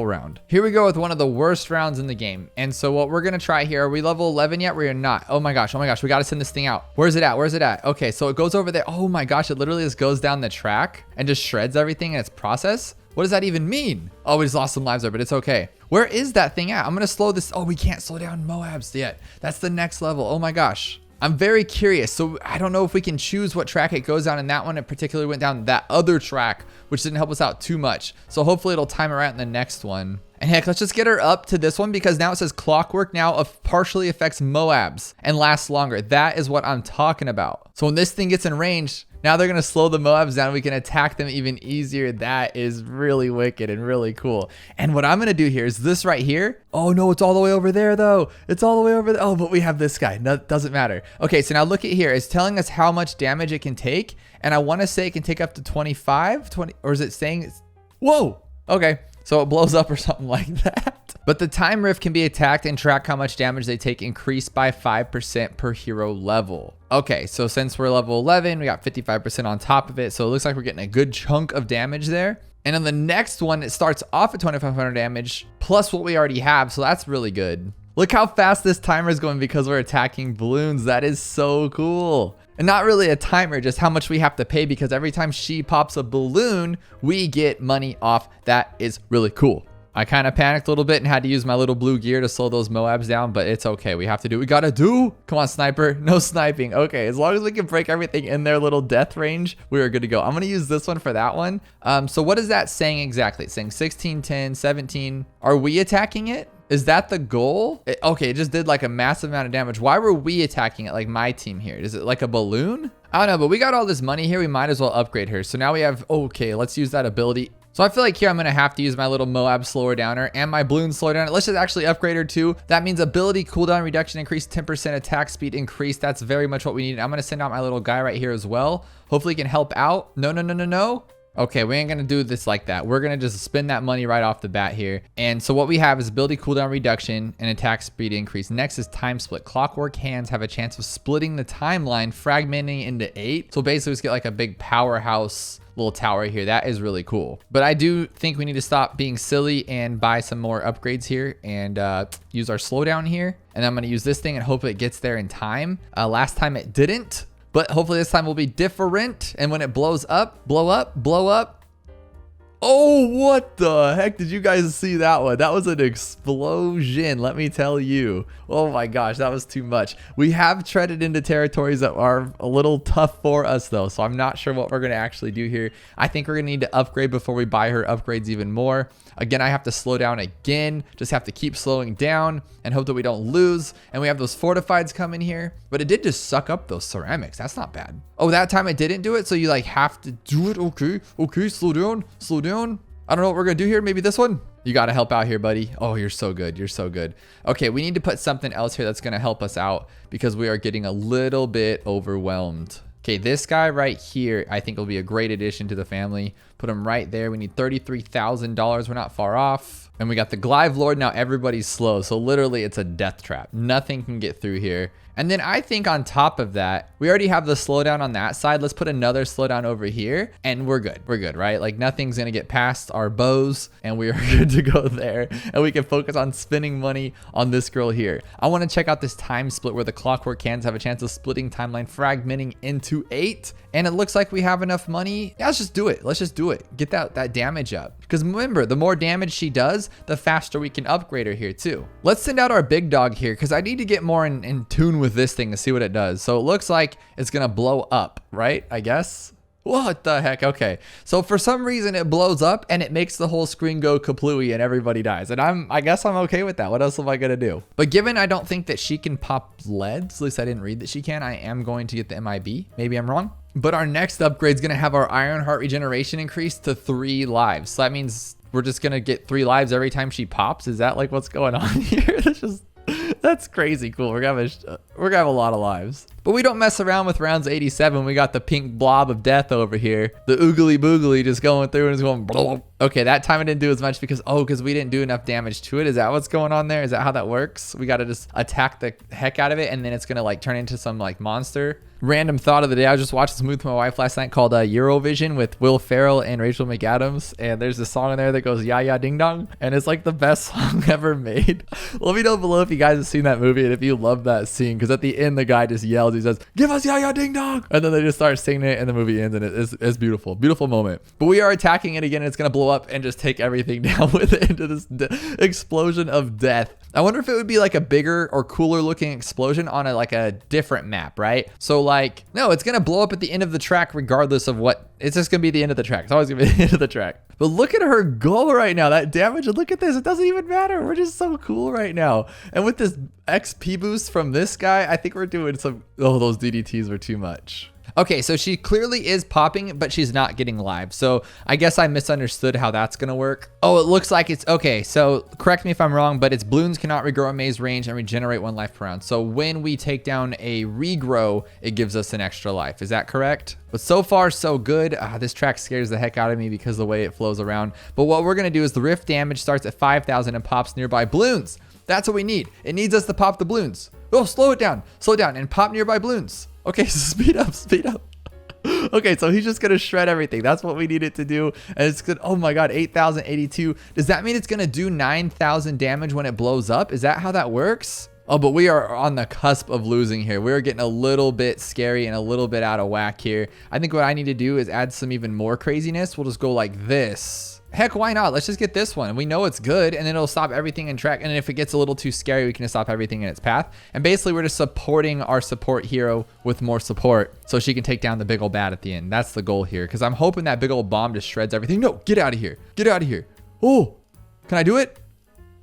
round. Here we go with one of the worst rounds in the game. And so what we're gonna try here, are we level 11 yet? We are not. Oh my gosh, we gotta send this thing out. Where's it at? Okay, so it goes over there. Oh my gosh, it literally just goes down the track and just shreds everything in its process. What does that even mean? Oh, we just lost some lives there, but it's okay. Where is that thing at? I'm gonna slow this. Oh, we can't slow down Moabs yet. That's the next level. Oh my gosh. I'm very curious. So I don't know if we can choose what track it goes down. And that one, it particularly went down that other track, which didn't help us out too much. So hopefully it'll time it right in the next one. And heck, let's just get her up to this one because now it says clockwork now partially affects Moabs and lasts longer. That is what I'm talking about. So when this thing gets in range, now they're going to slow the Moabs down. We can attack them even easier. That is really wicked and really cool. And what I'm going to do here is this right here. Oh no, it's all the way over there though. It's all the way over there. Oh, but we have this guy. No, doesn't matter. Okay, so now look at here. It's telling us how much damage it can take. And I want to say it can take up to 25, 20, or is it saying it's, whoa. Okay, so it blows up or something like that. But the time rift can be attacked and track how much damage they take increased by 5% per hero level. Okay, so since we're level 11, we got 55% on top of it. So it looks like we're getting a good chunk of damage there. And on the next one, it starts off at 2,500 damage plus what we already have. So that's really good. Look how fast this timer is going because we're attacking balloons. That is so cool. And not really a timer, just how much we have to pay because every time she pops a balloon, we get money off. That is really cool. I kind of panicked a little bit and had to use my little blue gear to slow those Moabs down, but it's okay. We have to do what we gotta do. Come on, sniper. No sniping. Okay, as long as we can break everything in their little death range, we are good to go. I'm gonna use this one for that one. So what is that saying exactly? It's saying 16, 10, 17. Are we attacking it? Is that the goal? Okay, it just did like a massive amount of damage. Why were we attacking it like my team here? Is it like a balloon? I don't know, but we got all this money here. We might as well upgrade her. So now we have, okay, let's use that ability. So I feel like here I'm going to have to use my little Moab slower downer and my balloon slower downer. Let's just actually upgrade her too. That means ability cooldown reduction increase, 10% attack speed increase. That's very much what we need. I'm going to send out my little guy right here as well. Hopefully he can help out. No. Okay, we ain't gonna do this like that. We're gonna just spend that money right off the bat here. And so what we have is ability cooldown reduction and attack speed increase. Next is time split. Clockwork hands have a chance of splitting the timeline, fragmenting into 8. So basically just get like a big powerhouse little tower here. That is really cool. But I do think we need to stop being silly and buy some more upgrades here and use our slowdown here. And I'm gonna use this thing and hope it gets there in time. Last time it didn't. But hopefully this time will be different. And when it blows up, blow up. Oh, what the heck did you guys see that one? That was an explosion, let me tell you. Oh my gosh, that was too much. We have treaded into territories that are a little tough for us though. So I'm not sure what we're gonna actually do here. I think we're gonna need to upgrade before we buy her upgrades even more. Again, I have to slow down again. Just have to keep slowing down and hope that we don't lose. And we have those fortifieds coming here. But it did just suck up those ceramics. That's not bad. Oh, that time it didn't do it. So you like have to do it. Okay, slow down. I don't know what we're gonna do here. Maybe this one. You gotta help out here, buddy. Oh, you're so good. Okay, we need to put something else here that's gonna help us out because we are getting a little bit overwhelmed. Okay, this guy right here, I think will be a great addition to the family. Put him right there. We need $33,000. We're not far off. And we got the Glyve Lord. Now everybody's slow. So literally it's a death trap. Nothing can get through here. And then I think on top of that, we already have the slowdown on that side. Let's put another slowdown over here and we're good. We're good, right? Like nothing's going to get past our bows and we are good to go there. And we can focus on spending money on this girl here. I want to check out this time split where the clockwork hands have a chance of splitting timeline, fragmenting into 8. And it looks like we have enough money. Yeah, let's just do it. Let's just do it. Get that damage up. Because remember, the more damage she does, the faster we can upgrade her here too. Let's send out our big dog here because I need to get more in tune with this thing to see what it does. So it looks like it's going to blow up, right? I guess. What the heck? Okay. So for some reason it blows up and it makes the whole screen go kaplooey and everybody dies. And I guess I'm okay with that. What else am I gonna do? But given I don't think that she can pop leads, at least I didn't read that she can, I am going to get the MIB. Maybe I'm wrong. But our next upgrade is gonna have our Iron Heart regeneration increased to 3 lives. So that means we're just gonna get 3 lives every time she pops. Is that like what's going on here? That's crazy cool. We're gonna have a lot of lives. But we don't mess around with rounds 87. We got the pink blob of death over here. The oogly boogly just going through and just going blah. Okay, that time I didn't do as much because we didn't do enough damage to it. Is that what's going on there? Is that how that works? We gotta just attack the heck out of it and then it's gonna like turn into some like monster. Random thought of the day. I was just watching this movie with my wife last night called Eurovision with Will Ferrell and Rachel McAdams. And there's a song in there that goes ya ya ding dong. And it's like the best song ever made. Let me know below if you guys have seen that movie and if you love that scene. Because at the end, the guy just yells, he says, "Give us ya ya ding dong." And then they just start singing it and the movie ends and it's beautiful. Beautiful moment. But we are attacking it again. And it's going to blow up and just take everything down with it into this explosion of death. I wonder if it would be like a bigger or cooler looking explosion on a different map, right? So like, no, it's going to blow up at the end of the track regardless of what. It's just going to be the end of the track. It's always going to be the end of the track. But look at her go right now. That damage, and look at this. It doesn't even matter. We're just so cool right now. And with this XP boost from this guy, I think we're doing some, those DDTs were too much. Okay, so she clearly is popping, but she's not getting live. So I guess I misunderstood how that's gonna work. Oh, it looks like it's, okay, so correct me if I'm wrong, but its balloons cannot regrow in maze range and regenerate 1 life per round. So when we take down a regrow, it gives us an extra life. Is that correct? But so far, so good. This track scares the heck out of me because of the way it flows around. But what we're gonna do is the rift damage starts at 5,000 and pops nearby balloons. That's what we need. It needs us to pop the balloons. Oh, slow it down, and pop nearby balloons. Okay, so speed up. Okay, so he's just gonna shred everything. That's what we need it to do. And it's good. Oh my God, 8,082. Does that mean it's gonna do 9,000 damage when it blows up? Is that how that works? Oh, but we are on the cusp of losing here. We're getting a little bit scary and a little bit out of whack here. I think what I need to do is add some even more craziness. We'll just go like this. Heck, why not? Let's just get this one. We know it's good, and then it'll stop everything in track. And if it gets a little too scary, we can just stop everything in its path. And basically, we're just supporting our support hero with more support so she can take down the big old bad at the end. That's the goal here, because I'm hoping that big old bomb just shreds everything. No, get out of here. Get out of here. Oh, can I do it?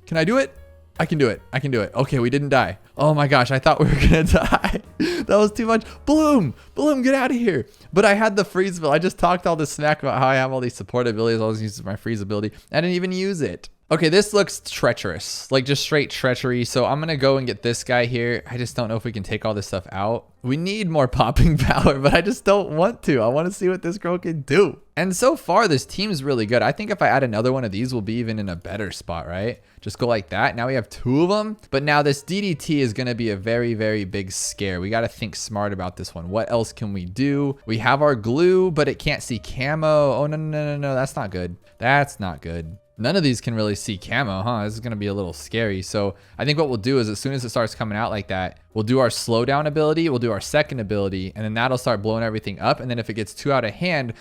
Can I do it? I can do it. I can do it. Okay, we didn't die. Oh my gosh, I thought we were gonna die. That was too much. Bloom, get out of here. But I had the freeze ability. I just talked all this smack about how I have all these support abilities. I always use my freeze ability. I didn't even use it. Okay, this looks treacherous, like just straight treachery. So I'm gonna go and get this guy here. I just don't know if we can take all this stuff out. We need more popping power, but I just don't want to. I want to see what this girl can do. And so far, this team is really good. I think if I add another one of these, we'll be even in a better spot, right? Just go like that. Now we have 2 of them. But now this DDT is going to be a very, very big scare. We got to think smart about this one. What else can we do? We have our glue, but it can't see camo. Oh, no. That's not good. That's not good. None of these can really see camo, huh? This is going to be a little scary. So I think what we'll do is as soon as it starts coming out like that, we'll do our slowdown ability, we'll do our second ability, and then that'll start blowing everything up. And then if it gets too out of hand,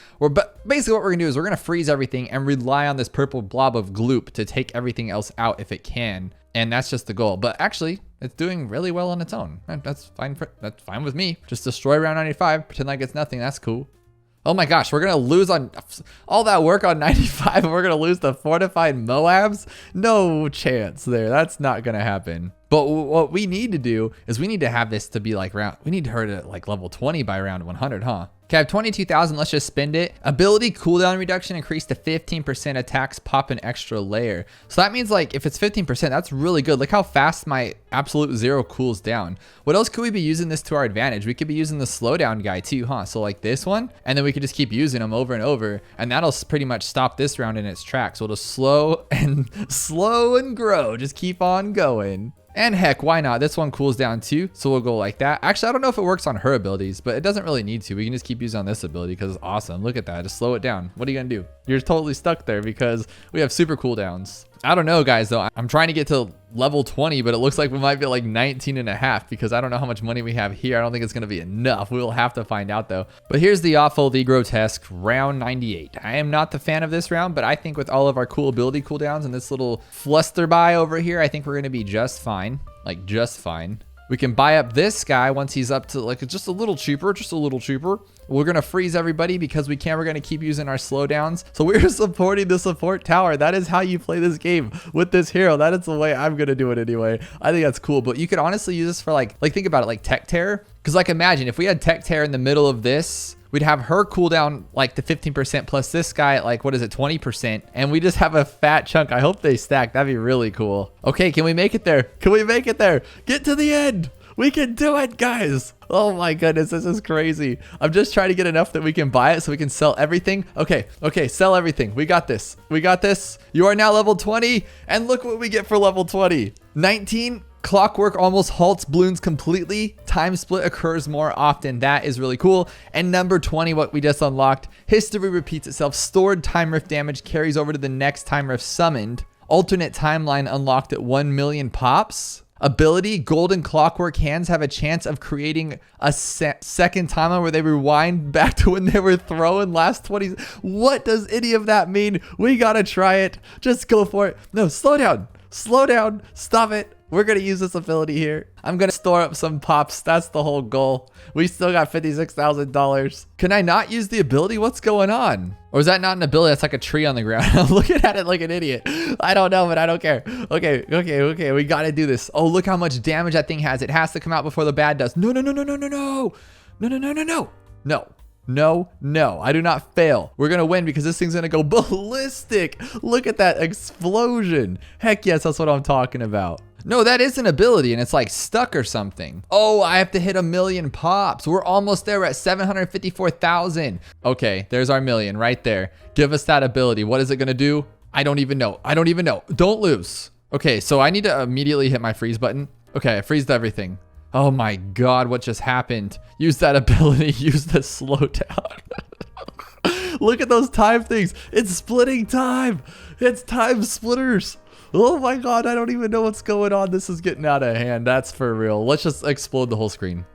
basically what we're gonna do is we're gonna freeze everything and rely on this purple blob of gloop to take everything else out if it can. And that's just the goal. But actually, it's doing really well on its own. That's fine with me. Just destroy round 95, pretend like it's nothing. That's cool. Oh my gosh, we're gonna lose on all that work on 95 and we're gonna lose the fortified Moabs? No chance there. That's not gonna happen. But what we need to do is we need to have this to be like we need her to like level 20 by round 100, huh? Okay, I have 22,000. Let's just spend it. Ability cooldown reduction increased to 15%. Attacks pop an extra layer. So that means like if it's 15%, that's really good. Look how fast my absolute zero cools down. What else could we be using this to our advantage? We could be using the slowdown guy too, huh? So like this one, and then we could just keep using them over and over, and that'll pretty much stop this round in its tracks. So it'll slow and grow. Just keep on going. And heck, why not? This one cools down too, so we'll go like that. Actually, I don't know if it works on her abilities, but it doesn't really need to. We can just keep using on this ability because it's awesome. Look at that, just slow it down. What are you gonna do? You're totally stuck there because we have super cooldowns. I don't know, guys, though. I'm trying to get to level 20, but it looks like we might be like 19 and a half because I don't know how much money we have here. I don't think it's going to be enough. We'll have to find out, though. But here's the awful, the grotesque round 98. I am not the fan of this round, but I think with all of our cool ability cooldowns and this little flusterby over here, I think we're going to be just fine. Like, just fine. We can buy up this guy once he's up to like just a little cheaper, We're going to freeze everybody because we can. We're going to keep using our slowdowns. So we're supporting the support tower. That is how you play this game with this hero. That is the way I'm going to do it anyway. I think that's cool. But you could honestly use this for like think about it, like tech tear. Because like imagine if we had tech tear in the middle of this, we'd have her cooldown like the 15% plus this guy at like, what is it, 20%. And we just have a fat chunk. I hope they stack. That'd be really cool. Okay, can we make it there? Can we make it there? Get to the end. We can do it, guys. Oh my goodness, this is crazy. I'm just trying to get enough that we can buy it so we can sell everything. Okay, sell everything. We got this. You are now level 20. And look what we get for level 20. 19. Clockwork almost halts balloons completely. Time split occurs more often. That is really cool. And number 20, what we just unlocked. History repeats itself. Stored time rift damage carries over to the next time rift summoned. Alternate timeline unlocked at 1 million pops. Ability, golden clockwork hands have a chance of creating a second timeline where they rewind back to when they were throwing last 20. What does any of that mean? We gotta try it. Just go for it. No, slow down. Stop it. We're going to use this ability here. I'm going to store up some pops. That's the whole goal. We still got $56,000. Can I not use the ability? What's going on? Or is that not an ability? That's like a tree on the ground. I'm looking at it like an idiot. I don't know, but I don't care. Okay. We got to do this. Oh, look how much damage that thing has. It has to come out before the bad does. No. No, I do not fail. We're going to win because this thing's going to go ballistic. Look at that explosion. Heck yes, that's what I'm talking about. No, that is an ability and it's like stuck or something. Oh, I have to hit 1 million pops. We're almost there. We're at 754,000. Okay, there's our million right there. Give us that ability. What is it going to do? I don't even know. Don't lose. Okay, so I need to immediately hit my freeze button. Okay, I freezed everything. Oh my God, what just happened? Use that ability, use the slowdown. Look at those time things. It's splitting time. It's time splitters. Oh my God, I don't even know what's going on. This is getting out of hand. That's for real. Let's just explode the whole screen.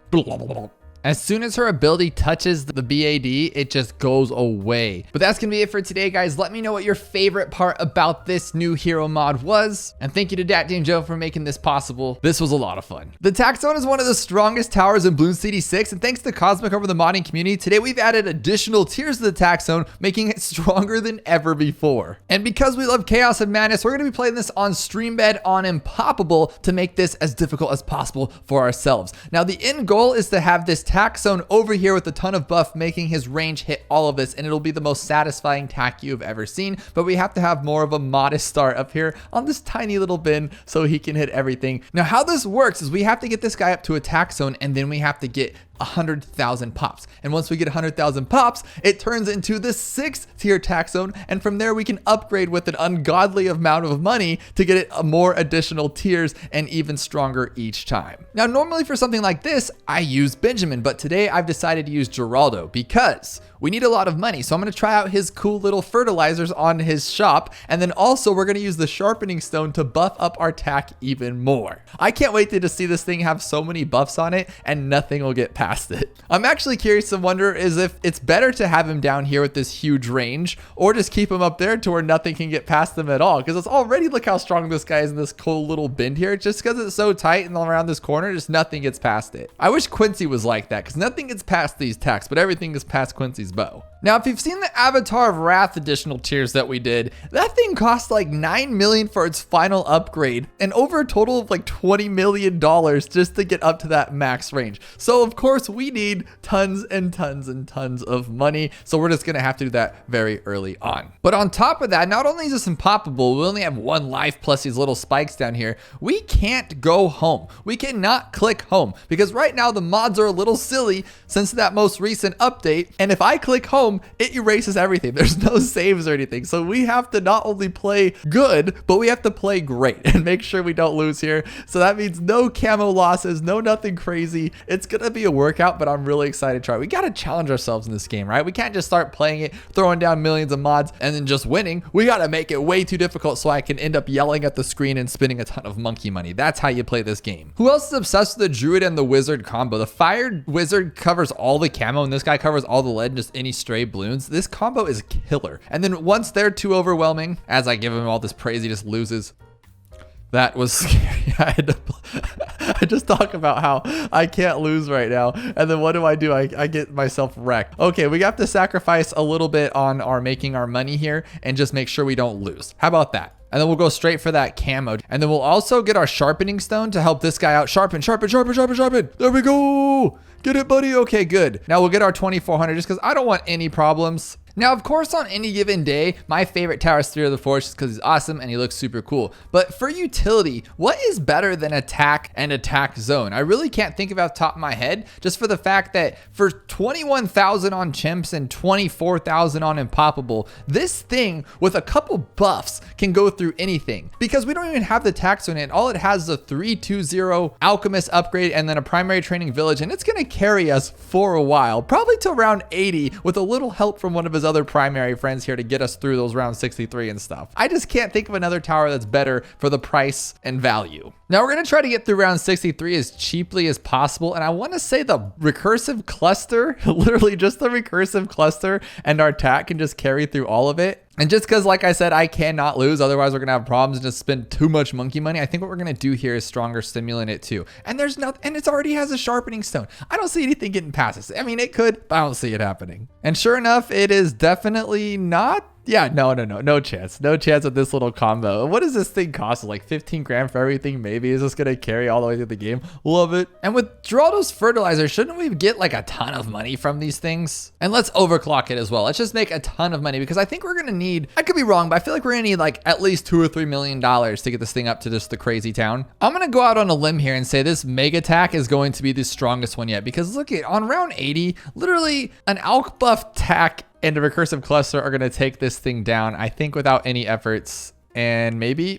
As soon as her ability touches the BAD, it just goes away. But that's gonna be it for today, guys. Let me know what your favorite part about this new hero mod was. And thank you to Dat Dame Joe for making this possible. This was a lot of fun. The tax zone is one of the strongest towers in Bloons TD6, and thanks to Cosmic over the modding community, today we've added additional tiers to the tax zone, making it stronger than ever before. And because we love chaos and madness, we're gonna be playing this on stream bed on Impoppable to make this as difficult as possible for ourselves. Now, the end goal is to have this tack zone over here with a ton of buff, making his range hit all of this, and it'll be the most satisfying tack you've ever seen. But we have to have more of a modest start up here on this tiny little bin so he can hit everything. Now, how this works is we have to get this guy up to a tack zone, and then we have to get 100,000 pops. And once we get 100,000 pops, it turns into the 6th tier tax zone. And from there, we can upgrade with an ungodly amount of money to get it more additional tiers and even stronger each time. Now, normally for something like this, I use Benjamin, but today I've decided to use Geraldo because we need a lot of money. So I'm going to try out his cool little fertilizers on his shop. And then also we're going to use the sharpening stone to buff up our tack even more. I can't wait to see this thing have so many buffs on it and nothing will get past it. I'm actually curious to wonder is if it's better to have him down here with this huge range or just keep him up there to where nothing can get past them at all. Because it's already, look how strong this guy is in this cool little bend here. Just because it's so tight and around this corner, just nothing gets past it. I wish Quincy was like that because nothing gets past these tacks, but everything gets past Quincy's bow. Now, if you've seen the Avatar of Wrath additional tiers that we did, that thing cost like 9 million for its final upgrade and over a total of like $20 million just to get up to that max range. So of course we need tons and tons and tons of money. So we're just gonna have to do that very early on. But on top of that, not only is this impoppable, we only have 1 life plus these little spikes down here. We can't go home. We cannot click home because right now the mods are a little silly since that most recent update. And if I click home, it erases everything. There's no saves or anything. So we have to not only play good, but we have to play great and make sure we don't lose here. So that means no camo losses, no nothing crazy. It's gonna be a workout, but I'm really excited to try. We gotta challenge ourselves in this game, right? We can't just start playing it, throwing down millions of mods and then just winning. We gotta make it way too difficult so I can end up yelling at the screen and spending a ton of monkey money. That's how you play this game. Who else is obsessed with the druid and the wizard combo? The fire wizard covers all the camo and this guy covers all the lead and just any stray balloons. This combo is killer. And then once they're too overwhelming, as I give him all this praise, he just loses. That was scary. I just talk about how I can't lose right now. And then what do? I get myself wrecked. Okay, we have to sacrifice a little bit on our making our money here and just make sure we don't lose. How about that? And then we'll go straight for that camo. And then we'll also get our sharpening stone to help this guy out. Sharpen, sharpen, sharpen, sharpen, sharpen. There we go. Get it, buddy. Okay, good. Now we'll get our 2400 just because I don't want any problems. Now, of course, on any given day, my favorite tower is 3 of the Forge just because he's awesome and he looks super cool. But for utility, what is better than attack and attack zone? I really can't think of off the top of my head, just for the fact that for 21,000 on chimps and 24,000 on impoppable, this thing with a couple buffs can go through anything because we don't even have the attack zone in. All it has is a 320 alchemist upgrade and then a primary training village, and it's going to carry us for a while, probably to around 80 with a little help from one of his other primary friends here to get us through those round 63 and stuff. I just can't think of another tower that's better for the price and value. Now we're going to try to get through round 63 as cheaply as possible. And I want to say the recursive cluster, literally just the recursive cluster and our attack can just carry through all of it. And just because, like I said, I cannot lose, otherwise we're going to have problems and just spend too much monkey money. I think what we're going to do here is stronger stimulant it too. And there's nothing, and it already has a sharpening stone. I don't see anything getting past this. I mean, it could, but I don't see it happening. And sure enough, it is definitely not. Yeah, no chance. No chance with this little combo. What does this thing cost? Like 15 grand for everything? Maybe. Is this going to carry all the way through the game? Love it. And with Geraldo's fertilizer, shouldn't we get like a ton of money from these things? And let's overclock it as well. Let's just make a ton of money because I think we're going to need, I could be wrong, but I feel like we're going to need like at least $2 or $3 million to get this thing up to just the crazy town. I'm going to go out on a limb here and say this mega attack is going to be the strongest one yet because look at on round 80, literally an alch buff tack and a recursive cluster are going to take this thing down, I think, without any efforts. And maybe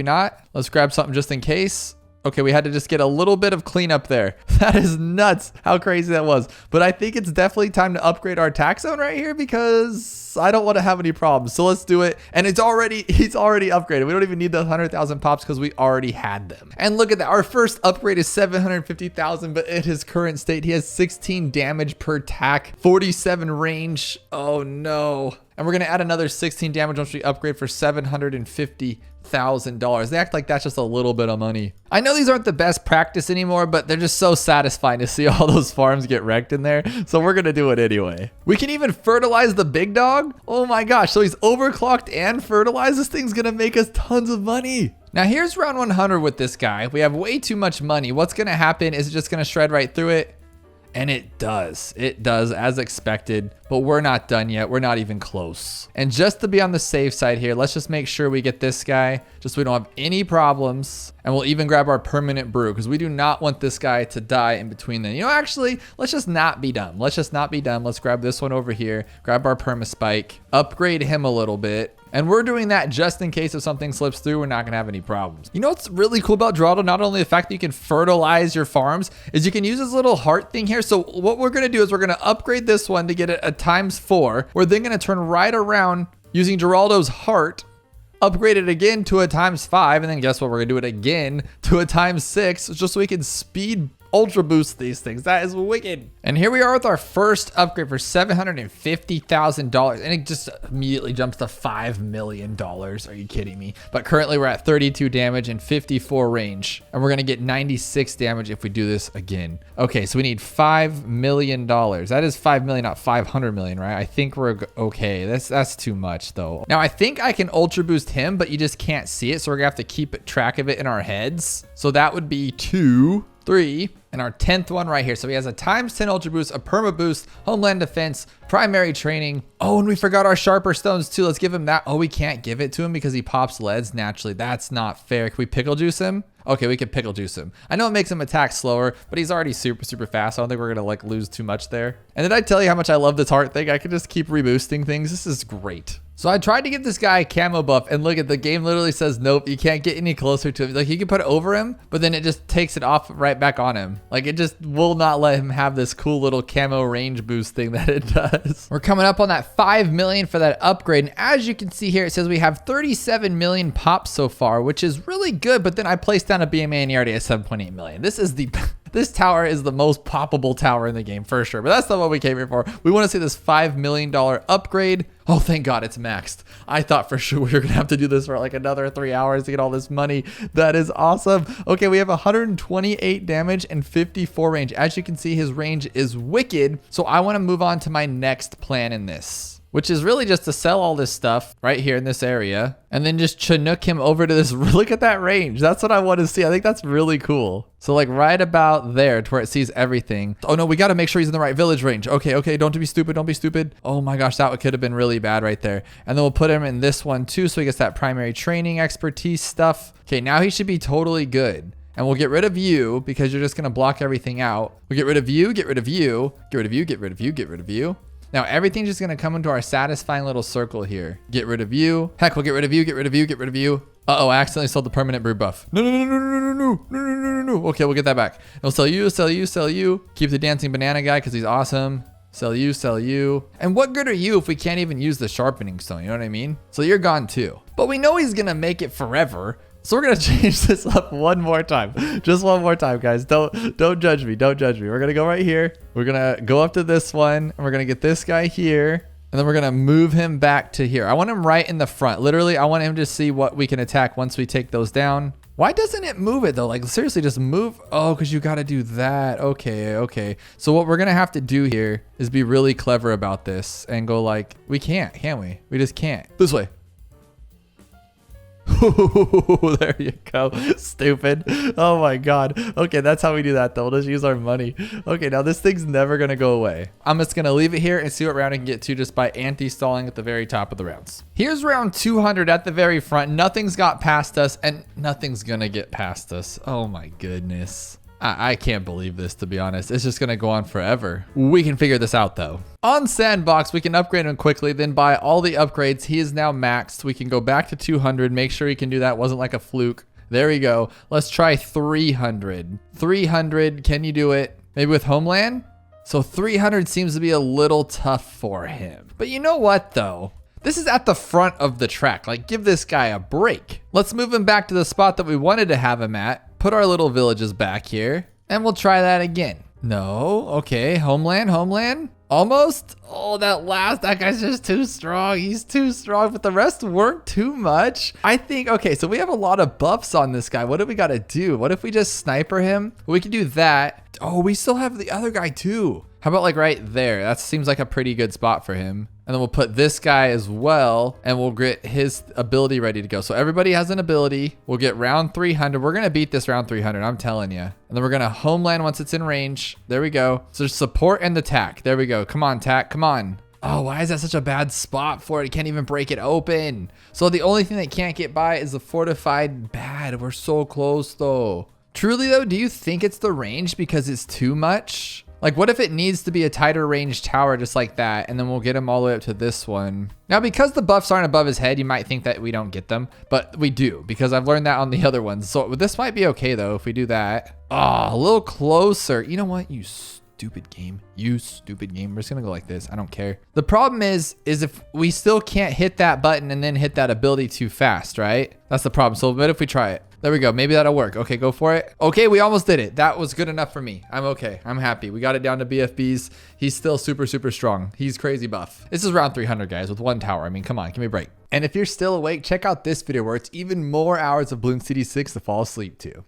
not. Let's grab something just in case. Okay, we had to just get a little bit of cleanup there. That is nuts how crazy that was. But I think it's definitely time to upgrade our attack zone right here because I don't want to have any problems. So let's do it. And he's already upgraded. We don't even need the 100,000 pops because we already had them. And look at that. Our first upgrade is 750,000, but in his current state, he has 16 damage per attack, 47 range. Oh no. And we're going to add another 16 damage once we upgrade for $750,000. They act like that's just a little bit of money. I know these aren't the best practice anymore, but they're just so satisfying to see all those farms get wrecked in there. So we're going to do it anyway. We can even fertilize the big dog. Oh my gosh. So he's overclocked and fertilized. This thing's going to make us tons of money. Now here's round 100 with this guy. We have way too much money. What's going to happen is it just going to shred right through it. And it does as expected, but we're not done yet. We're not even close. And just to be on the safe side here, let's just make sure we get this guy just so we don't have any problems. And we'll even grab our permanent brew because we do not want this guy to die in between then. You know, actually, let's just not be dumb. Let's grab this one over here, grab our perma spike, upgrade him a little bit. And we're doing that just in case if something slips through, we're not going to have any problems. You know what's really cool about Geraldo? Not only the fact that you can fertilize your farms, is you can use this little heart thing here. So what we're going to do is we're going to upgrade this one to get it a �4x. We're then going to turn right around using Geraldo's heart, upgrade it again to a �5x, and then guess what? We're going to do it again to a �6, just so we can speed ultra boost these things. That is wicked. And here we are with our first upgrade for $750,000, and it just immediately jumps to $5 million. Are you kidding me? But currently we're at 32 damage and 54 range, and we're gonna get 96 damage if we do this again. Okay, so we need $5 million. That is 5 million, not 500 million, right? I think we're okay. That's too much though. Now I think I can ultra boost him, but you just can't see it, so we're gonna have to keep track of it in our heads. So that would be 2, 3, and our 10th one right here. So he has a ×10 ultra boost, a perma boost, homeland defense, primary training. Oh, and we forgot our sharper stones too. Let's give him that. Oh, we can't give it to him because he pops leads naturally. That's not fair. Can we pickle juice him? Okay, we can pickle juice him. I know it makes him attack slower, but he's already super fast. I don't think we're gonna like lose too much there. And did I tell you how much I love this heart thing? I can just keep reboosting things. This is great. So I tried to get this guy a camo buff, and look at the game literally says, nope, you can't get any closer to him. Like you can put it over him, but then it just takes it off right back on him. Like it just will not let him have this cool little camo range boost thing that it does. We're coming up on that 5 million for that upgrade. And as you can see here, it says we have 37 million pops so far, which is really good. But then I placed down a BMA and he already has 7.8 million. This is the This tower is the most poppable tower in the game for sure, but that's not what we came here for. We want to see this $5 million upgrade. Oh, thank God it's maxed. I thought for sure we were gonna have to do this for like another 3 hours to get all this money. That is awesome. Okay, we have 128 damage and 54 range. As you can see, his range is wicked. So I want to move on to my next plan in this, which is really just to sell all this stuff right here in this area and then just chinook him over to this. Look at that range. That's what I want to see. I think that's really cool. So like right about there to where it sees everything. Oh no, we got to make sure he's in the right village range. Okay, don't be stupid. Don't be stupid. Oh my gosh, that could have been really bad right there. And then we'll put him in this one too, so he gets that primary training expertise stuff. Okay, now he should be totally good. And we'll get rid of you because you're just going to block everything out. We'll get rid of you, get rid of you, get rid of you, get rid of you, get rid of you. Now everything's just gonna come into our satisfying little circle here. Get rid of you. Heck, we'll get rid of you, get rid of you, get rid of you. Uh-oh, I accidentally sold the permanent brew buff. No. Okay, we'll get that back. We'll sell you, sell you, sell you. Keep the dancing banana guy because he's awesome. Sell you, sell you. And what good are you if we can't even use the sharpening stone? You know what I mean? So you're gone too. But we know he's gonna make it forever. So we're gonna change this up one more time. Just one more time, guys. Don't judge me. Don't judge me. We're gonna go right here. We're gonna go up to this one, and we're gonna get this guy here, and then we're gonna move him back to here. I want him right in the front. Literally, I want him to see what we can attack once we take those down. Why doesn't it move it though? Like seriously, just move. Oh, because you gotta do that. Okay. So what we're gonna have to do here is be really clever about this and go like, we can't, can we? We just can't. This way. There you go. Stupid. Oh my God. Okay, that's how we do that though. We'll just use our money. Okay, now this thing's never gonna go away. I'm just gonna leave it here and see what round I can get to just by anti-stalling at the very top of the rounds. Here's round 200 at the very front. Nothing's got past us and nothing's gonna get past us. Oh my goodness. I can't believe this, to be honest. It's just gonna go on forever. We can figure this out though. On Sandbox, we can upgrade him quickly, then buy all the upgrades. He is now maxed. We can go back to 200, make sure he can do that. Wasn't like a fluke. There we go. Let's try 300. 300, can you do it? Maybe with Homeland? So 300 seems to be a little tough for him. But you know what though? This is at the front of the track. Like, give this guy a break. Let's move him back to the spot that we wanted to have him at. Put our little villages back here, and we'll try that again. No, okay, Homeland. Almost. Oh, that guy's just too strong. He's too strong, but the rest weren't too much. I think, okay, so we have a lot of buffs on this guy. What do we gotta do? What if we just sniper him? We can do that. Oh, we still have the other guy too. How about like right there? That seems like a pretty good spot for him. And then we'll put this guy as well, and we'll get his ability ready to go. So everybody has an ability. We'll get round 300. We're gonna beat this round 300, I'm telling you. And then we're gonna Homeland once it's in range. There we go. So there's support and the tack. There we go. Come on, tack, come on. Oh, why is that such a bad spot for it? It can't even break it open. So the only thing that can't get by is the fortified bad. We're so close though. Truly though, do you think it's the range because it's too much? Like, what if it needs to be a tighter range tower just like that, and then we'll get him all the way up to this one. Now, because the buffs aren't above his head, you might think that we don't get them, but we do, because I've learned that on the other ones. So this might be okay, though, if we do that. Oh, a little closer. You know what? You stupid game. You stupid game. We're just gonna go like this. I don't care. The problem is if we still can't hit that button and then hit that ability too fast, right? That's the problem. So what if we try it? There we go. Maybe that'll work. Okay, go for it. Okay, we almost did it. That was good enough for me. I'm okay. I'm happy. We got it down to BFBs. He's still super strong. He's crazy buff. This is round 300, guys, with one tower. I mean, come on, give me a break. And if you're still awake, check out this video where it's even more Hours of Bloons TD6 to fall asleep to.